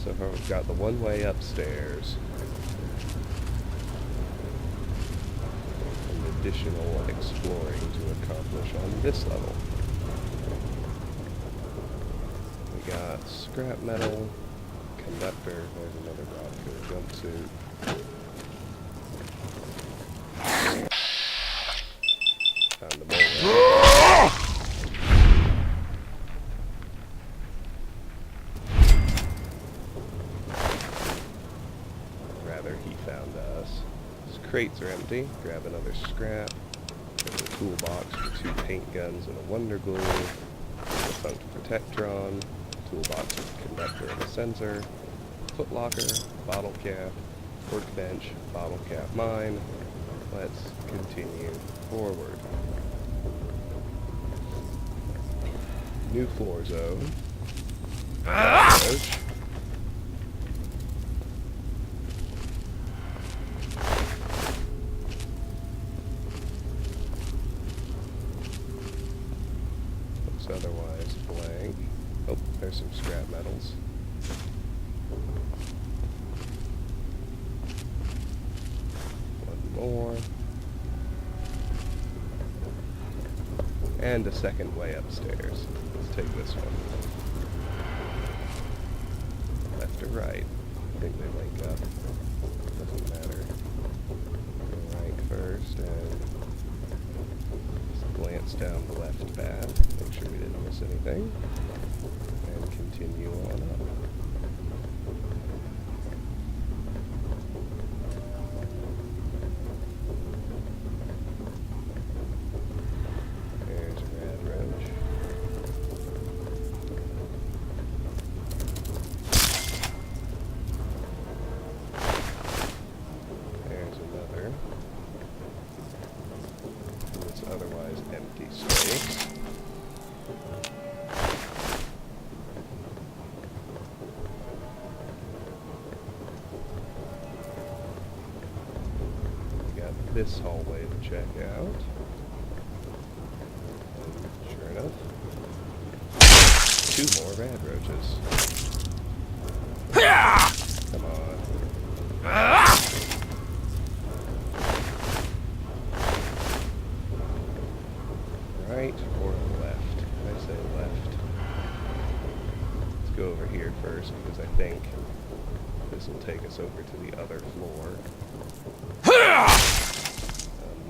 So far we've got the one-way upstairs. And additional exploring to accomplish on this level. We got scrap metal, conductor, there's another Robco jumpsuit. Found the bolt. Rather, he found us. His crates are empty. Grab another scrap. There's a toolbox for 2 paint guns and a Wonder Glue. Defunct Protectron. Toolbox with a conductor and a sensor. Footlocker. Bottle cap. Workbench. Bottle cap mine. Let's continue forward. New floor zone. Approach. Looks otherwise blank. Oh, there's some scrap metals. One more. And a second way upstairs. Let's take this one. Left or right? I think they link up. Doesn't matter. Go right first and just glance down the left path. Make sure we didn't miss anything. And continue on up. Otherwise empty space. We got this hallway to check out. Sure enough, 2 more rad roaches. Come on. Right or left? I say left. Let's go over here first because I think this will take us over to the other floor.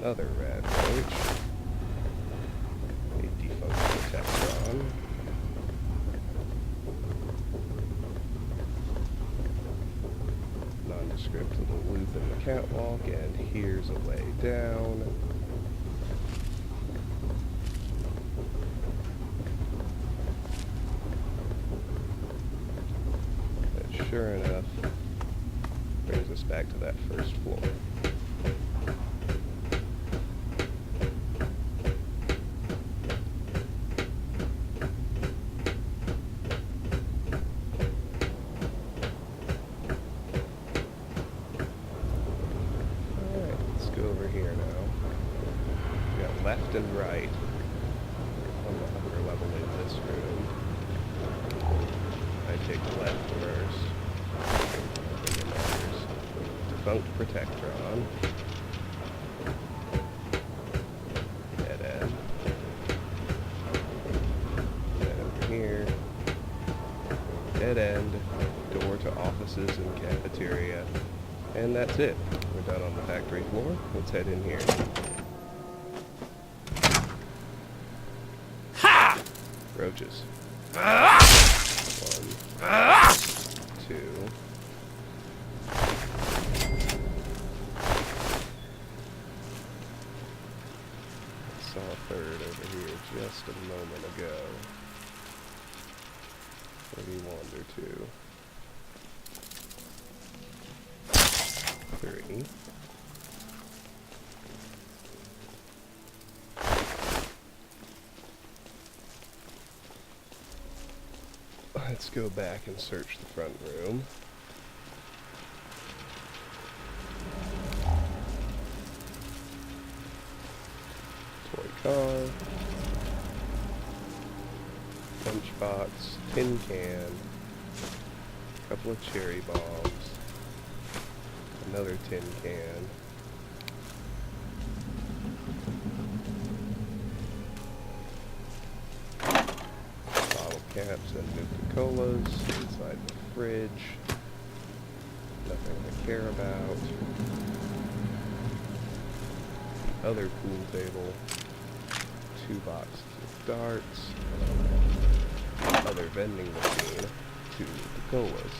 Another rad roach. A defunct Protectron. Nondescript little loop in the catwalk, and here's a way down. Sure enough, brings us back to that first floor. Alright, let's go over here now. We got left and right on the upper level in this room. I take left first. Defunct Protectron. Dead end. Then over here. Dead end. Door to offices and cafeteria. And that's it. We're done on the factory floor. Let's head in here. Ha! Roaches. 1, 2. Saw a third over here just a moment ago. Maybe 1 or 2. 3. Let's go back and search the front room. Toy car. Lunchbox. Tin can. Couple of cherry bombs. Another tin can. Caps and Nuka-Colas inside the fridge. Nothing I care about. The other pool table. 2 boxes of darts. Other vending machine. 2 Nuka-Colas.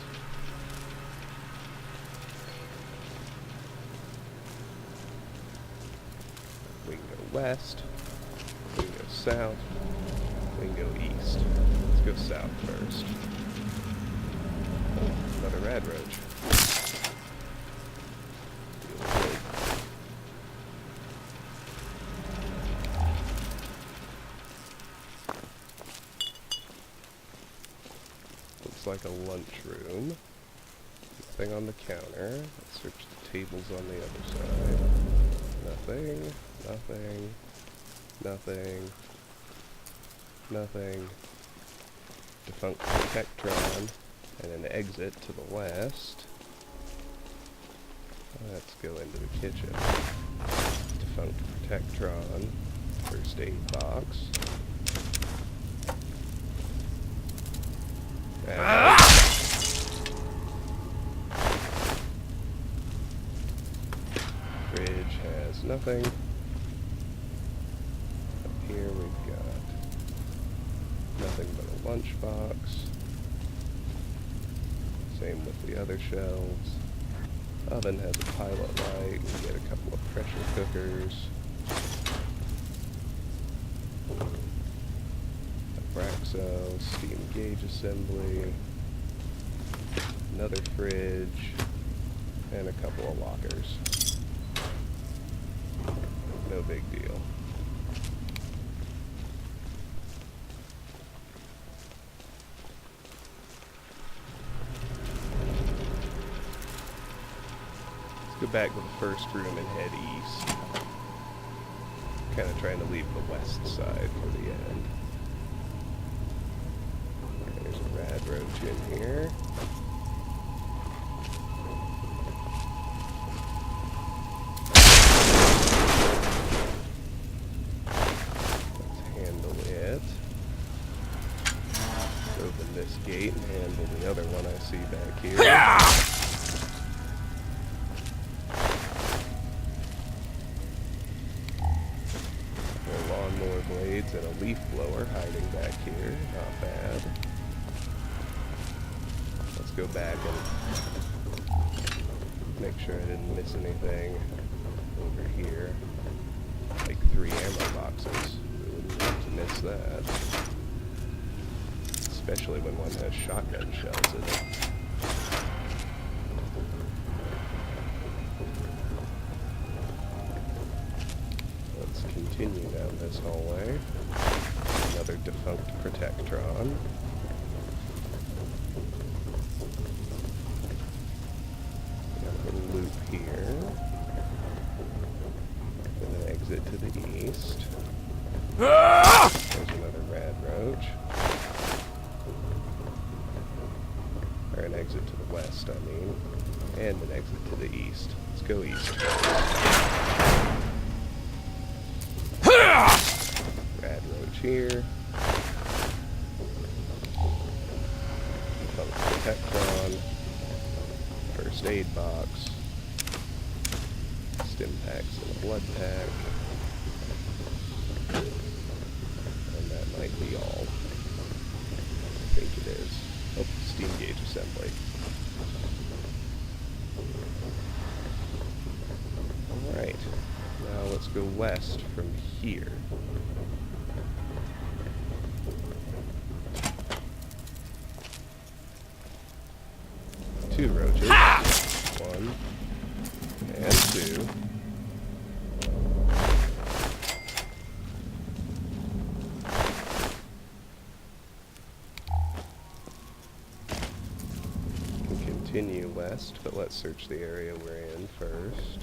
We can go west. We can go south. We can go east. Let's go south first. Oh, another rad roach. Looks like a lunchroom. Nothing on the counter. Let's search the tables on the other side. Nothing. Nothing. Nothing. Nothing. Defunct Protectron, and an exit to the west. Let's go into the kitchen. Defunct Protectron, first aid box. Fridge has nothing. Up here we've got nothing but a lunchbox. Same with the other shelves. Oven has a pilot light. We get a couple of pressure cookers. A Braxo, steam gauge assembly. Another fridge. And a couple of lockers. No big deal. Go back to the first room and head east. Kind of trying to leave the west side for the end. There's a rad roach in here. Let's handle it. Let's open this gate and handle the other one I see back here. Lawnmower blades and a leaf blower hiding back here. Not bad. Let's go back and make sure I didn't miss anything over here. Like 3 ammo boxes. We wouldn't want to miss that. Especially when one has shotgun shells in it. in this hallway. Another defunct Protectron. Got a little loop here. With an exit to the east. There's another rad roach. Or an exit to the west, I mean. And an exit to the east. Let's go east. Rad roach here. Protectron. First aid box. Stim packs and a blood pack. And that might be all. I think it is. Oh, steam gauge assembly. Alright. Now let's go west from here. Two roaches. One. And two. Continue west, but let's search the area we're in first.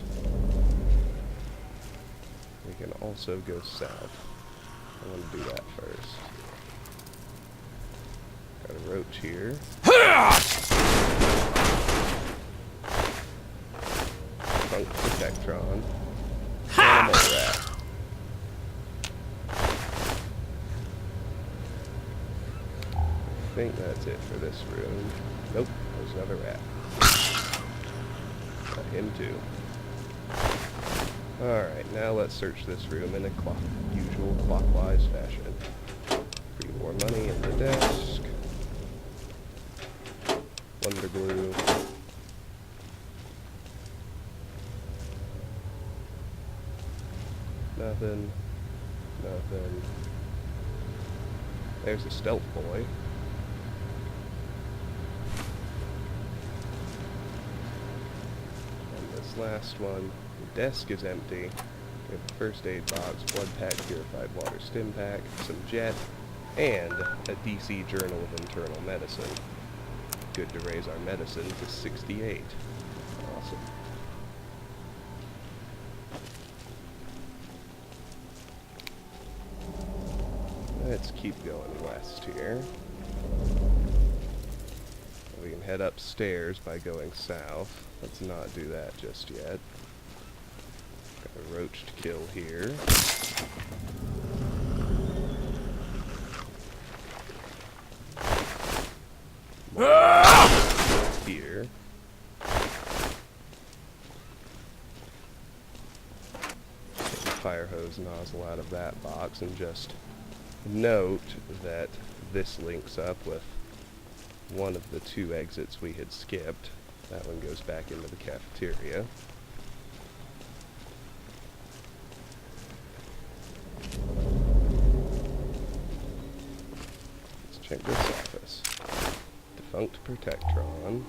We can also go south. I want to do that first. Got a roach here. Funk Protectron. Animal rat. I think that's it for this room. Nope, there's another rat. Got him too. Alright, now let's search this room in a usual clockwise fashion. Pre-war money in the desk. Wonder glue. Nothing. Nothing. There's a stealth boy. Last one. The desk is empty. We have a first aid box, blood pack, purified water stim pack, some jet, and a DC Journal of Internal Medicine. Good to raise our medicine to 68. Awesome. Let's keep going west here. We can head upstairs by going south. Let's not do that just yet. Got a roach to kill here. Here. Take the fire hose nozzle out of that box and just note that this links up with one of the two exits we had skipped. That one goes back into the cafeteria. Let's check this office. Defunct Protectron.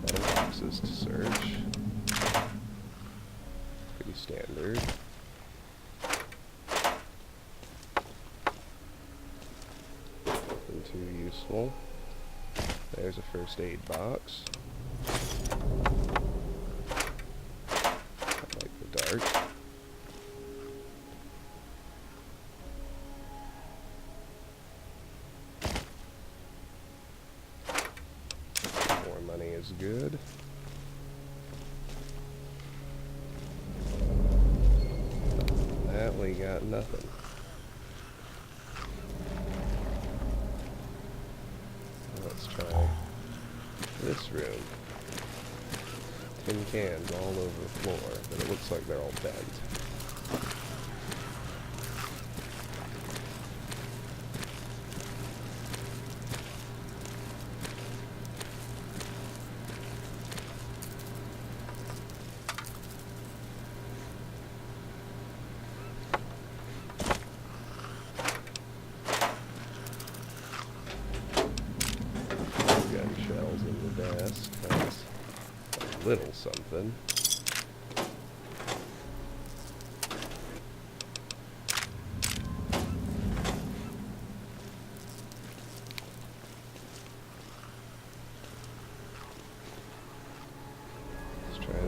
Metal boxes to search. Pretty standard. Nothing too useful. There's a first aid box. I like the dark. More money is good. That we got nothing. Let's try this room. Tin cans all over the floor, but it looks like they're all bent. That's a little something.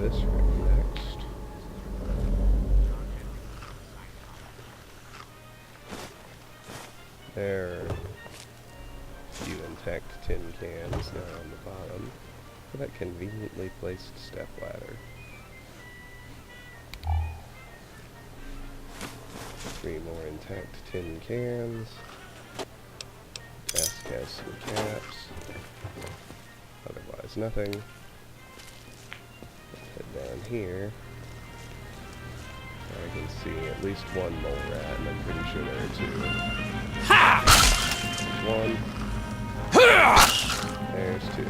this room next. There are a few intact tin cans now on the bottom for that conveniently placed stepladder. 3 more intact tin cans. Desk has some caps. Otherwise nothing. Let's head down here. I can see at least one mole rat, and I'm pretty sure there are 2. There's 1. There's 2.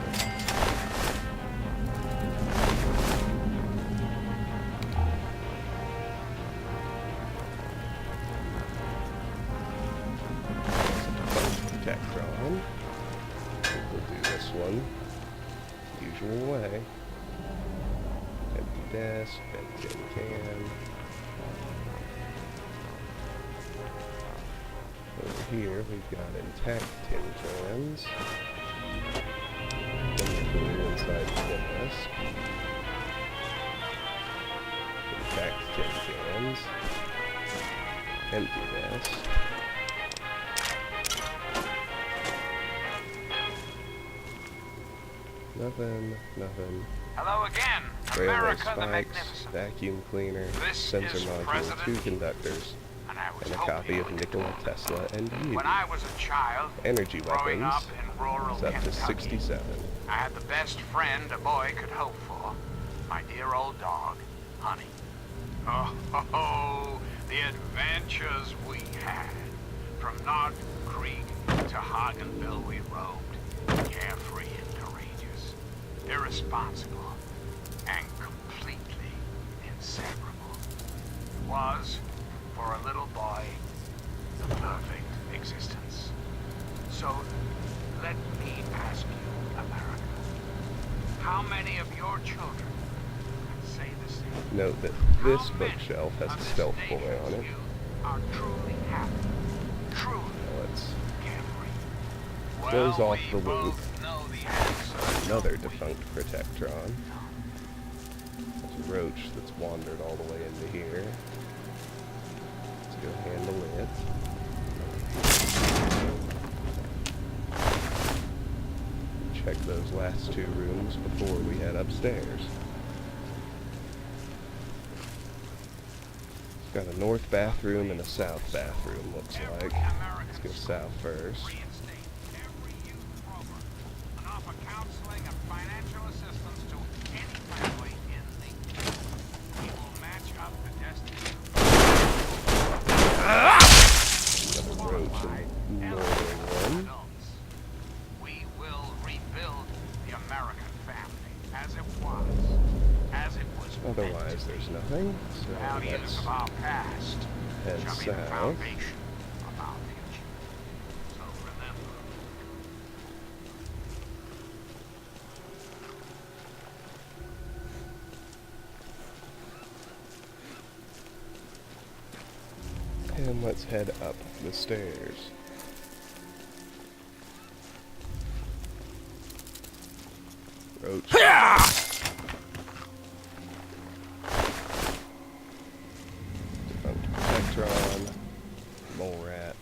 Tectron. We'll do this one. Usual way. Empty desk, empty tin can. Over here we've got intact tin cans. Then inside the desk. Intact tin cans. Empty desk. Nothing. Hello again. Railway America the spikes, Magnificent. vacuum cleaner, This sensor is module, President 2 conductors, and I was and a hoping copy of Nikola Tesla and you. When I was a child, Energy growing weapons up in rural is up to Kentucky, 67. I had the best friend a boy could hope for. My dear old dog, Honey. Oh, the adventures we had. From Nod Creek to Hagenville we roamed, carefree and courageous, irresponsible, and completely inseparable. It was, for a little boy, the perfect existence. So, let me ask you, America, how many of your children can say the same? Note that this bookshelf has a stealth boy on it. Are truly happy, truly Now let's carefree. close Well, off the we loop. both know the answer. Another defunct Protectron. There's a roach that's wandered all the way into here. Let's go handle it. Check those last 2 rooms before we head upstairs. It's got a north bathroom and a south bathroom, looks like. Let's go south first. We will rebuild the American family as it was Otherwise, there's nothing. So values let's of our past head shall be the south. foundation of our future. So remember. And let's head up the stairs. Roach. Defunct Protectron. Mole rat.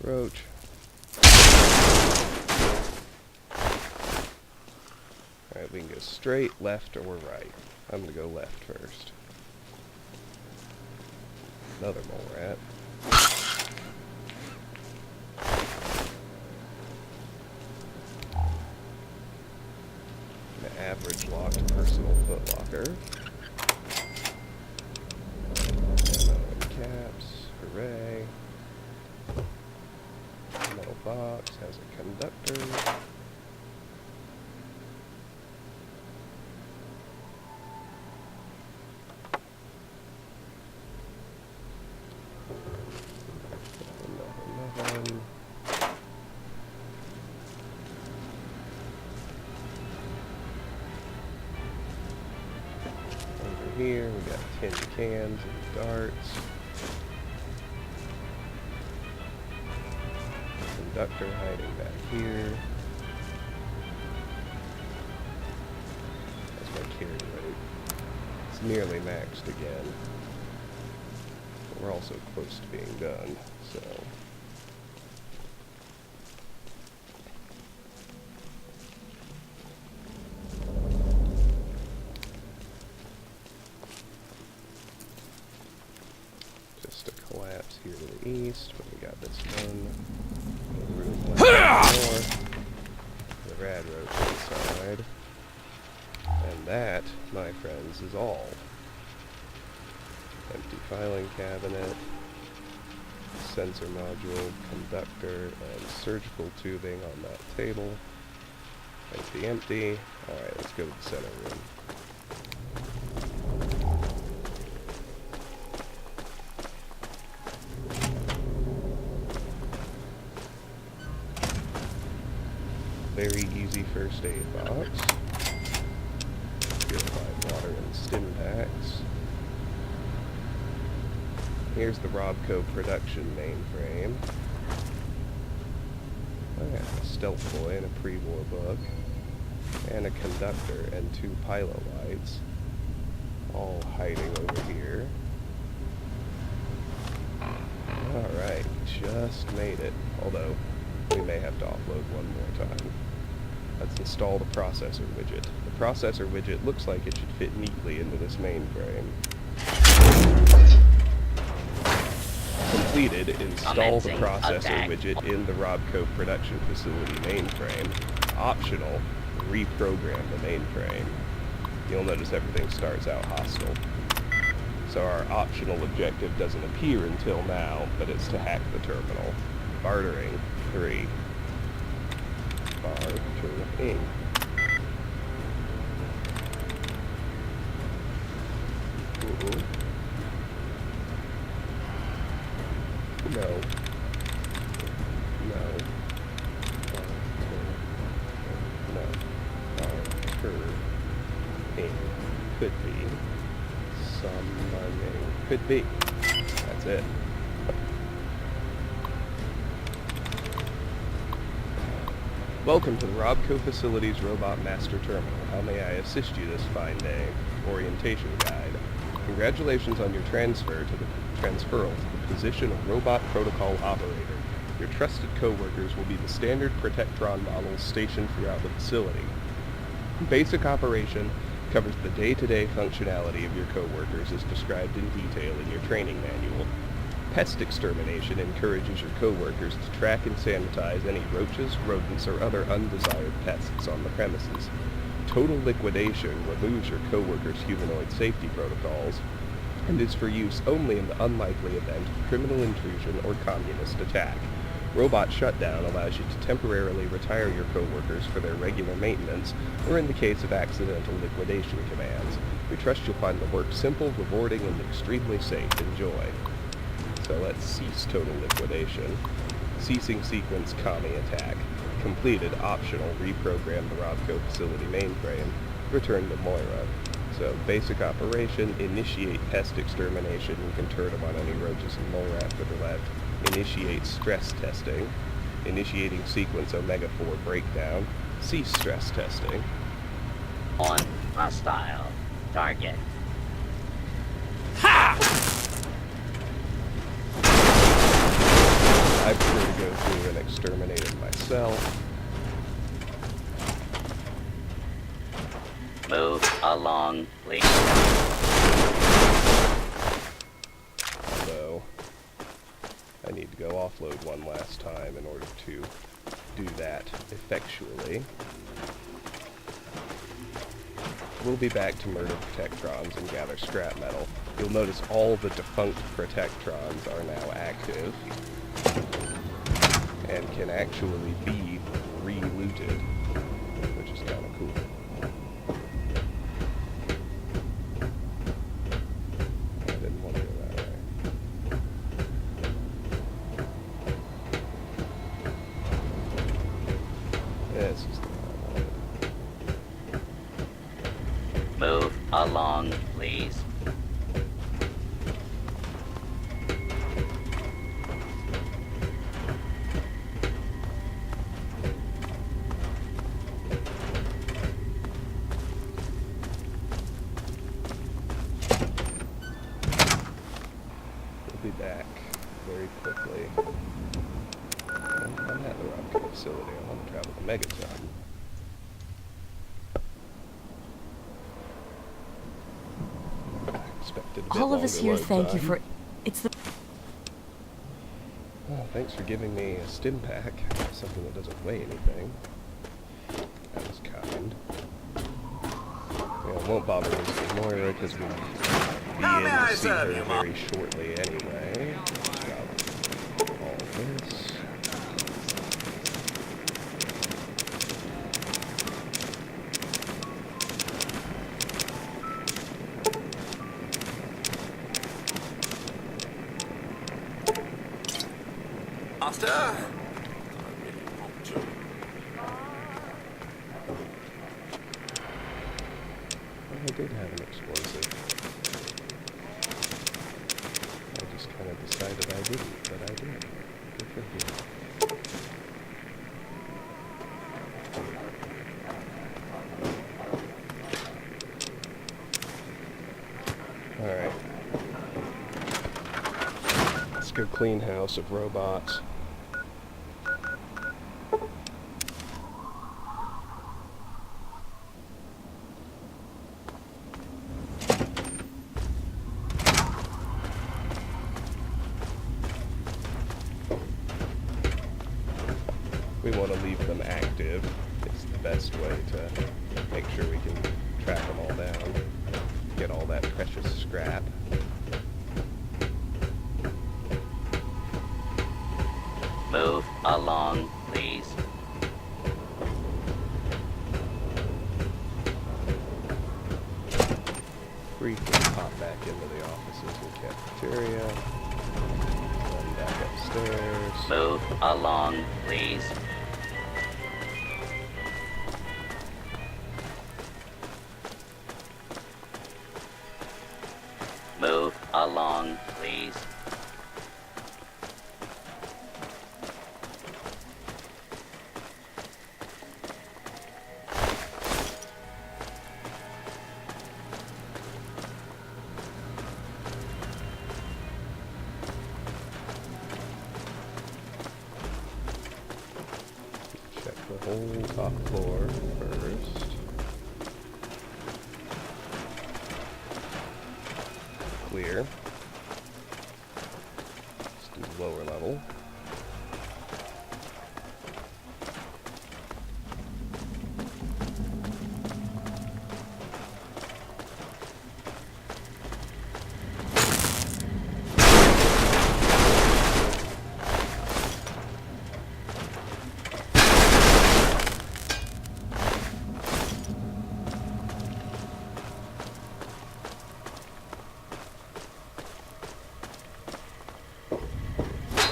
Roach. Alright, we can go straight, left, or right. I'm gonna go left first. Another mole rat. An average locked personal footlocker. Ammo and caps. Hooray. Metal box has a conductor. Nothing. Over here we got tin cans and darts. conductor hiding back here. That's my carry rate. It's nearly maxed again. But we're also close to being done, so... Just a collapse here to the east, but we got this one. The room left north. The rad roach inside. And that, my friends, is all. Empty filing cabinet, sensor module, conductor, and surgical tubing on that table. Empty, empty. Alright, let's go to the center room. Very easy first aid box. Purified water and stim packs. Here's the Robco production mainframe. Oh yeah, a stealth boy and a pre-war book. And a conductor and 2 pilot lights. All hiding over here. Alright, just made it. Although, we may have to offload one more time. Let's install the processor widget. The processor widget looks like it should fit neatly into this mainframe. Completed, install the processor widget in the Robco Production Facility mainframe. Optional, reprogram the mainframe. You'll notice everything starts out hostile. So our optional objective doesn't appear until now, but it's to hack the terminal. Bartering 3. Bartering. Ooh. No. No. No. Bartering. Could be. Summoning. Could be. That's it. Welcome to the Robco Facility's Robot Master Terminal. How may I assist you this fine day? Orientation guide. Congratulations on your transferal to the position of Robot Protocol Operator. Your trusted co-workers will be the standard Protectron models stationed throughout the facility. Basic operation covers the day-to-day functionality of your co-workers as described in detail in your training manual. Pest extermination encourages your co-workers to track and sanitize any roaches, rodents, or other undesired pests on the premises. Total liquidation removes your co-workers' humanoid safety protocols and is for use only in the unlikely event of criminal intrusion or communist attack. Robot shutdown allows you to temporarily retire your co-workers for their regular maintenance or in the case of accidental liquidation commands. We trust you'll find the work simple, rewarding, and extremely safe. Enjoy. So let's cease total liquidation. Ceasing sequence commie attack. Completed, optional, reprogram the Robco facility mainframe. Return to Moira. So basic operation, initiate pest extermination. You can turn them on any roaches and mole rats that are left. Initiate stress testing. Initiating sequence Omega-4 breakdown. Cease stress testing. On hostile target. Ha! I prefer to go through and exterminate it myself. Move along, please. Although, I need to go offload one last time in order to do that effectually. We'll be back to murder Protectrons and gather scrap metal. You'll notice all the defunct Protectrons are now active and can actually be re-looted, which is kind of cool. I didn't want to go that way. This is the one I wanted. Move along, please. We'll be back very quickly. I'm at the Robco facility. I want to travel to Megaton. I expected a bit All of us longer here load thank you time. for... It's the... Well, thanks for giving me a stim pack. Something that doesn't weigh anything. That was kind. It won't bother me anymore because we'll be in to see her very shortly anyway. Got all this. After? I did have an explosive. I just kind of decided I didn't, but I did. Good for you. Alright. Let's go clean house of robots. We want to leave them active. It's the best way to make sure we can track them all down, get all that precious scrap. Move along, please. Briefly pop back into the offices and cafeteria. Run back upstairs. Move along, please. Move along, please. Check the whole top floor first. Clear. Let's do the lower level.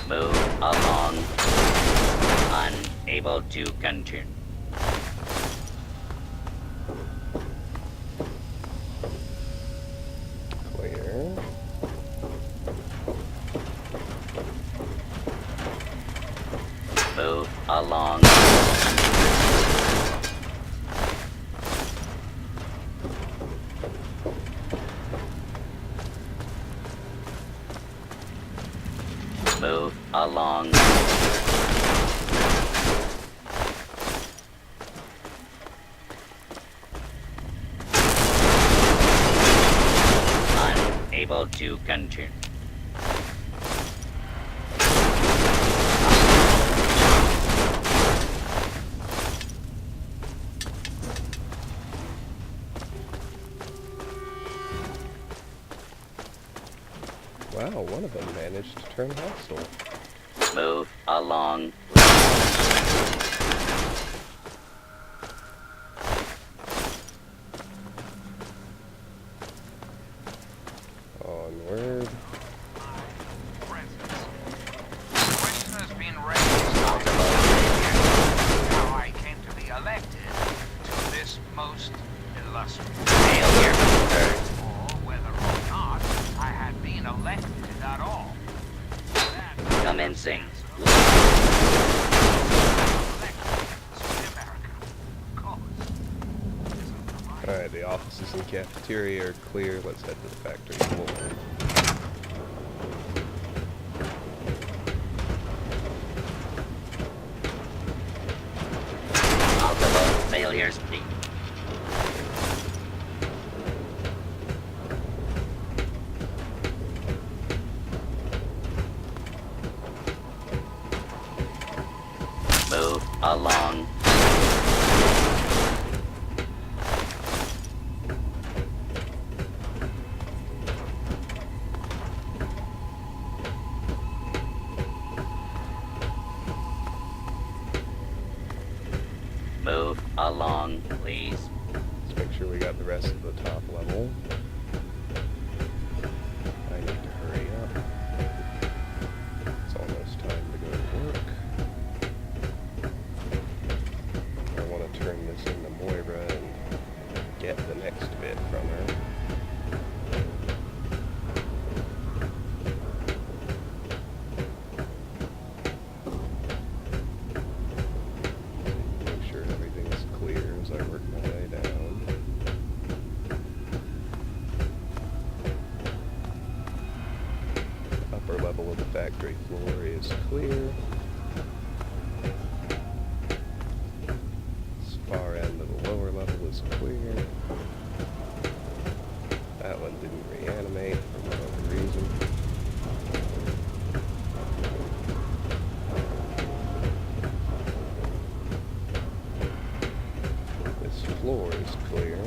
Move along. Unable to continue. Clear. Move along. Move along. Unable to continue. Wow, one of them managed to turn hostile. Move along. Onward. Question has been raised how I came to be elected to this most illustrious or whether or not I had been elected at all. Commencing. Alright, the offices and cafeteria are clear. Let's head to the factory floor. along. Move along, please. Let's make sure we got the rest of the top level. I need to hurry up. It's almost time to go to work. I want to turn this into Moira and get the next bit from her. Make sure everything's clear as I work my way down. Upper level of the factory floor is clear. This far end of the lower level is clear. That one didn't reanimate for whatever reason. This floor is clear.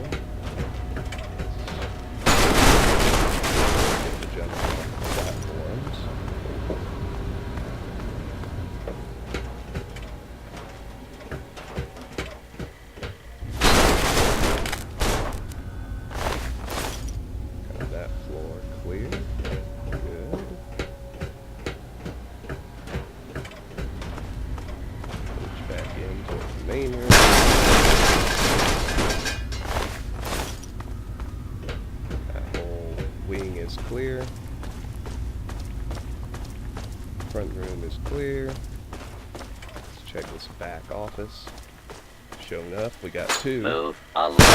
Get the jump off the platforms. Got that floor clear. Good. Push back into the main room. That whole wing is clear. Front room is clear. Let's check this back office. Sure enough, we got two. Move along. Move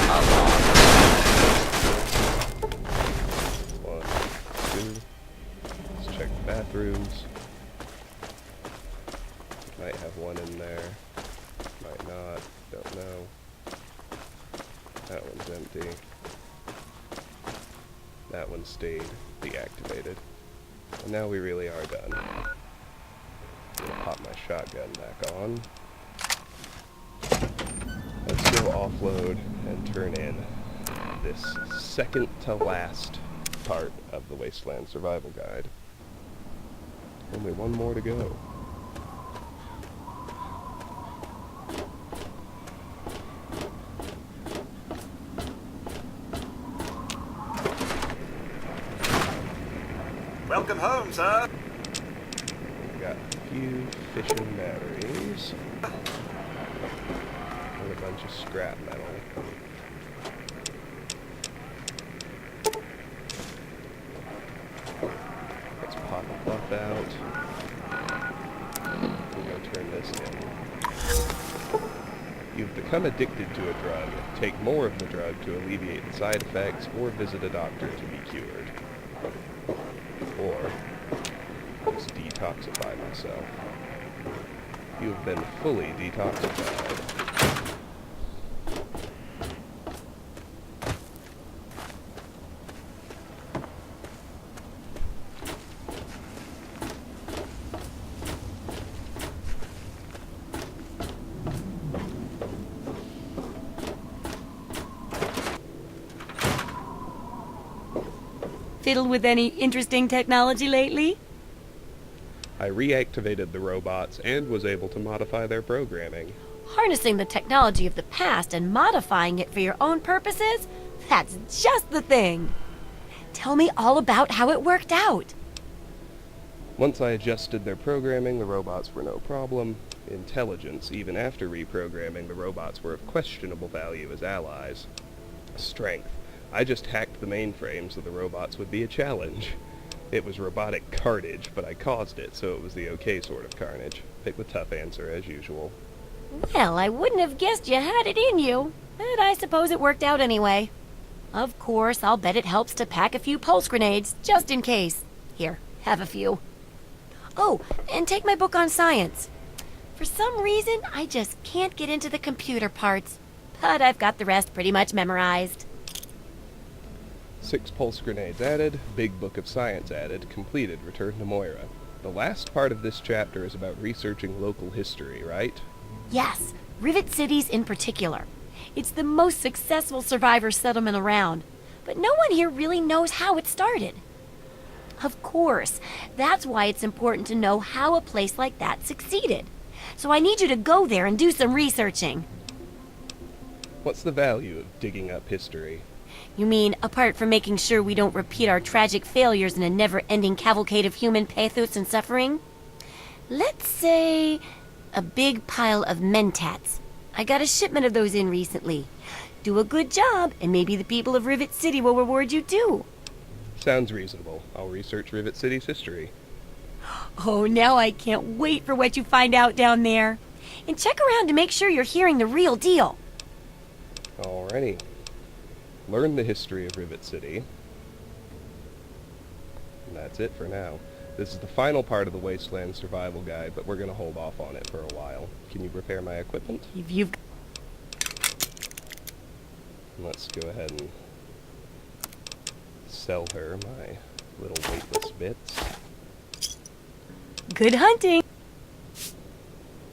along. 1, 2. Let's check the bathrooms. Might have one in there. Might not. Don't know. That one's empty. That one stayed deactivated. And now we really are done. I'm gonna pop my shotgun back on. Let's go offload and turn in this second to last part of the Wasteland Survival Guide. Only one more to go. Welcome home, sir. We've got a few fishing batteries. And a bunch of scrap metal. Let's pop a buff out. We'll go turn this in. You've become addicted to a drug. Take more of the drug to alleviate the side effects or visit a doctor to be cured. Or just detoxify myself. You have been fully detoxified. Fiddled with any interesting technology lately? I reactivated the robots and was able to modify their programming. Harnessing the technology of the past and modifying it for your own purposes? That's just the thing. Tell me all about how it worked out. Once I adjusted their programming, the robots were no problem. Intelligence, even after reprogramming, the robots were of questionable value as allies. Strength. I just hacked the mainframe so the robots would be a challenge. It was robotic carnage, but I caused it, so it was the okay sort of carnage. Pick the tough answer, as usual. Well, I wouldn't have guessed you had it in you, but I suppose it worked out anyway. Of course, I'll bet it helps to pack a few pulse grenades, just in case. Here, have a few. Oh, and take my book on science. For some reason, I just can't get into the computer parts, but I've got the rest pretty much memorized. 6 pulse grenades added, big book of science added, completed, return to Moira. The last part of this chapter is about researching local history, right? Yes, Rivet Cities in particular. It's the most successful survivor settlement around, but no one here really knows how it started. Of course, that's why it's important to know how a place like that succeeded. So I need you to go there and do some researching. What's the value of digging up history? You mean, apart from making sure we don't repeat our tragic failures in a never-ending cavalcade of human pathos and suffering? Let's say a big pile of mentats. I got a shipment of those in recently. Do a good job, and maybe the people of Rivet City will reward you too. Sounds reasonable. I'll research Rivet City's history. Oh, now I can't wait for what you find out down there. And check around to make sure you're hearing the real deal. Alrighty. Learn the history of Rivet City. And that's it for now. This is the final part of the Wasteland Survival Guide, but we're going to hold off on it for a while. Can you repair my equipment? You've... Let's go ahead and sell her my little weightless bits. Good hunting!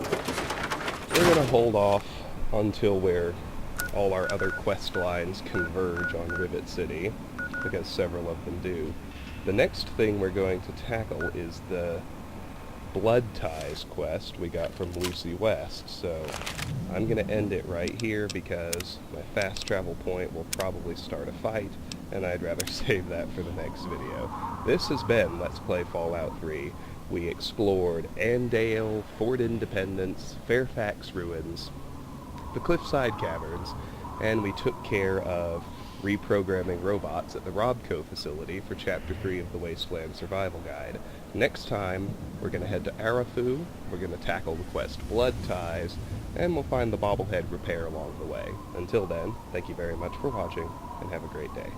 We're going to hold off until where all our other quest lines converge on Rivet City, because several of them do. The next thing we're going to tackle is the Blood Ties quest we got from Lucy West, so I'm going to end it right here because my fast travel point will probably start a fight, and I'd rather save that for the next video. This has been Let's Play Fallout 3. We explored Andale, Fort Independence, Fairfax Ruins, the Cliffside Caverns, and we took care of reprogramming robots at the Robco Facility for Chapter 3 of the Wasteland Survival Guide. Next time, we're going to head to Arafu, we're going to tackle the quest Blood Ties, and we'll find the bobblehead repair along the way. Until then, thank you very much for watching, and have a great day.